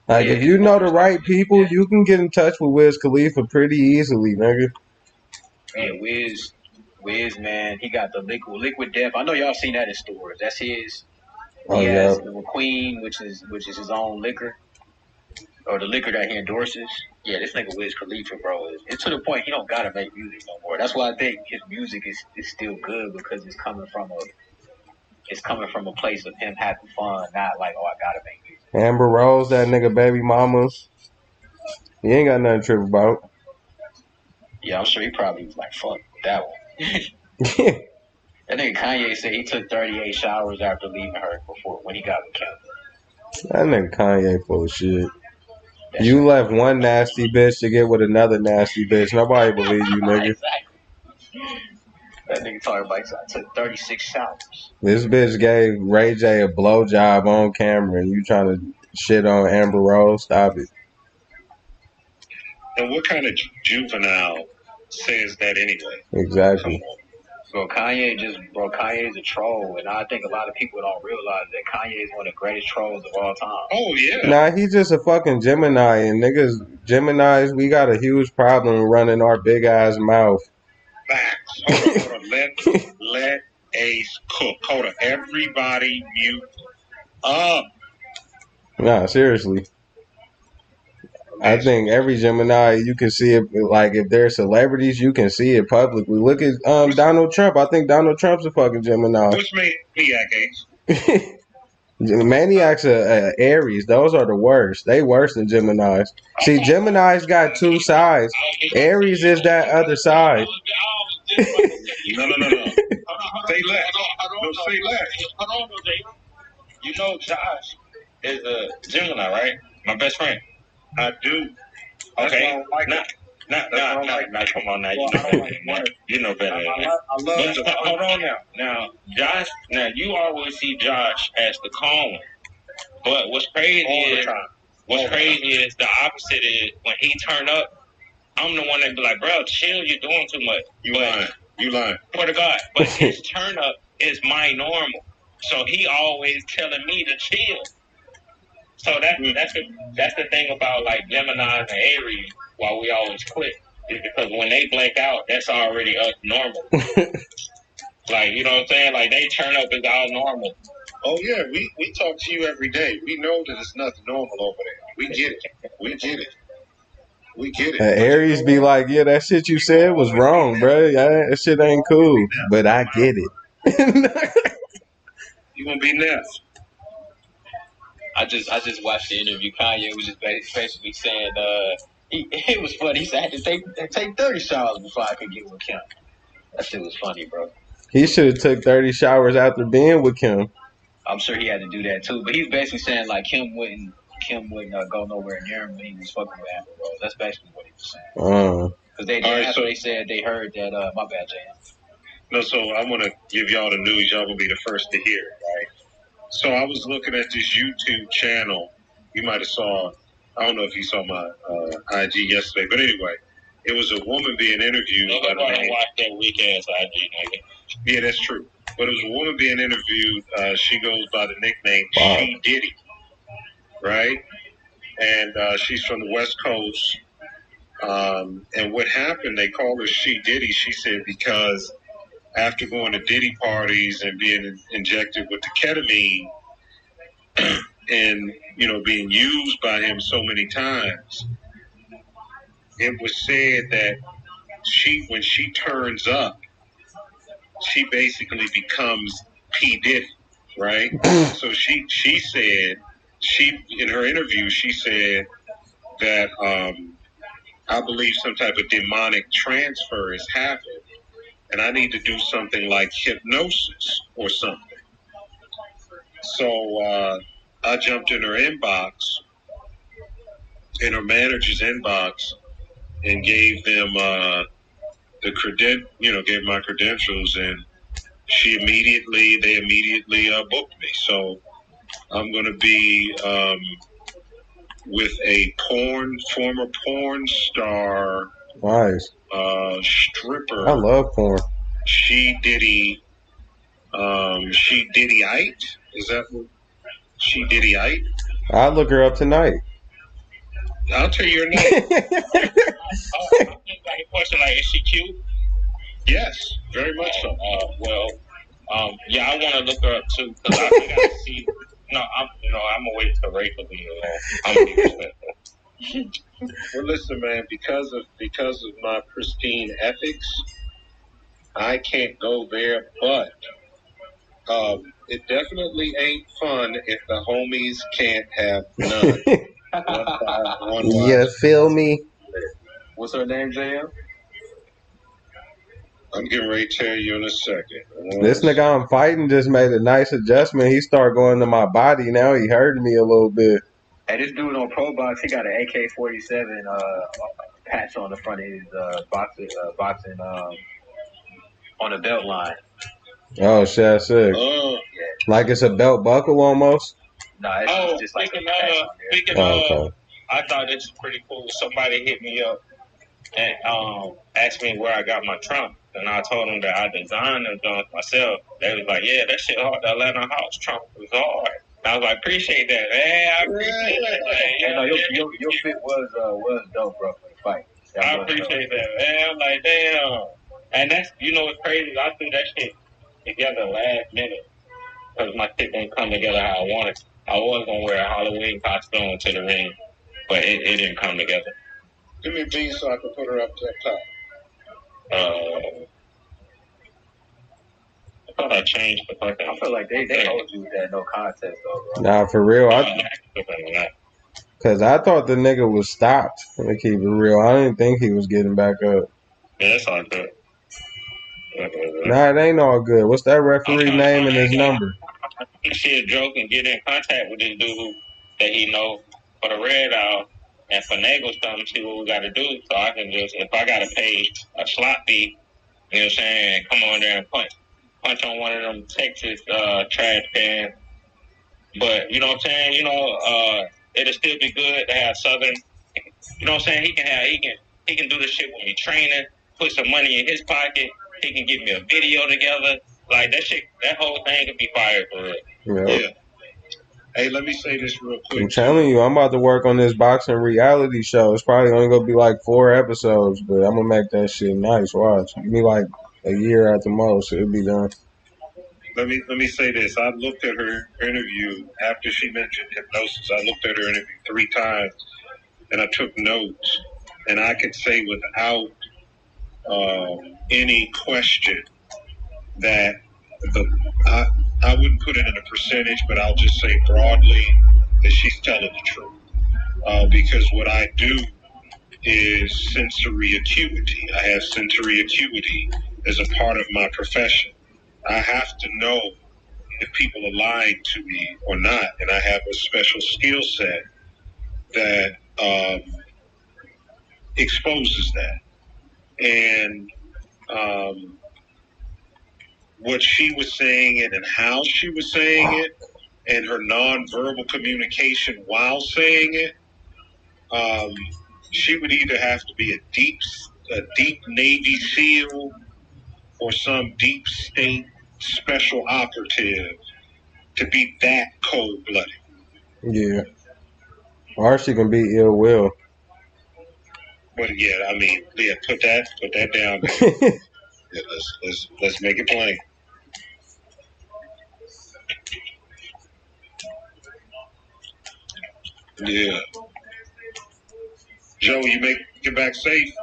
Like if you know the right people, you can get in touch with Wiz Khalifa pretty easily, nigga. Yeah, Wiz, man, he got the liquid death. I know y'all seen that in stores. That's his. Oh He yeah. has the McQueen, which is his own liquor, or the liquor that he endorses. Yeah, this nigga Wiz Khalifa, bro, it's to the point he don't gotta make music no more. That's why I think his music is still good, because it's coming from a place of him having fun, not like, oh, I gotta make music. Amber Rose, that nigga baby mamas. He ain't got nothing to trip about. Yeah, I'm sure he probably was like, fuck that one. That nigga Kanye said he took 38 showers after leaving her when he got with Kim. That nigga Kanye full of shit. You left one nasty bitch to get with another nasty bitch. Nobody believe you, nigga. Exactly. That nigga talking about, I took 36 showers. This bitch gave Ray J a blowjob on camera, and you trying to shit on Amber Rose? Stop it. And what kind of juvenile says that anyway? Exactly. Bro, Kanye's a troll, and I think a lot of people don't realize that Kanye is one of the greatest trolls of all time. Oh, yeah. Nah, he's just a fucking Gemini, and niggas, Geminis, we got a huge problem running our big ass mouth. Facts. Hold on. Let Ace cook. Hold on. Everybody mute up. Nah, seriously. I think every Gemini, you can see it, like, if they're celebrities, you can see it publicly. Look at Donald Trump. I think Donald Trump's a fucking Gemini. Which maniac, Ace? Maniacs are Aries. Those are the worst. They worse than Geminis. See, Geminis got two sides. Aries is that other side. No. Say less. No, say less. Hold on, Jay. You know Josh is a Gemini, right? My best friend. I do. Okay. Not. Come on now. You know better than that. I love it. Hold on now. Now, Josh. Now you always see Josh as the calm one, but what's crazy is the opposite is when he turn up. I'm the one that be like, bro, chill. You're doing too much. You lying. Swear to God. But his turn up is my normal, so he always telling me to chill. So that's the thing about like Gemini and Aries, why we always click, is because when they blank out, that's already us normal. Like, you know what I'm saying? Like, they turn up as all normal. Oh yeah, we talk to you every day. We know that it's nothing normal over there. We get it. Aries be like, yeah, that shit you said was wrong, bro. Yeah, that shit ain't cool, but I get it. You gonna be next? I just watched the interview. Kanye was just basically saying, it was funny. He said, I had to take 30 showers before I could get with Kim. That shit was funny, bro. He should have took 30 showers after being with Kim. I'm sure he had to do that too. But he's basically saying like Kim wouldn't go nowhere near him when he was fucking with Amber Rose. That's basically what he was saying. Because they said they heard that. My bad, Jay. No, so I want to give y'all the news. Y'all will be the first to hear, right? So I was looking at this YouTube channel. You might have saw. I don't know if you saw my IG yesterday, but anyway, it was a woman being interviewed. Nobody watch that weak ass IG, nigga. Yeah, that's true. But it was a woman being interviewed. She goes by the nickname She Diddy, right? And she's from the West Coast. And what happened, they called her She Diddy, she said, because after going to Diddy parties and being injected with the ketamine and, you know, being used by him so many times, it was said that when she turns up, she basically becomes P. Diddy, right? So she said, in her interview, she said that I believe some type of demonic transfer is happening, and I need to do something like hypnosis or something. So I jumped in her inbox, in her manager's inbox, and gave them gave my credentials, and they immediately booked me. So I'm going to be with a former porn star. Nice. Stripper. I love porn. She Diddyite? Is that what? She Diddyite? I'll look her up tonight. I'll tell you her name. I think like a question like, is she cute? Yes, very much so. Yeah, I want to look her up too because I gotta see. No, I'm gonna wait till Rachel leaves alone. I'm gonna be respectful. Well, listen, man. Because of my pristine ethics, I can't go there. But it definitely ain't fun if the homies can't have none. You feel me? What's her name, JM? I'm getting ready to tell you in a second. This nigga I'm fighting just made a nice adjustment. He started going to my body. Now he hurting me a little bit. Hey, this dude on Pro Box, he got an AK-47 patch on the front of his boxing on the belt line. Oh shit, that's sick. Yeah. Like it's a belt buckle almost. No, it's just like speaking a patch on there. Okay. I thought this was pretty cool. Somebody hit me up and asked me where I got my trunk, and I told them that I designed them guns myself. They was like, "Yeah, that shit hard. The Atlanta House trunk was hard." I was like, "Appreciate that, man. I appreciate that." Your fit was dope, bro, for the fight. I appreciate that, man. I'm like, damn. And that's, what's crazy? I threw that shit together last minute because my shit didn't come together how I wanted. I was gonna wear a Halloween costume to the ring, but it didn't come together. Give me a bean so I can put her up to the top. I thought I changed the fucking. I feel like they owed you that no contest though, bro. Nah, for real. Cause I thought the nigga was stopped. Let me keep it real. I didn't think he was getting back up. Yeah, that's all good. Nah, it ain't all good. What's that referee name and his number? I see a joke and get in contact with this dude that he know for the red out and finagle something, see what we got to do. So I can just, if I got to pay a slot fee, you know what I'm saying, come on there and punch on one of them Texas trash cans. But, you know what I'm saying, it'll still be good to have Southern, you know what I'm saying, he can do this shit with me training, put some money in his pocket, he can get me a video together. Like, that shit, that whole thing could be fired for real. Yeah. Hey, let me say this real quick. I'm telling you, I'm about to work on this boxing reality show. It's probably only gonna be like 4 episodes, but I'm gonna make that shit nice. Watch. Give me like a year at the most. It'll be done. Let me say this. I looked at her interview after she mentioned hypnosis. I looked at her interview 3 times, and I took notes. And I could say without any question that I wouldn't put it in a percentage, but I'll just say broadly that she's telling the truth. Because what I do is sensory acuity. I have sensory acuity as a part of my profession. I have to know if people are lying to me or not, and I have a special skill set that exposes that. And what she was saying it and how she was saying it and her nonverbal communication while saying it, she would either have to be a deep Navy SEAL or some deep state special operative to be that cold-blooded. Yeah. Or she can be ill will. But yeah, I mean, yeah, put that down. Yeah, let's make it plain. Yeah. Joe, you make it back safe?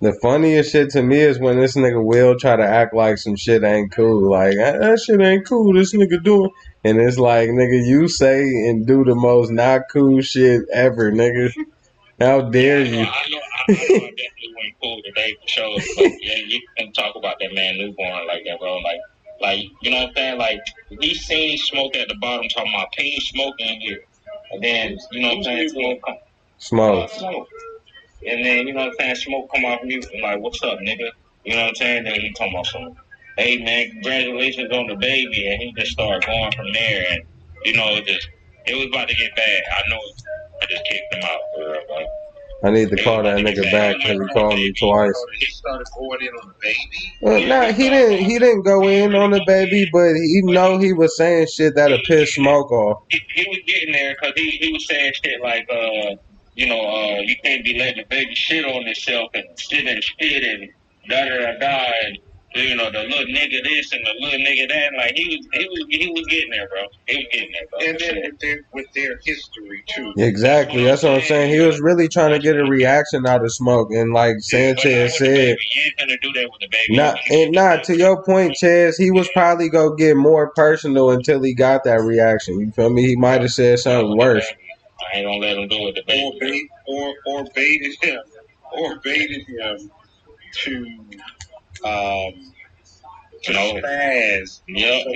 The funniest shit to me is when this nigga Will try to act like some shit ain't cool. Like, that shit ain't cool, this nigga doing. And it's like, nigga, you say and do the most not cool shit ever, nigga. How dare you? I know I definitely went cool today for sure. But yeah, you can talk about that man newborn like that, bro. Like you know what I'm saying? Like, he seen smoke at the bottom talking about pain smoke in here. And then, you know what I'm saying? Smoke. And then, you know what I'm saying, smoke come off mute and like, what's up, nigga? You know what I'm saying? Then he talking about something. Hey, man, congratulations on the baby. And he just started going from there. And, it was about to get bad. I know it. I just kicked him out for real, bro. I need to call that nigga back because he called me twice. He started going in on the baby? Well, nah, he didn't go in on the baby, but he know he was saying shit that'll piss Smoke off. He was getting there because he was saying shit like, you know, you can't be letting the baby shit on itself and sit and spit and da da da da and you know the little nigga this and the little nigga that. Like he was getting there, bro. He was getting there, bro. And then with their history too. Exactly. That's what I'm saying. He was really trying to get a reaction out of Smoke, and like Sanchez said, you ain't gonna do that with the baby. not to your point, Chaz. He was probably gonna get more personal until he got that reaction. You feel me? He might have said something worse. I ain't gonna let him do it. The baby. Or baited him to spaz. Yep.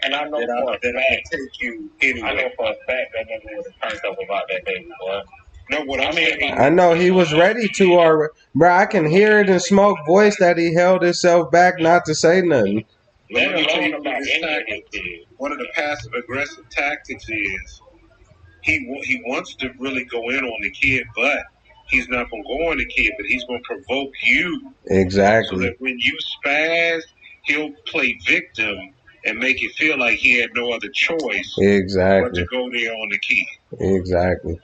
And I know for a fact take you anywhere. I know for a fact that nigga was turned up about that baby, boy. No, what I mean, I know he was ready to, or bro, I can hear it in Smoke voice that he held himself back not to say nothing. Let me tell you one of the passive aggressive tactics is he wants to really go in on the kid, but he's not going to go on the kid, but he's going to provoke you. Exactly. So that when you spaz, he'll play victim and make it feel like he had no other choice but to go there on the kid. Exactly.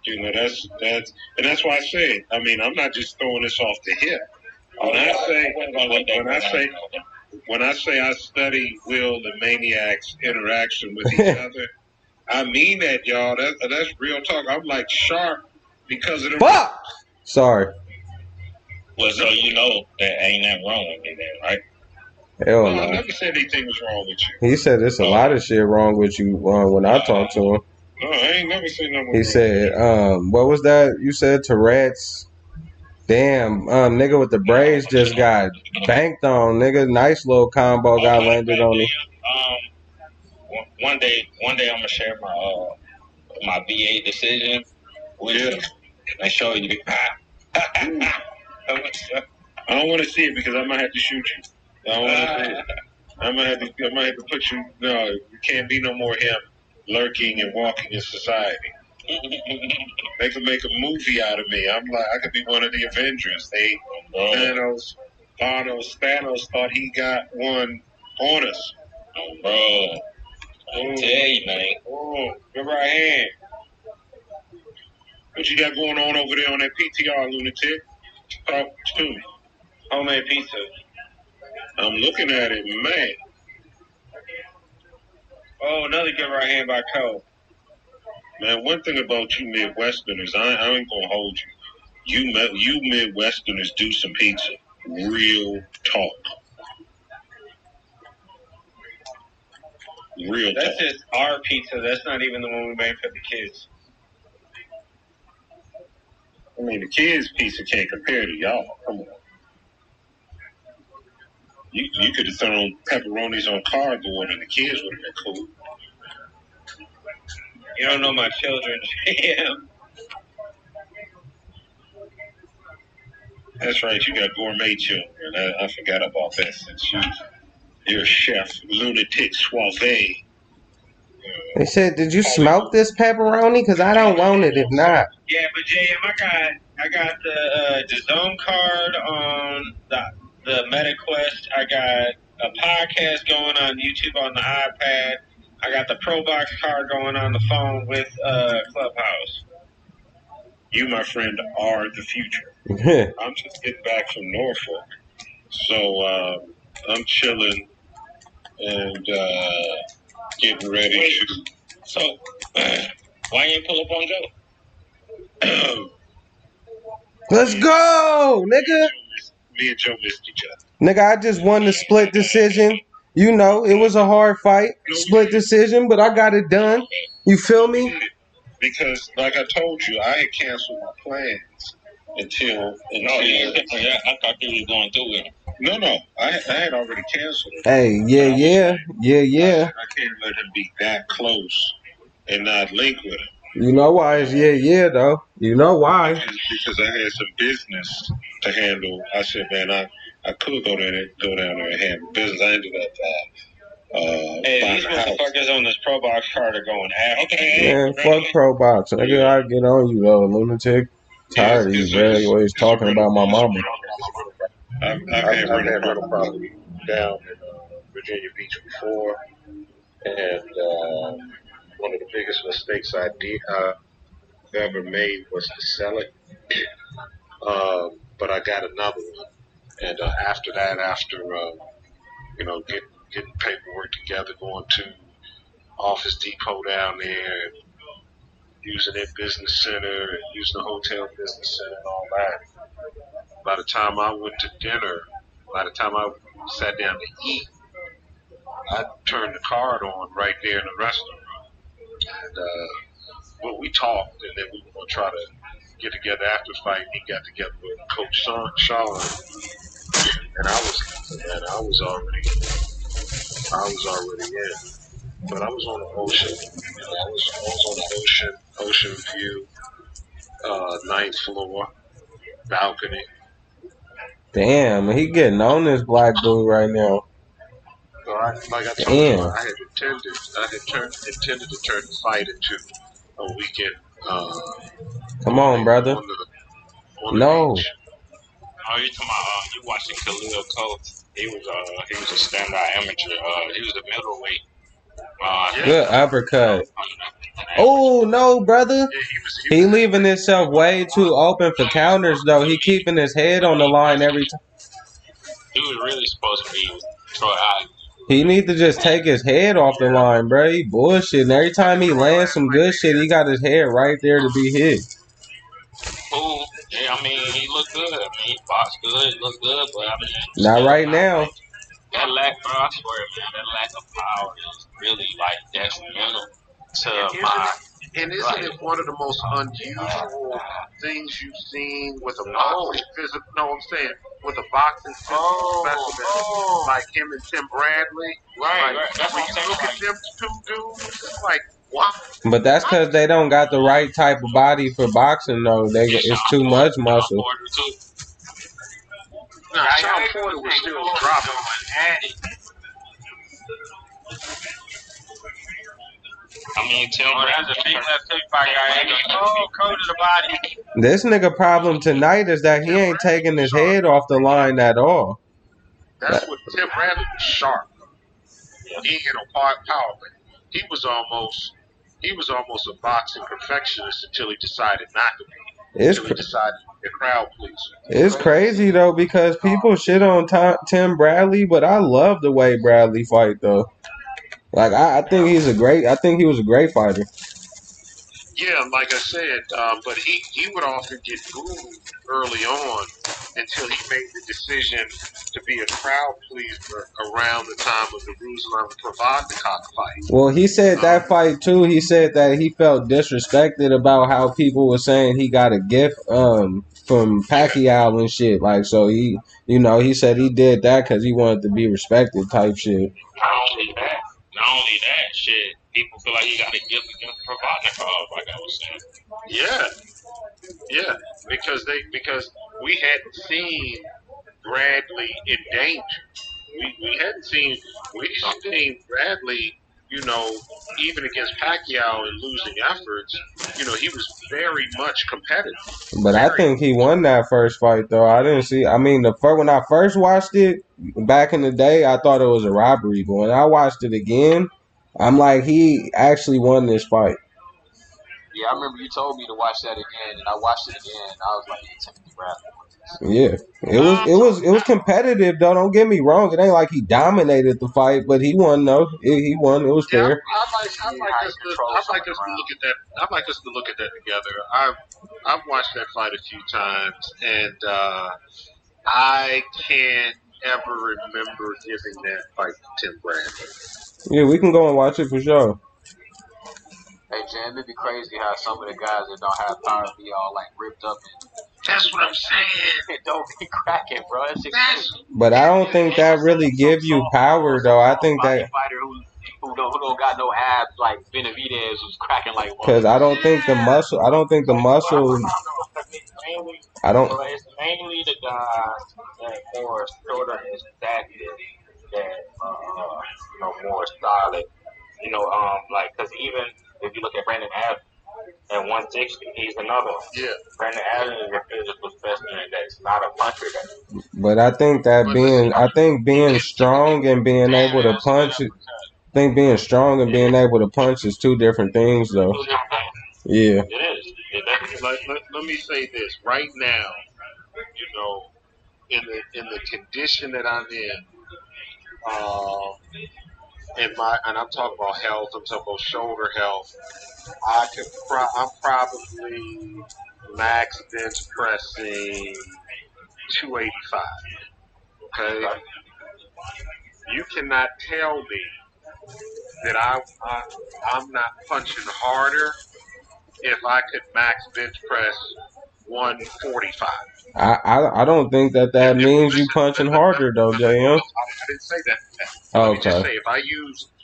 You know, that's why I said, I mean, I'm not just throwing this off the hip. When I say I study Will and Maniac's interaction with each other, I mean that, y'all. That's real talk. I'm like sharp because of the. Fuck! Sorry. Well, so you know that ain't nothing wrong with me then, right? Hell no. no. I never said anything was wrong with you. He said there's a lot of shit wrong with you when I talked to him. No, I ain't never said nothing. He said, what was that? You said Tourette's. Damn, nigga with the braids just got banked on. Nigga, nice little combo got landed on him. One day I'm gonna share my VA decision with you and show you. I don't want to see it because I might have to shoot you. I don't want to see it. I might have to put you. No, you can't be no more him lurking and walking in society. They could make a movie out of me. I'm like, I could be one of the Avengers. Thanos thought he got one on us. Oh, bro. I tell you, man. Oh, your right hand. What you got going on over there on that PTR, lunatic? Talk to me. Homemade pizza. I'm looking at it, man. Oh, another good right hand by Cole. Man, one thing about you Midwesterners, I ain't gonna hold you. You Midwesterners do some pizza. Real talk. Real That's talk. just our pizza. That's not even the one we made for the kids. I mean, the kids' pizza can't compare to y'all. Come on. You could have thrown pepperonis on cardboard and the kids would have been cool. You don't know my children. That's right. You got gourmet children. I forgot about that since you're a chef, lunatic suave. They said, did you smoke this pepperoni? Because I don't want it if not. Yeah, but JM, I got the Zone card on the MetaQuest. I got a podcast going on YouTube on the iPad. I got the Pro Box card going on the phone with Clubhouse. You, my friend, are the future. I'm just getting back from Norfolk. So I'm chilling and getting ready to. So, why you ain't pull up on Joe? Let's go, nigga. Me and Joe missed each other. Nigga, I just won the split decision. You know, it was a hard fight. Split decision, but I got it done. You feel me? Because, like I told you, I had canceled my plans until I thought you was going through it. No, I had already canceled it. Hey, yeah. I can't let him be that close and not link with him. You know why it's though. You know why? Because I had some business to handle. I said, man, I could go down there and handle business. I ended up hey, these motherfuckers on this Pro Box card are going after. Yeah, fuck Pro Box. I get on you though, lunatic. Tired of you, bro. You always talking about my mama. I've had a problem. down in Virginia Beach before, and one of the biggest mistakes I ever made was to sell it. But I got another one, and after that, getting paperwork together, going to Office Depot down there, and using their business center, and using the hotel business center, and all that. By the time I went to dinner, by the time I sat down to eat, I turned the card on right there in the restaurant. And well, we talked, and then we were going to try to get together after the fight. He got together with Coach Sean, and I was already in. But I was on the ocean. I was on the ocean view, 9th floor, balcony. Damn, he getting on this black dude right now. So like I told you, I had intended to turn the fight into a weekend. Come on, brother. On the no. beach. Oh, you talking about you watching Khalil Coach? He was a standout amateur. He was a middleweight. Good uppercut. Oh no, brother. He leaving himself way too open for counters though. He keeping his head on the line every time. He was really supposed to be Troy Island. He need to just take his head off the line, bro. He bullshit. And every time he lands some good shit, he got his head right there to be hit. Cool. Yeah, I mean, he looked good. I mean, he boxed good, looked good, but I mean, not right now. That lack, bro, I swear, man, that lack of power is really like detrimental to my. And isn't it one of the most unusual things you've seen with a boxing physical? No, I'm saying with a boxing physical specimen like him and Tim Bradley. Right. That's when you look at them two dudes, it's like, what? But that's because they don't got the right type of body for boxing, though. It's too much muscle. Nah, Sean Porter was still dropping. I mean, Tim Bradley's a big left hook fight guy. Cold to the body. This nigga problem tonight is that he ain't taking his head off the line at all. That's what Tim Bradley was sharp. He ain't get no power, but he was almost a boxing perfectionist until he decided not to be. Until he decided to be a crowd pleaser. It's crazy though because people shit on Tim Bradley, but I love the way Bradley fight though. Like I think he was a great fighter. Yeah, like I said, but he would often get booed early on until he made the decision to be a crowd pleaser around the time of the Ruslan Provodnikov fight. Well, he said that fight too. He said that he felt disrespected about how people were saying he got a gift from Pacquiao and shit. Like so, he said he did that because he wanted to be respected type shit. Not only that, shit, people feel like he got a gift against Provodnikov, like I was saying. Yeah, because we hadn't seen Bradley in danger. We hadn't seen Bradley, even against Pacquiao in losing efforts. He was very much competitive. But I think he won that first fight though. I didn't see. I mean, when I first watched it back in the day, I thought it was a robbery. But when I watched it again, I'm like, he actually won this fight. Yeah, I remember you told me to watch that again, and I watched it again, and I was like, Timothy Bradley. Yeah, it was competitive though. Don't get me wrong. It ain't like he dominated the fight, but he won though. He won. It was fair. I'd like us to look at that together. I've watched that fight a few times, and I can't ever remember giving that fight to Tim Bradley. Yeah, we can go and watch it for sure. Hey, Jam, it'd be crazy how some of the guys that don't have power be all like ripped up and. That's what I'm saying. It don't be cracking, bro. But I don't think that really give you power, though. I think that fighter who don't got no abs like Benavidez who's cracking like. Because I don't think the muscle. I don't think the muscle. It's mainly the guys that more shorter and stature that more solid. Like because even if you look at Brandon At 160, he's another one. Yeah. Brandon Allen is a physical specimen that's not a puncher. But I think that being strong and being able to punch, I think being strong and being able to punch is two different things, though. Yeah. It is. Let me say this right now. You know, in the condition that I'm in, and I'm talking about health. I'm talking about shoulder health. I'm probably max bench pressing 285. Okay, you cannot tell me that I'm not punching harder if I could max bench press 145. I don't think that means you punching harder though, JM. I didn't say that. Oh, Let me just okay. say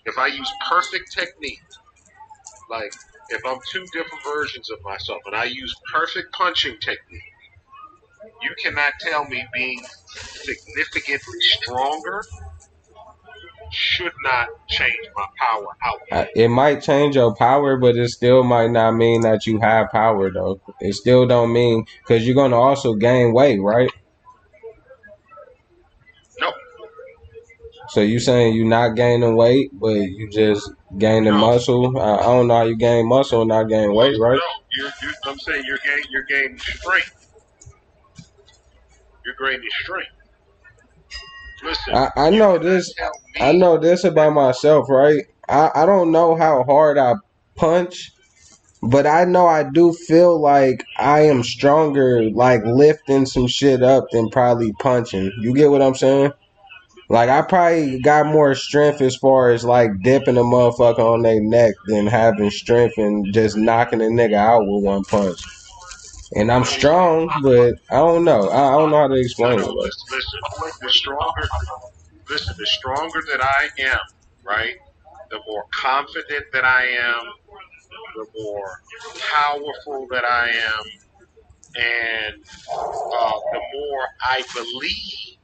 if I use perfect technique, like if I'm two different versions of myself and I use perfect punching technique, you cannot tell me being significantly stronger should not change my power output. It might change your power, but it still might not mean that you have power though. It still don't mean because you're gonna also gain weight, right? No. So you saying you not gaining weight, but you just gaining muscle? I don't know how you gain muscle and not gain weight, right? No, I'm saying you're gaining strength. You're gaining strength. Listen, I know this. I know this about myself, right? I don't know how hard I punch, but I know I do feel like I am stronger, like lifting some shit up than probably punching. You get what I'm saying? Like I probably got more strength as far as like dipping a motherfucker on their neck than having strength and just knocking a nigga out with one punch. And I'm strong, but I don't know. I don't know how to explain it. Listen, the stronger that I am, right? The more confident that I am, the more powerful that I am, and the more I believe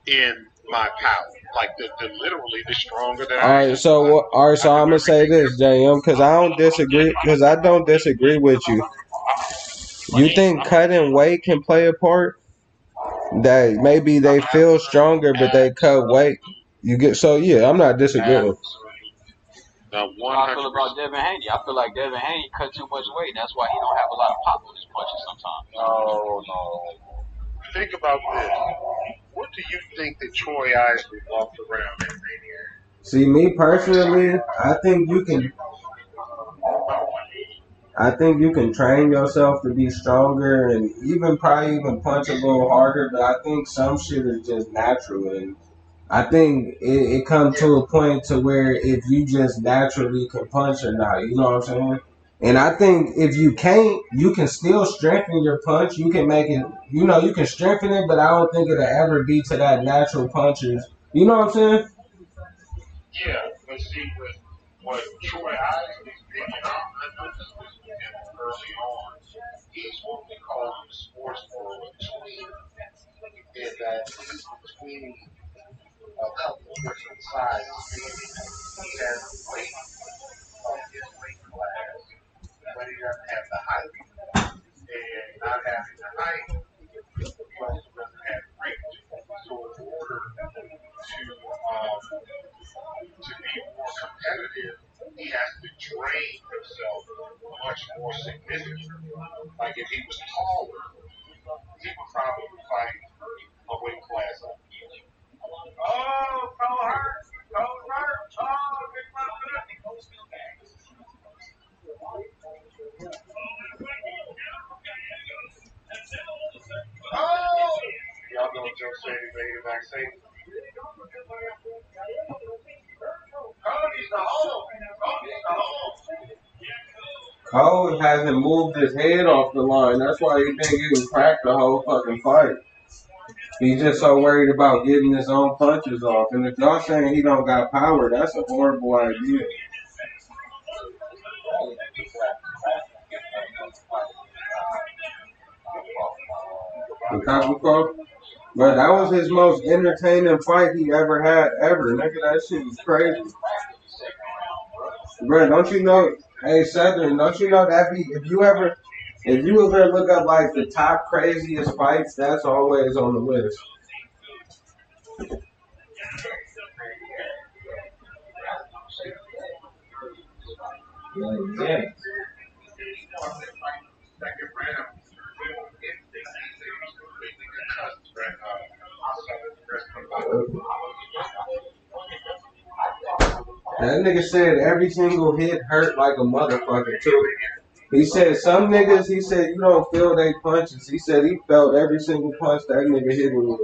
in my power. Like literally, the stronger that I am. All right. So I'm gonna say this, JM, because I don't disagree. Because I don't disagree with you. You think cutting weight can play a part? That maybe they feel stronger, but they cut weight. You get so yeah. I'm not disagreeing. How I feel about Devin Haney. I feel like Devin Haney cut too much weight. That's why he don't have a lot of pop on his punches sometimes. No. Think about this. What do you think that Troy Isley walked around in here? See, me personally, I think you can train yourself to be stronger and probably even punch a little harder. But I think some shit is just natural, and I think it comes to a point to where if you just naturally can punch or not, you know what I'm saying? And I think if you can't, you can still strengthen your punch. You can make it, you can strengthen it, but I don't think it'll ever be to that natural punches. You know what I'm saying? Yeah, but see, what Troy Isley's picking up early on, he's what we call the sports world between, in that he's between a couple of different sizes. He has the weight of his weight class, but he doesn't have the height. And not having the height, he also doesn't have reach. So in order to be more competitive, he has to train himself much more significantly. Like if he was taller, he would probably fight a weight class up. Oh, Cole hurt. Cole hurt. Oh, big Oh! Y'all know Joe said he made it back safe. Cole hasn't moved his head off the line. That's why he think he can crack the whole fucking fight. He's just so worried about getting his own punches off. And if y'all saying he don't got power, that's a horrible idea. The Copper, but that was his most entertaining fight he ever had, ever. Nigga, that shit was crazy. Bro, don't you know? Hey Southern, don't you know that be if you ever look up like the top craziest fights, that's always on the list. Yeah. That nigga said every single hit hurt like a motherfucker too. He said some niggas, he said you don't feel they punches. He said he felt every single punch that nigga hit him with.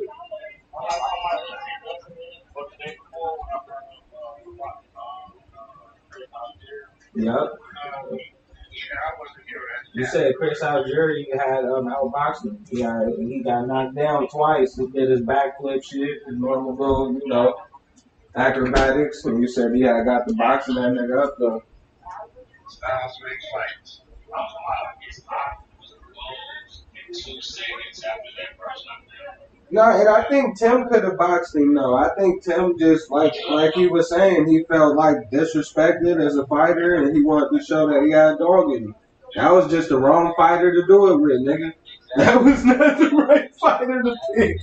Yep. You said Chris Algieri had outboxing. He got knocked down twice. He did his backflip shit, his normal little, acrobatics. And you said he had got the boxing that nigga up though. Styles make fights. 2 seconds after that first knockdown. No, and I think Tim could have boxed him though. I think Tim just like he was saying, he felt like disrespected as a fighter and he wanted to show that he had dog in him. That was just the wrong fighter to do it with, nigga. That was not the right fighter to pick.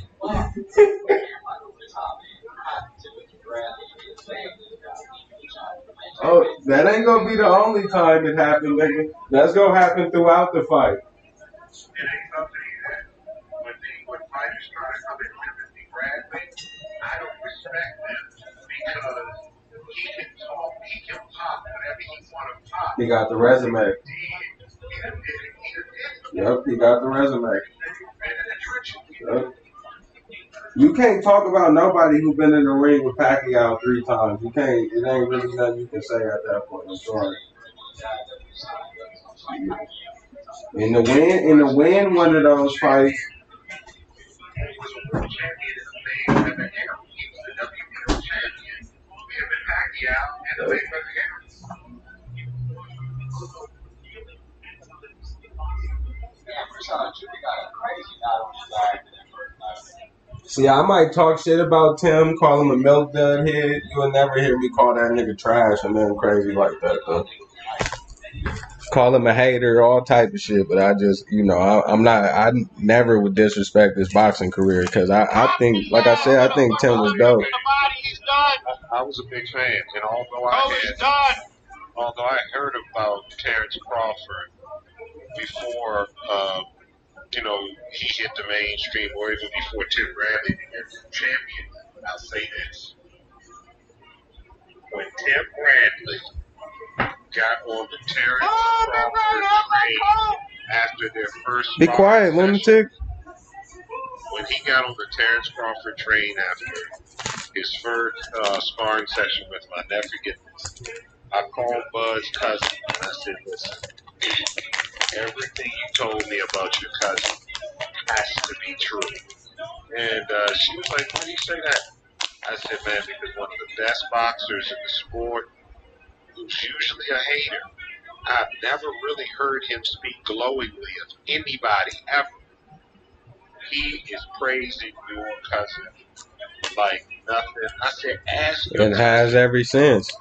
Oh, that ain't gonna be the only time it happened, nigga. That's gonna happen throughout the fight. It ain't something that when fighters try to come at Timothy Bradley, I don't respect them because he can talk, he can pop whatever he want to pop. He got the resume. Yep, he got the resume. Yep. You can't talk about nobody who been in the ring with Pacquiao 3 times. You can't. It ain't really nothing you can say at that point. I'm sorry. In the win one of those fights. See, I might talk shit about Tim, call him a milk dud head. You will never hear me call that nigga trash or nothing crazy like that, though. Call him a hater, all type of shit, but I just, I'm not, I never would disrespect his boxing career because I think, like I said, I think Tim was dope. I was a big fan, and although I heard about Terrence Crawford before, he hit the mainstream, or even before Tim Bradley became champion, I'll say this: when Tim Bradley got on the Terrence Crawford train after their first Be quiet, lunatic. When he got on the Terrence Crawford train after his first sparring session with him, I'll never forget this. I called Bud's cousin and I said, listen, everything you told me about your cousin has to be true. And she was like, why do you say that? I said, man, because one of the best boxers in the sport, who's usually a hater, I've never really heard him speak glowingly of anybody ever. He is praising your cousin like nothing. I said, ask your cousin. It has ever since.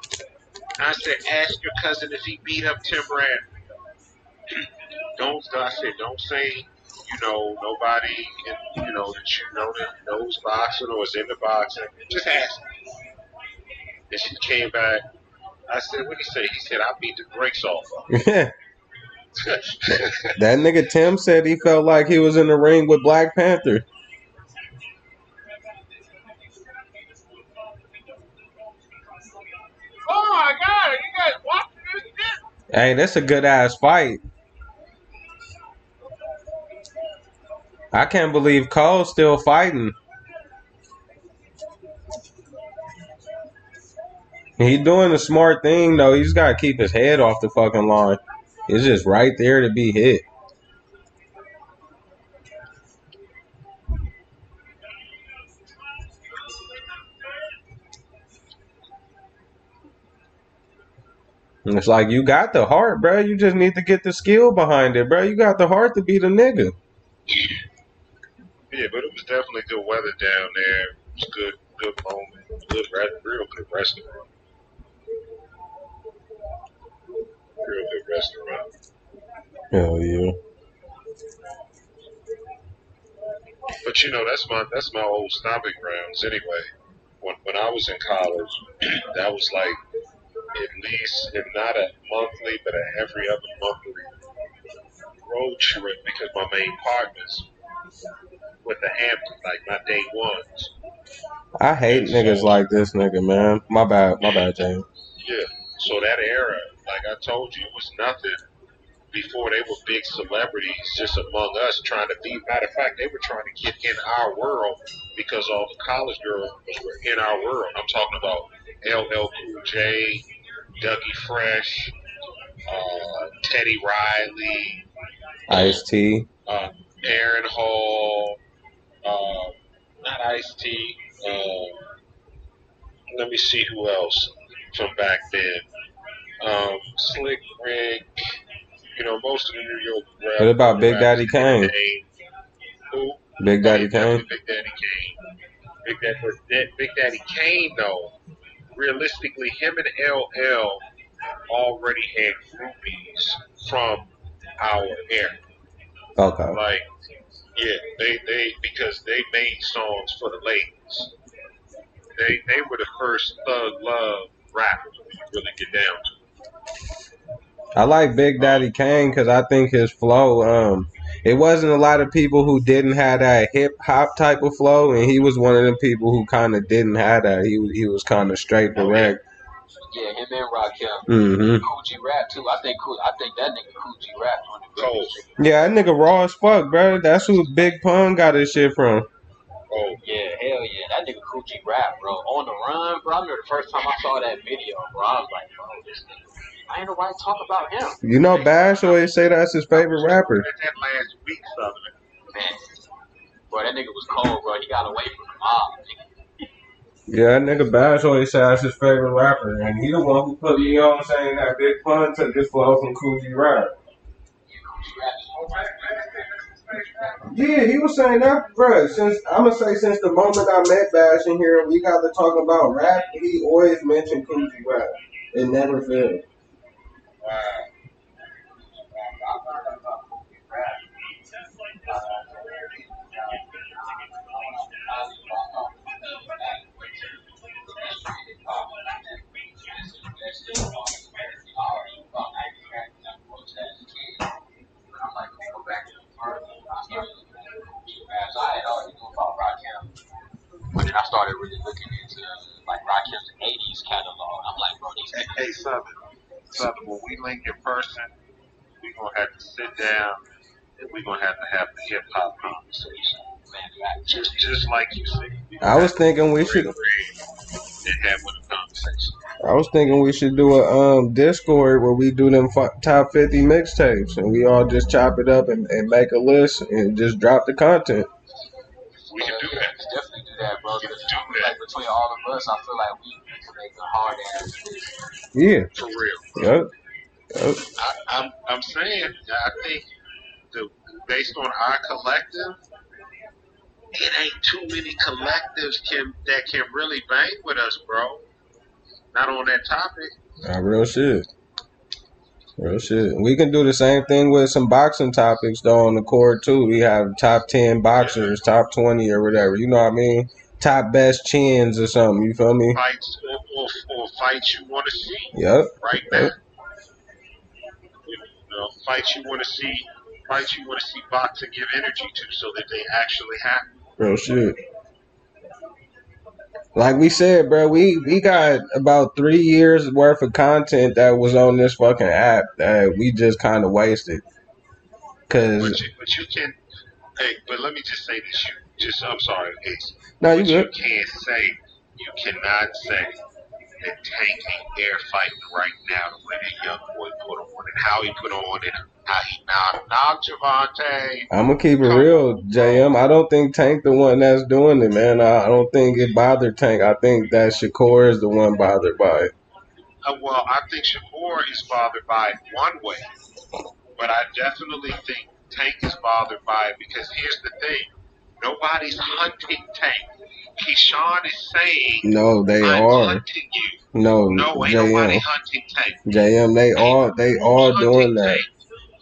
I said, ask your cousin if he beat up Tim Bradley. Don't say, nobody, that you know that knows boxing or is into boxing. Just ask him. And she came back. I said, what did he say? He said, I beat the brakes off of him. That nigga Tim said he felt like he was in the ring with Black Panther. Oh my God, are you guys watching this shit? Hey, that's a good ass fight. I can't believe Cole's still fighting. He doing the smart thing though. He's got to keep his head off the fucking line. He's just right there to be hit. And it's like you got the heart, bro. You just need to get the skill behind it, bro. You got the heart to be the nigga. Yeah, but it was definitely good weather down there. It was good moment. Real good restaurant. Real Hell yeah. But you know, that's my old stomping grounds anyway. When I was in college, that was like at least, if not a monthly, but a every other monthly road trip because my main partners with the Hampton, like my day ones. I hate And niggas so, like this nigga, man. My bad, James. yeah. So that era, like I told you, it was nothing before they were big celebrities just among us trying to be. Matter of fact, they were trying to get in our world because all the college girls were in our world. I'm talking about LL Cool J, Dougie Fresh, Teddy Riley, Ice-T. Aaron Hall, not Ice-T. Let me see who else from back then. Slick Rick. You know, most of the New York rap. What about Big Daddy Kane? Who? Big Daddy Kane? Big Daddy Kane. Big Daddy Kane, though, realistically, him and LL already had groupies from our era. Okay. Like, yeah, they because they made songs for the ladies. They were the first thug love rappers when you really get down to it. I like Big Daddy Kane because I think his flow, it wasn't a lot of people who didn't have that hip hop type of flow, and he was one of them people who kind of didn't have that. He was kind of straight direct. Yeah, him and Rakim. Mm-hmm. Coogee Rap too. I think that nigga Coogee Rap on the Cold. Yeah, that nigga raw as fuck, bro. That's who Big Pun got his shit from. Oh yeah, hell yeah, that nigga Coogee Rap, bro. On the Run, bro. I remember the first time I saw that video, bro. I was like, bro, this nigga. I ain't nobody talk about him. You know, Bash always say that's his favorite rapper. That last week, something. Man, bro, that nigga was cold, bro. He got away from the mob, nigga. Yeah, that nigga Bash always say that's his favorite rapper, and he the one who put me on saying that Big Pun took his flow from Coogee Rap. Yeah, he was saying that, bro. Since the moment I met Bash in here, we got to talk about rap. He always mentioned Coogee Rap. It never failed. Wow. But then I started really looking into like Rakim's 80s catalog. I'm like, bro, these Hey, Southern, when we link in person, we're going to have to sit down and we're going to have the hip hop conversation. Just like you said. I was thinking we should. And have with a conversation. I was thinking we should do a Discord where we do them top 50 mixtapes and we all just chop it up and make a list and just drop the content. We can do that. Definitely do that, bro. Like between all of us, I feel like we can make a hard ass list. Yeah. For real. Yep. I'm saying, I think based on our collective, it ain't too many collectives that can really bang with us, bro. Not on that topic. Real shit. Real shit. We can do the same thing with some boxing topics though on the court too. We have top 10 boxers, top 20 or whatever. You know what I mean? Top best chins or something. You feel me? Fights or fights you want to see. Yep. Right now. Yep. You know, fights you want to see. Fights you want to see boxing give energy to, so that they actually happen. Real shit. Like we said, bro, we got about 3 years worth of content that was on this fucking app that we just kind of wasted. Cause but you can, hey, but let me just say this. I'm sorry, Ace. No, you good. You cannot say that Tank ain't air fighting right now the way that young boy put on and how he put on and how he knocked Javante. I'm gonna keep it real, JM. I don't think Tank the one that's doing it, man. I don't think it bothered Tank. I think that Shakur is the one bothered by it. Well, I think Shakur is bothered by it one way, but I definitely think Tank is bothered by it because here's the thing: nobody's hunting Tank. Keyshawn is saying, "No, they I'm are hunting you." No, ain't JM. nobody hunting Tank. JM, they all doing that.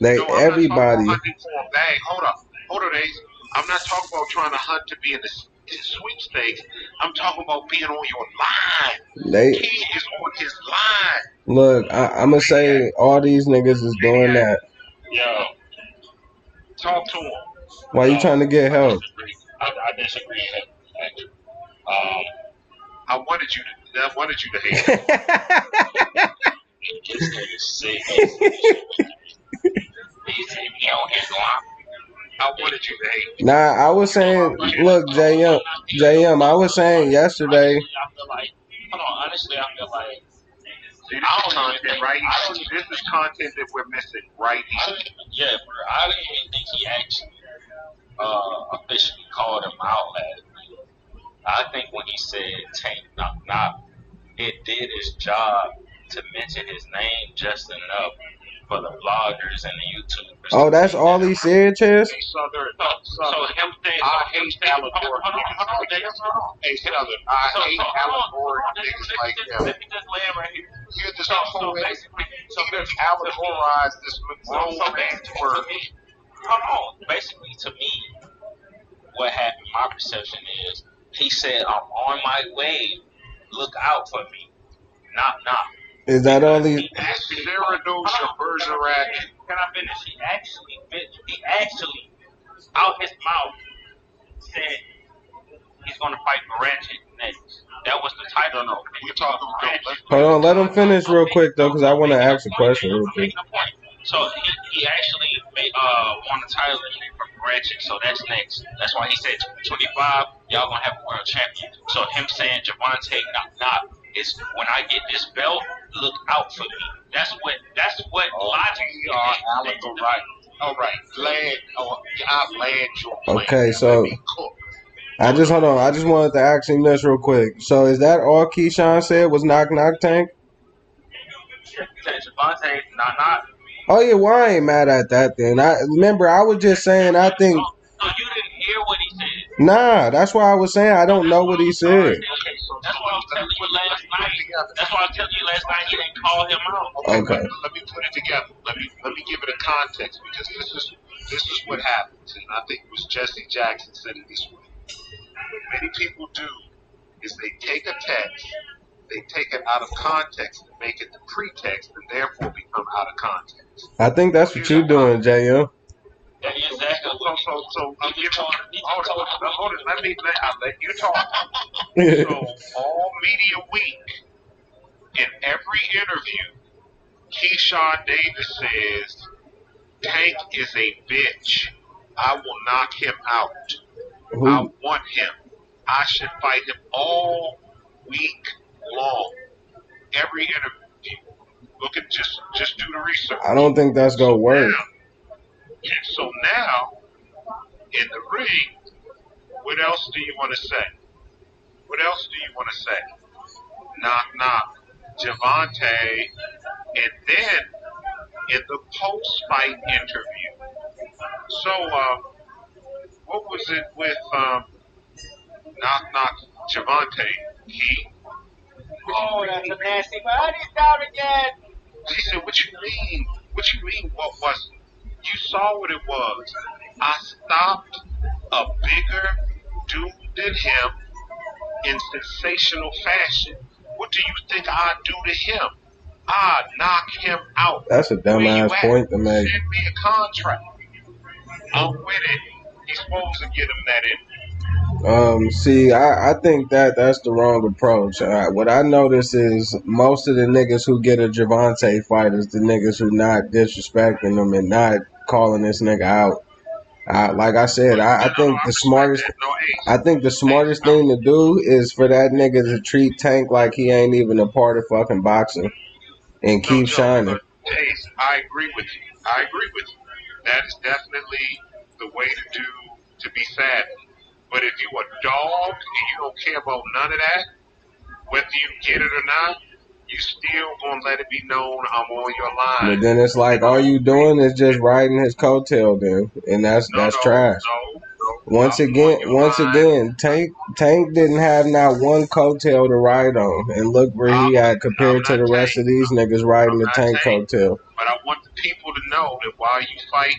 They No, I'm not everybody. talking about hunting for a bag. Hold up, Ace. I'm not talking about trying to hunt to be in the sweepstakes. I'm talking about being on your line. They He is on his line. look. I'm gonna say all these niggas is doing that. Yo, Talk to him. Why you trying to get help? I disagree. Actually, I wanted you to hate him. this nigga sick. He's on his line. I wanted you to hate him. Nah, I was saying, look, JM, I was saying yesterday. Honestly, I feel like See, this is content, right? This is content that we're missing right here. Yeah, bro. I don't even think he actually officially called him out last night. I think when he said Tank knock, it did its job to mention his name just enough for the vloggers and the YouTubers. Oh, that's all he said, Chess? So him saying, I hate allegoric niggas. Hey, Southern, I hate allegoric niggas like them. Let me just land right here. Hear this whole allegorize this grown man's word. Basically, to me, what happened, my perception is, he said, I'm on my way. Look out for me. Knock, knock. Is that all he... Cyranosia Bergerac. Can I finish? He actually, out his mouth, said he's going to fight Ratchet next. That was the title. No, we're talking about... Hold on, let him finish real quick, though, because I want to ask a question real quick. So he actually won the title from Ratchet, so that's next. That's why he said 25, y'all going to have a world champion. So him saying Javante knock is when I get this belt, look out for me. That's what logic is. All right. I'm glad you're playing. Okay, so I just wanted to ask him this real quick. So is that all Keyshawn said was knock knock Tank? Javante knock. Oh yeah, well I ain't mad at that then. I was just saying I think. So you didn't hear what he said? Nah, that's why I was saying I don't know what he said. Okay, so that's why I was telling you last night. That's why I was telling you last night he didn't call him out. Okay. Let me put it together. Let me give it a context because this is what happens, and I think it was Jesse Jackson said it this way. What many people do is they take a text, they take it out of context and make it the pretext, and therefore become out of context. I think that's what you're doing, JM. Yeah, exactly. So I'm giving. Hold on. I'll let you talk. So all media week, in every interview, Keyshawn Davis says, Tank is a bitch. I will knock him out. I want him. I should fight him all week long. Every interview. Look at just do the research. I don't think that's gonna work. So now, in the ring, what else do you want to say? What else do you want to say? Knock, knock, Javante, and then in the post-fight interview. So, what was it with knock, knock, Javante? Oh, that's a nasty body down again. She said, what you mean? What you mean, what was it? You saw what it was. I stopped a bigger dude than him in sensational fashion. What do you think I'd do to him? I'd knock him out. That's a dumbass point to make. Send me a contract. I'm with it. He's supposed to get him that in. See, I think that's the wrong approach. What I notice is most of the niggas who get a Javante fight is the niggas who not disrespecting them and not calling this nigga out. Like I said, I think the smartest thing to do is for that nigga to treat Tank like he ain't even a part of fucking boxing and keep shining. I agree with you. That is definitely the way to be sad. But if you a dog and you don't care about none of that, whether you get it or not, you still gonna let it be known I'm on your line. But then it's like all you doing is just riding his coattail, then, and that's trash. No. Once again, Tank didn't have not one coattail to ride on, and look where he at compared to the rest of these niggas riding the Tank coattail. But I want to people to know that while you fight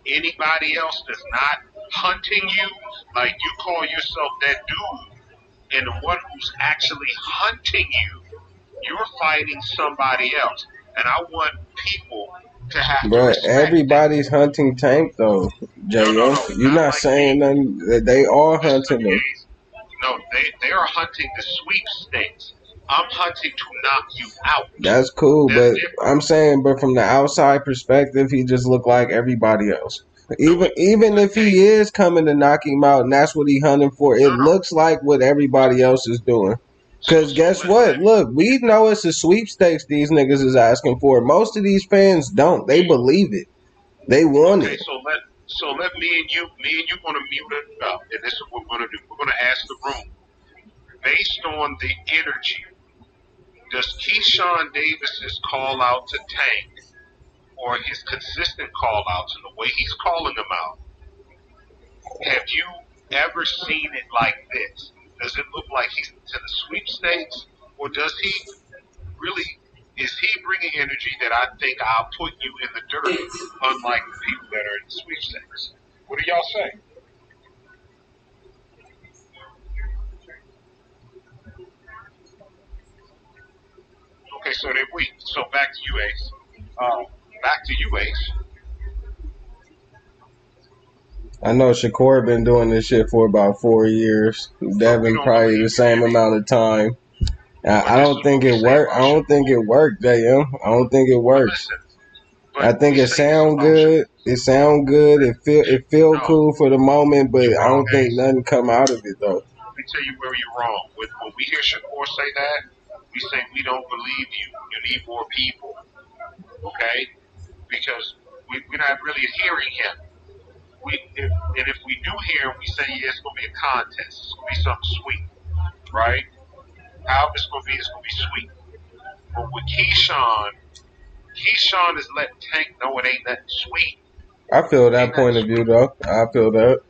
anybody else that's not hunting you, like you call yourself that dude, and the one who's actually hunting you, you're fighting somebody else. And I want people to have to But respect everybody's hunting Tank though, that. No, JM. You're not not like me. saying nothing that they all hunting them. No, they are hunting the sweepstakes. I'm hunting to knock you out. That's cool, That's but different. I'm saying, but from the outside perspective, he just looked like everybody else. Even if he is coming to knock him out, and that's what he hunting for, it looks like what everybody else is doing. Cause guess what? Look, we know it's a sweepstakes these niggas is asking for. Most of these fans don't. They believe it. They want it. So let me and you gonna mute it up, and this is what we're gonna do. We're gonna ask the room based on the energy. Does Keyshawn Davis's call out to Tank, or his consistent call outs and the way he's calling them out, have you ever seen it like this? Does it look like he's to the sweepstakes, or does he really? Is he bringing energy that I think I'll put you in the dirt, unlike the people that are in the sweepstakes? What do y'all say? Okay, so then so back to you, Ace. Back to you, Ace. I know Shakur been doing this shit for about 4 years. Devin probably the same amount of time. I don't think it worked. I don't think it worked, JM. I don't think it works. I think it sound good. It sound good. It feel cool for the moment, but I don't think nothing come out of it though. Let me tell you where you're wrong. When we hear Shakur say that, we say we don't believe you. You need more people. Okay? Because we're not really hearing him. If we do hear him, we say, yeah, it's going to be a contest. It's going to be something sweet. Right? However it's going to be sweet. But with Keyshawn is letting Tank know it ain't nothing sweet. I feel that point of view though. I feel that.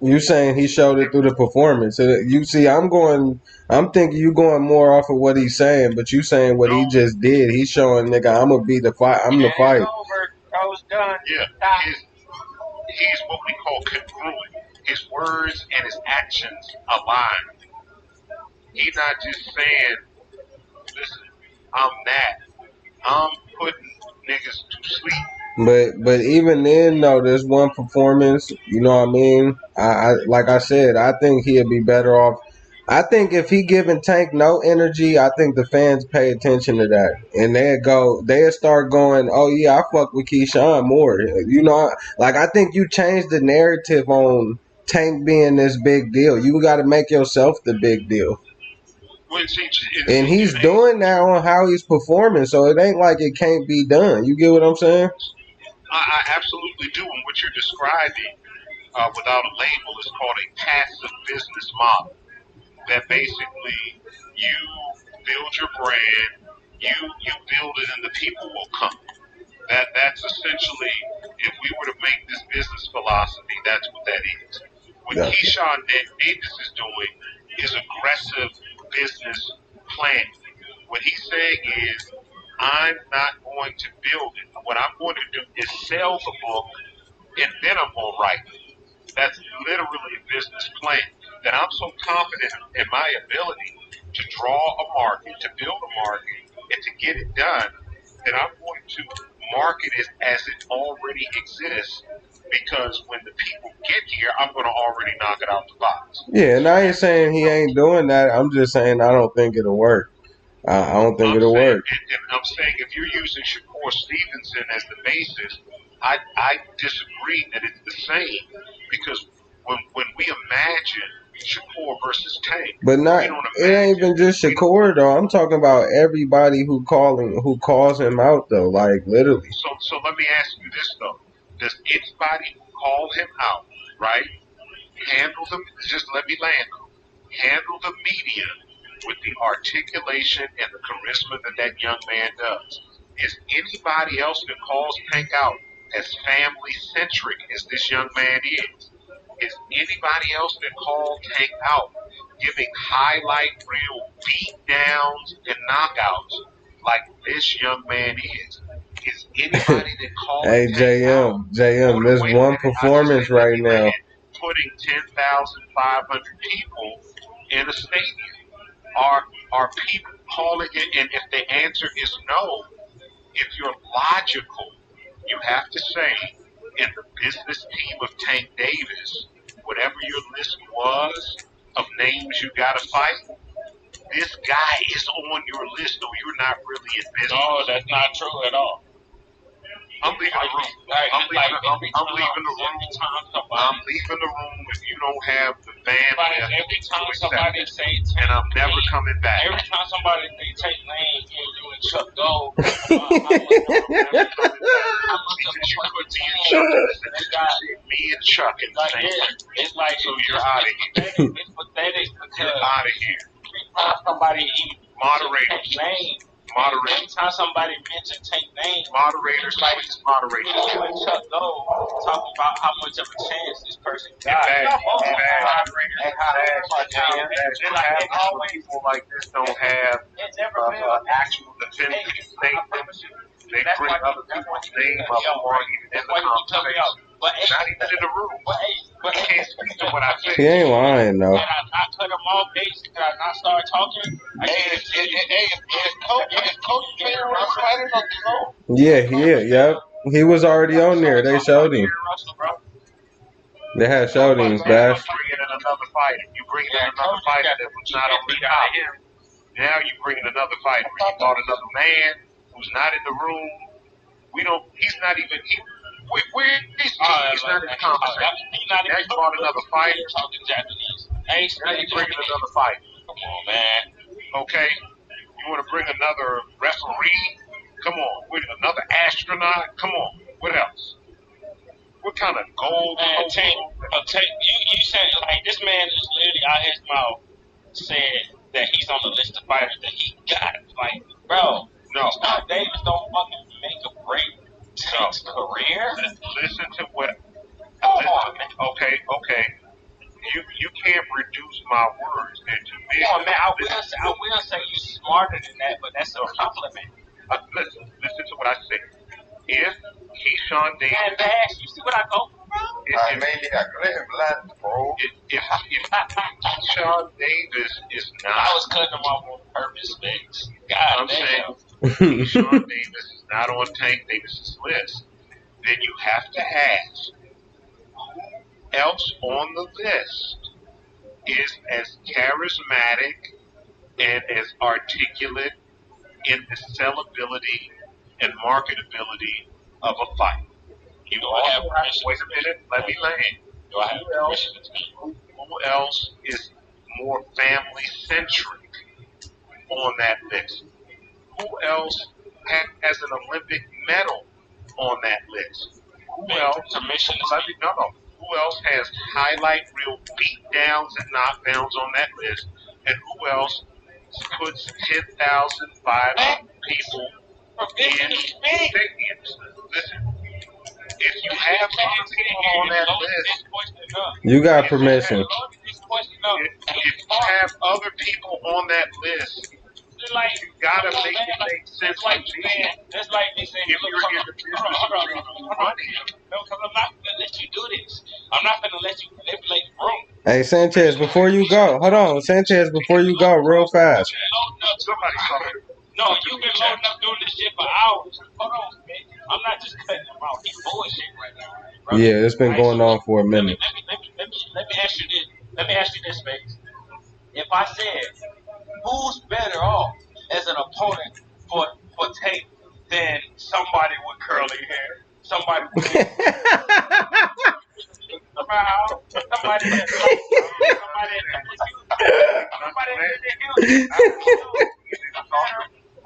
You saying he showed it through the performance. You see, I'm thinking you going more off of what he's saying, but you saying what he just did. He's showing, nigga, I'm gonna be the fight. I'm the fight. I was done. Yeah, he's what we call congruent. His words and his actions align. He's not just saying, listen, I'm that. I'm putting niggas to sleep. But even then though, there's one performance, you know what I mean? I like I said, I think he'd be better off. I think if he giving Tank no energy, I think the fans pay attention to that. And they'll start going, oh yeah, I fuck with Keyshawn more. You know, like I think you change the narrative on Tank being this big deal. You gotta make yourself the big deal. And he's doing that on how he's performing, so it ain't like it can't be done. You get what I'm saying? I absolutely do. And what you're describing, without a label, is called a passive business model. That basically you build your brand, you build it, and the people will come. That's essentially, if we were to make this business philosophy, that's what that is. What Keyshawn Davis is doing is aggressive business planning. What he's saying is, I'm not going to build it. What I'm going to do is sell the book, and then I'm going to write it. That's literally a business plan. That I'm so confident in my ability to draw a market, to build a market, and to get it done, that I'm going to market it as it already exists. Because when the people get here, I'm going to already knock it out the box. Yeah, and I ain't saying he ain't doing that. I'm just saying I don't think it'll work. I don't think it'll work. And I'm saying if you're using Shakur Stevenson as the basis, I disagree that it's the same. Because when we imagine Shakur versus Tank, but not it ain't even just Shakur though. I'm talking about everybody who calls him out though, like literally. So let me ask you this though: does anybody who call him out, right, handle them? Just let me land them. Handle the media with the articulation and the charisma that young man does. Is anybody else that calls Tank out as family centric as this young man is? Is anybody else that called Tank out giving highlight reel beat downs and knockouts like this young man is? Is Anybody that called Hey, JM, there's one performance right now. Putting 10,500 people in a stadium. Are people calling it? And if the answer is no, if you're logical, you have to say, in the business team of Tank Davis, whatever your list was of names you got to fight, this guy is on your list, or you're not really in business. No, that's not true at all. I'm leaving the room. I'm leaving the room. I'm leaving the room if you don't have the bandwidth. Every time somebody say and I'm never coming back. Every time somebody they take names, you and Chuck Gold. Me and Chuck in the same room. It's like so you're out of here. It's pathetic because you're out of here. Somebody moderators. Moderators. Every time somebody mentions take names, moderators, please moderate. You and Chuck Gold talking about how much of a chance this person got. People like this don't have actual definitive statements. They bring other people's name up or even in the conversation. Not even in the room. But he can't speak to what I think. He ain't lying though. Did I not cut him off, Did I not start talking? Yep. He was already on there. They showed him. They had showed him, Bash. You bring in another fighter. You bring in another fighter that was not on the top. Now you bring in another fighter. You brought another man who's not in the room. He's not even. He's not in the conversation. Now you brought another fighter. Now you bring in another fighter. Come on, man. Okay. You want to bring another referee? Come on. With another astronaut? Come on. What else? What kind of gold? Man, you said, like, this man is literally out his mouth said that he's on the list of fighters that he got. Like, bro, no. Scott Davis don't fucking make a break Tank's career. Listen to what. Okay. You can't reduce my words into this. Come on, man. I will say you're smarter than that, but that's a compliment. Listen to what I said. If Keyshawn Davis, man, Bash, you see what I go for, bro? If Keyshawn Davis is not, I was cutting him off on purpose, Vince. God I'm damn. saying Keyshawn Davis is not on Tank Davis's list, then you have to ask who else on the list is as charismatic and as articulate in the sellability and marketability of a fight. You don't have permission. Wait a minute, let me land. Do I have permission to speak? Who else is more family centric on that list? Who else has an Olympic medal on that list? Who else? Permission to speak. Who else has highlight reel beatdowns and knockdowns on that list? And who else puts 10,500 people in stadiums? Listen, if you have other people on that list, you got permission. If you have other people on that list, you gotta make it make sense. That's like me saying, if you're in the business, because I'm not gonna let you do this. I'm not gonna let you manipulate the room. Hey Sanchez, before you go, hold on, Sanchez, before you go, real fast. No, you've been loading up doing this shit for hours. Hold on, man. I'm not just cutting him out. He's bullshit right now. Bro. Yeah, it's been going on for a minute. Let me ask you this. Let me ask you this, Space. If I said, who's better off as an opponent for Tate than somebody with curly hair? Somebody with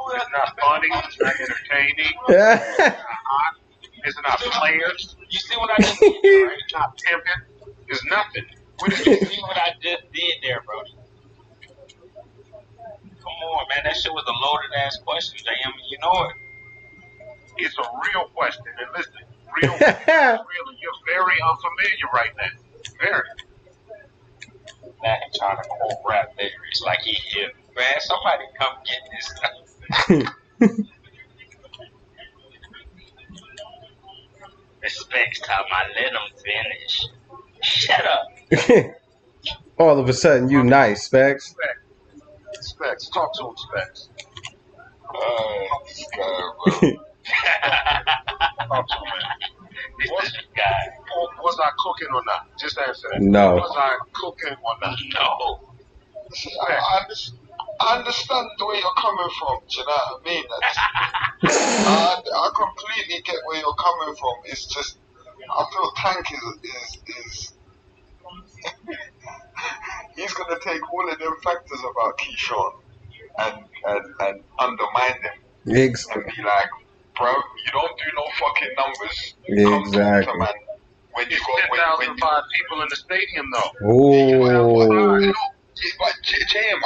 It's not funny, it's not entertaining, it's not hot, it's not players. You see what I just did there, right? It's not pimping, it's nothing. What did you see what I just did there, bro? Come on, man, that shit was a loaded ass question, JM, you know it. It's a real question, and listen, really, you're very unfamiliar right now. Very. Now he's trying to quote rap lyrics like he hit. Man, somebody come get this stuff. Respects time. I let him finish. Shut up. All of a sudden, you nice, Specs. Specs, talk to him, Specs. Talk to him, man. Was I cooking or not? Just answer that. No. Was I cooking or not? No. I understand the way you're coming from. Do you know what I mean? I completely get where you're coming from. It's just I feel Tank is he's gonna take all of them factors about Keyshawn and undermine them and be like, bro, you don't do no fucking numbers. Exactly. Come to man. When you got 10,005 people in the stadium though. Oh. But JM, I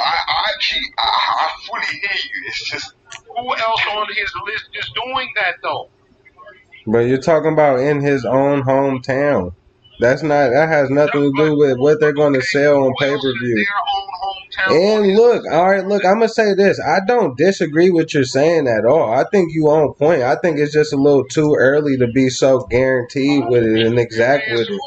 fully hear you. It's just who else on his list is doing that though? But you're talking about in his own hometown. That has nothing to do with what they're going to sell on pay-per-view. And look, all right, look, I'm going to say this. I don't disagree with you're saying at all. I think you on point. I think it's just a little too early to be so guaranteed with it and exact with it.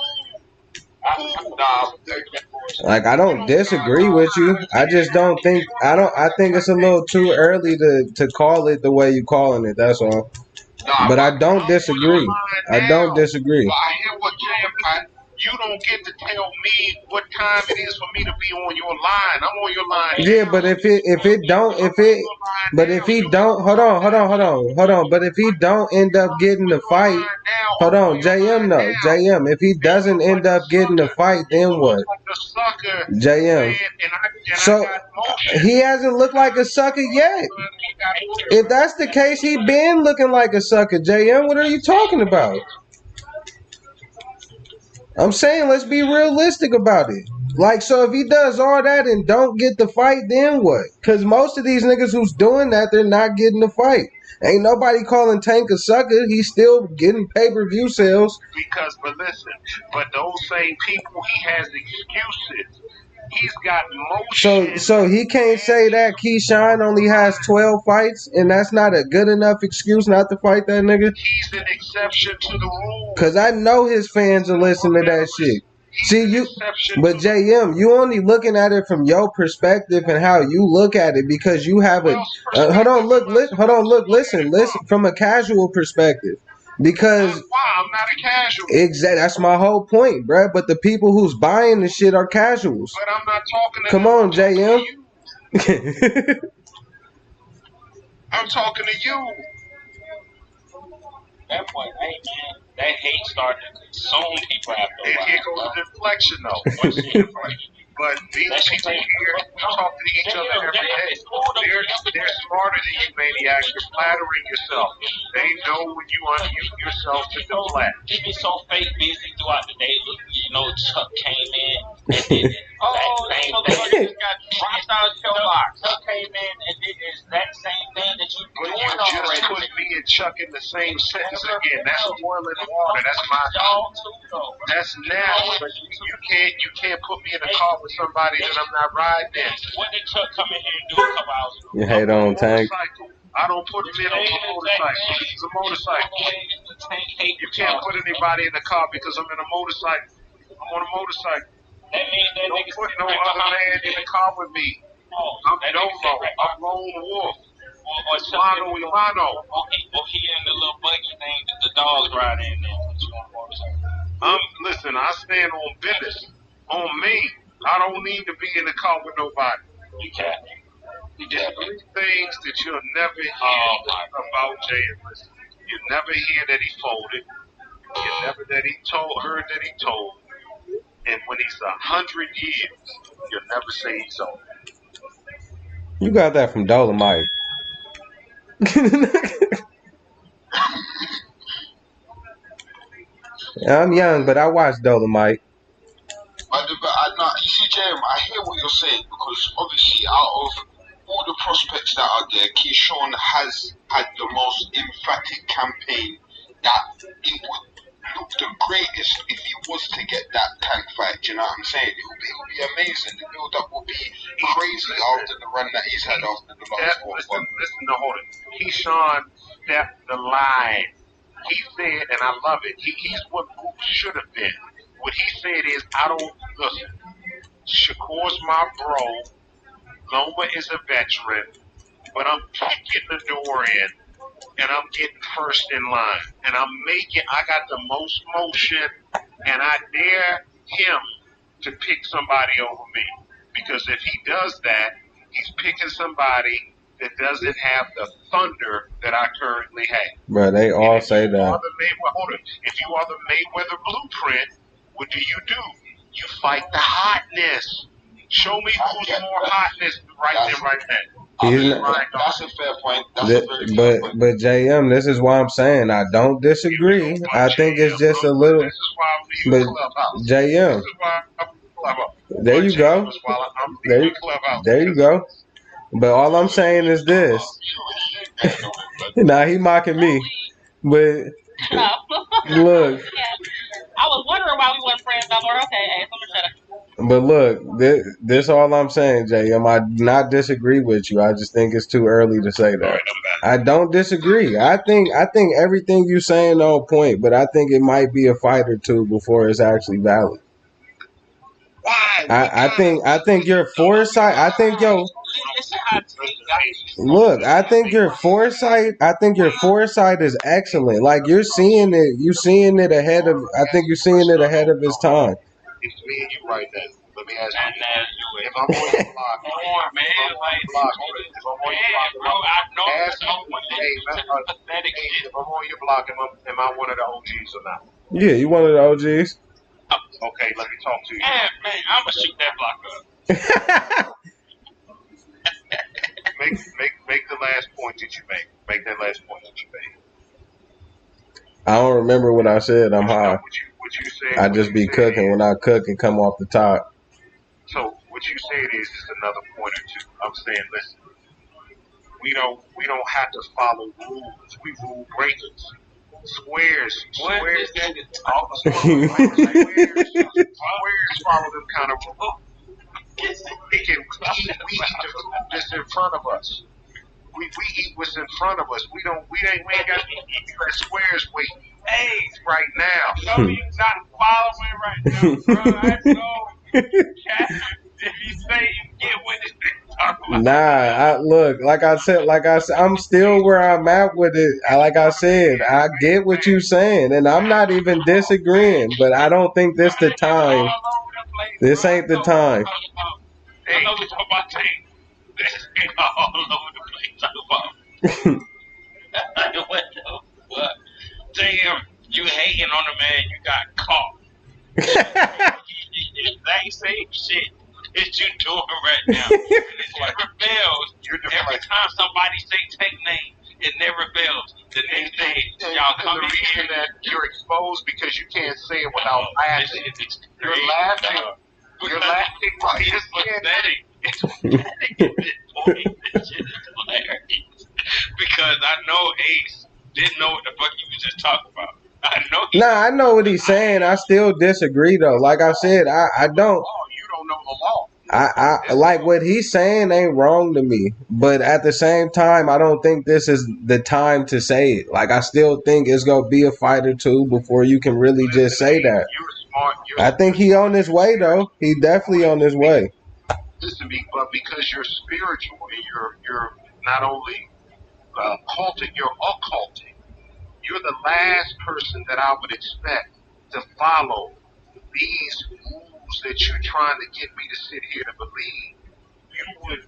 Like, I don't disagree with you. I just don't think I think it's a little too early to call it the way you calling it. That's all. But I don't disagree. I don't disagree. But I hear what JM. You don't get to tell me what time it is for me to be on your line. I'm on your line. Yeah, but if he don't end up getting the fight, hold on, JM, if he doesn't end up getting the fight, then what? JM. So he hasn't looked like a sucker yet. If that's the case, he been looking like a sucker. JM, what are you talking about? I'm saying let's be realistic about it. Like, so if he does all that and don't get the fight, then what? Because most of these niggas who's doing that, they're not getting the fight. Ain't nobody calling Tank a sucker. He's still getting pay-per-view sales. But listen, but those same people, he has excuses. He's got motion. So he can't say that Keyshawn only has 12 fights, and that's not a good enough excuse not to fight that nigga? He's an exception to the rule. Because I know his fans will listen to that shit. See, but JM, you only looking at it from your perspective and how you look at it because you have a listen from a casual perspective. Because I'm not a casual. Exactly, that's my whole point, bruh. But the people who's buying the shit are casuals. But I'm not talking to Come on, JM. I'm talking to you. That point, hey man, that hate started to consume people after a while. Here goes the deflection though. But these people here talk to each other every day. They're smarter than you, maniac. You're flattering yourself. They know when you unmute yourself to deflect. He be so fake busy throughout the day. Look, you know, Chuck came in and did that same thing. Chuck came in and did the exact same thing that you But you just put me and Chuck in the same sentence again. That's boiling water. That's my That's now. But you can't put me in a car with somebody that I'm not riding in. What did Chuck come in here and do a couple hours ago? You hate on Tank. I don't put him in on a motorcycle. He's a motorcycle. You can't put anybody in the car because I'm in a motorcycle. I'm on a motorcycle. Don't put no other man in the car with me. I'm Dolo. I'm Lone Wolf. Or Solano Ilano. Or he in the little buggy thing that the dogs ride in there. Listen, I stand on business. On me. I don't need to be in the car with nobody. You can't. There's three things that you'll never hear about Jay. You never hear that he folded. You never heard that he told. And when he's 100 years, you'll never say he's old. You got that from Dolomite. I'm young, but I watch Dolomite. You see, Jeremy, I hear what you're saying because obviously out of all the prospects that are there, Keyshawn has had the most emphatic campaign that it would look the greatest if he was to get that Tank fight. Do you know what I'm saying? It would be amazing. The build-up will be crazy after the run that he's had after the last one. Listen, hold it. Keyshawn stepped the line. He said, and I love it. He's what Mook should have been. What he said is, I don't listen. Shakur's my bro. Loma is a veteran, but I'm kicking the door in, and I'm getting first in line, and I got the most motion, and I dare him to pick somebody over me. Because if he does that, he's picking somebody that doesn't have the thunder that I currently have. Bro, they all say that. If you are the Mayweather blueprint, what do? You fight the hotness. Show me who's more hotness right there, right now. That's a fair point. That's a very fair point. But JM, this is why I'm saying I don't disagree. I think it's just a little. But JM, there you go. There you go. But all I'm saying is this. Nah, he mocking me. But look. I was wondering why we weren't friends no more. Okay, hey, someone shut up. But look, this all I'm saying, JM. I do not disagree with you. I just think it's too early to say that. I don't disagree. I think everything you saying on point, but I think it might be a fight or two before it's actually valid. I think your foresight. I think look. I think your foresight is excellent. Like you're seeing it. You seeing it ahead of. I think you're seeing it ahead of its time. It's me and you right now. Let me ask you. If I'm on your block, if I'm on your block, am I one of the OGs or not? Yeah, you one of the OGs. Okay, let me talk to you. Yeah, man, I'm gonna shoot that block up. Make the last point that you make. Make that last point that you made. I don't remember what I said. I'm high. What you said, I just be cooking. When I cook, it come off the top. So what you said is another point or two. I'm saying, listen, we don't have to follow rules. We rule breakers. Squares follow them kind of rules. We eat the food that's in front of us. We eat what's in front of us. We ain't got to let squares wait. Hey, right now. No, you're not following right now, bro. I know. If you say you get what this thing talking about. Look, like I said, I'm still where I'm at with it. Like I said, I get what you're saying, and I'm not even disagreeing, but I don't think this the time. This ain't the time. I know we're talking about things. This ain't all over the place. Talk about. What the fuck? Damn, you hating on the man you got caught. That same shit that you doing right now. It never fails. Every time somebody say take name, it never fails. The next day, y'all come in here. That you're exposed because you can't say it without laughing. You're laughing. You're laughing while you're pathetic. It's pathetic at this point. This shit is hilarious. Because I know Ace didn't know what the fuck you was just talking about. I know. I know what he's saying. I still disagree though. Like I said, I don't. You don't know the law. I like what he's saying ain't wrong to me, but at the same time, I don't think this is the time to say it. Like I still think it's gonna be a fight or two before you can really just say that. I think he on his way though. He definitely on his way. Listen to me, but because you're spiritual and you're not only cultic, you're occultic. You're the last person that I would expect to follow these rules that you're trying to get me to sit here to believe. You would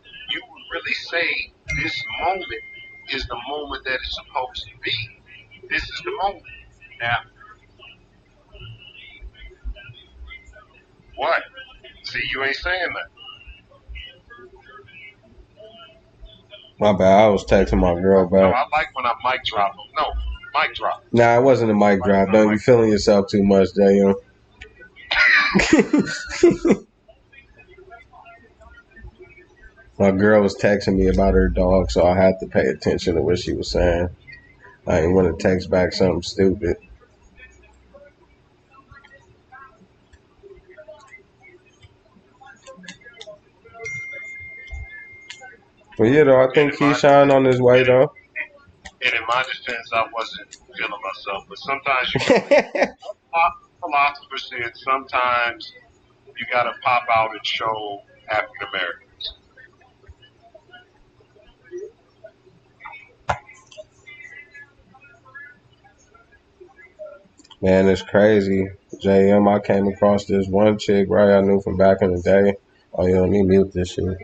really say this moment is the moment that it's supposed to be. This is the moment. Now, what? See, you ain't saying that. My bad. I was texting my girl back. No, I like when I mic drop. No, mic drop. Nah, it wasn't a mic drop. Don't you feeling yourself too much, JM? My girl was texting me about her dog, so I had to pay attention to what she was saying. I didn't want to text back something stupid. But yeah, though, I think Keyshawn on his way, though. And in my defense, I wasn't feeling myself. But sometimes you can. Philosopher said sometimes you got to pop out and show African Americans. Man, it's crazy. JM, I came across this one chick, right? I knew from back in the day. Oh, you don't need to mute this shit.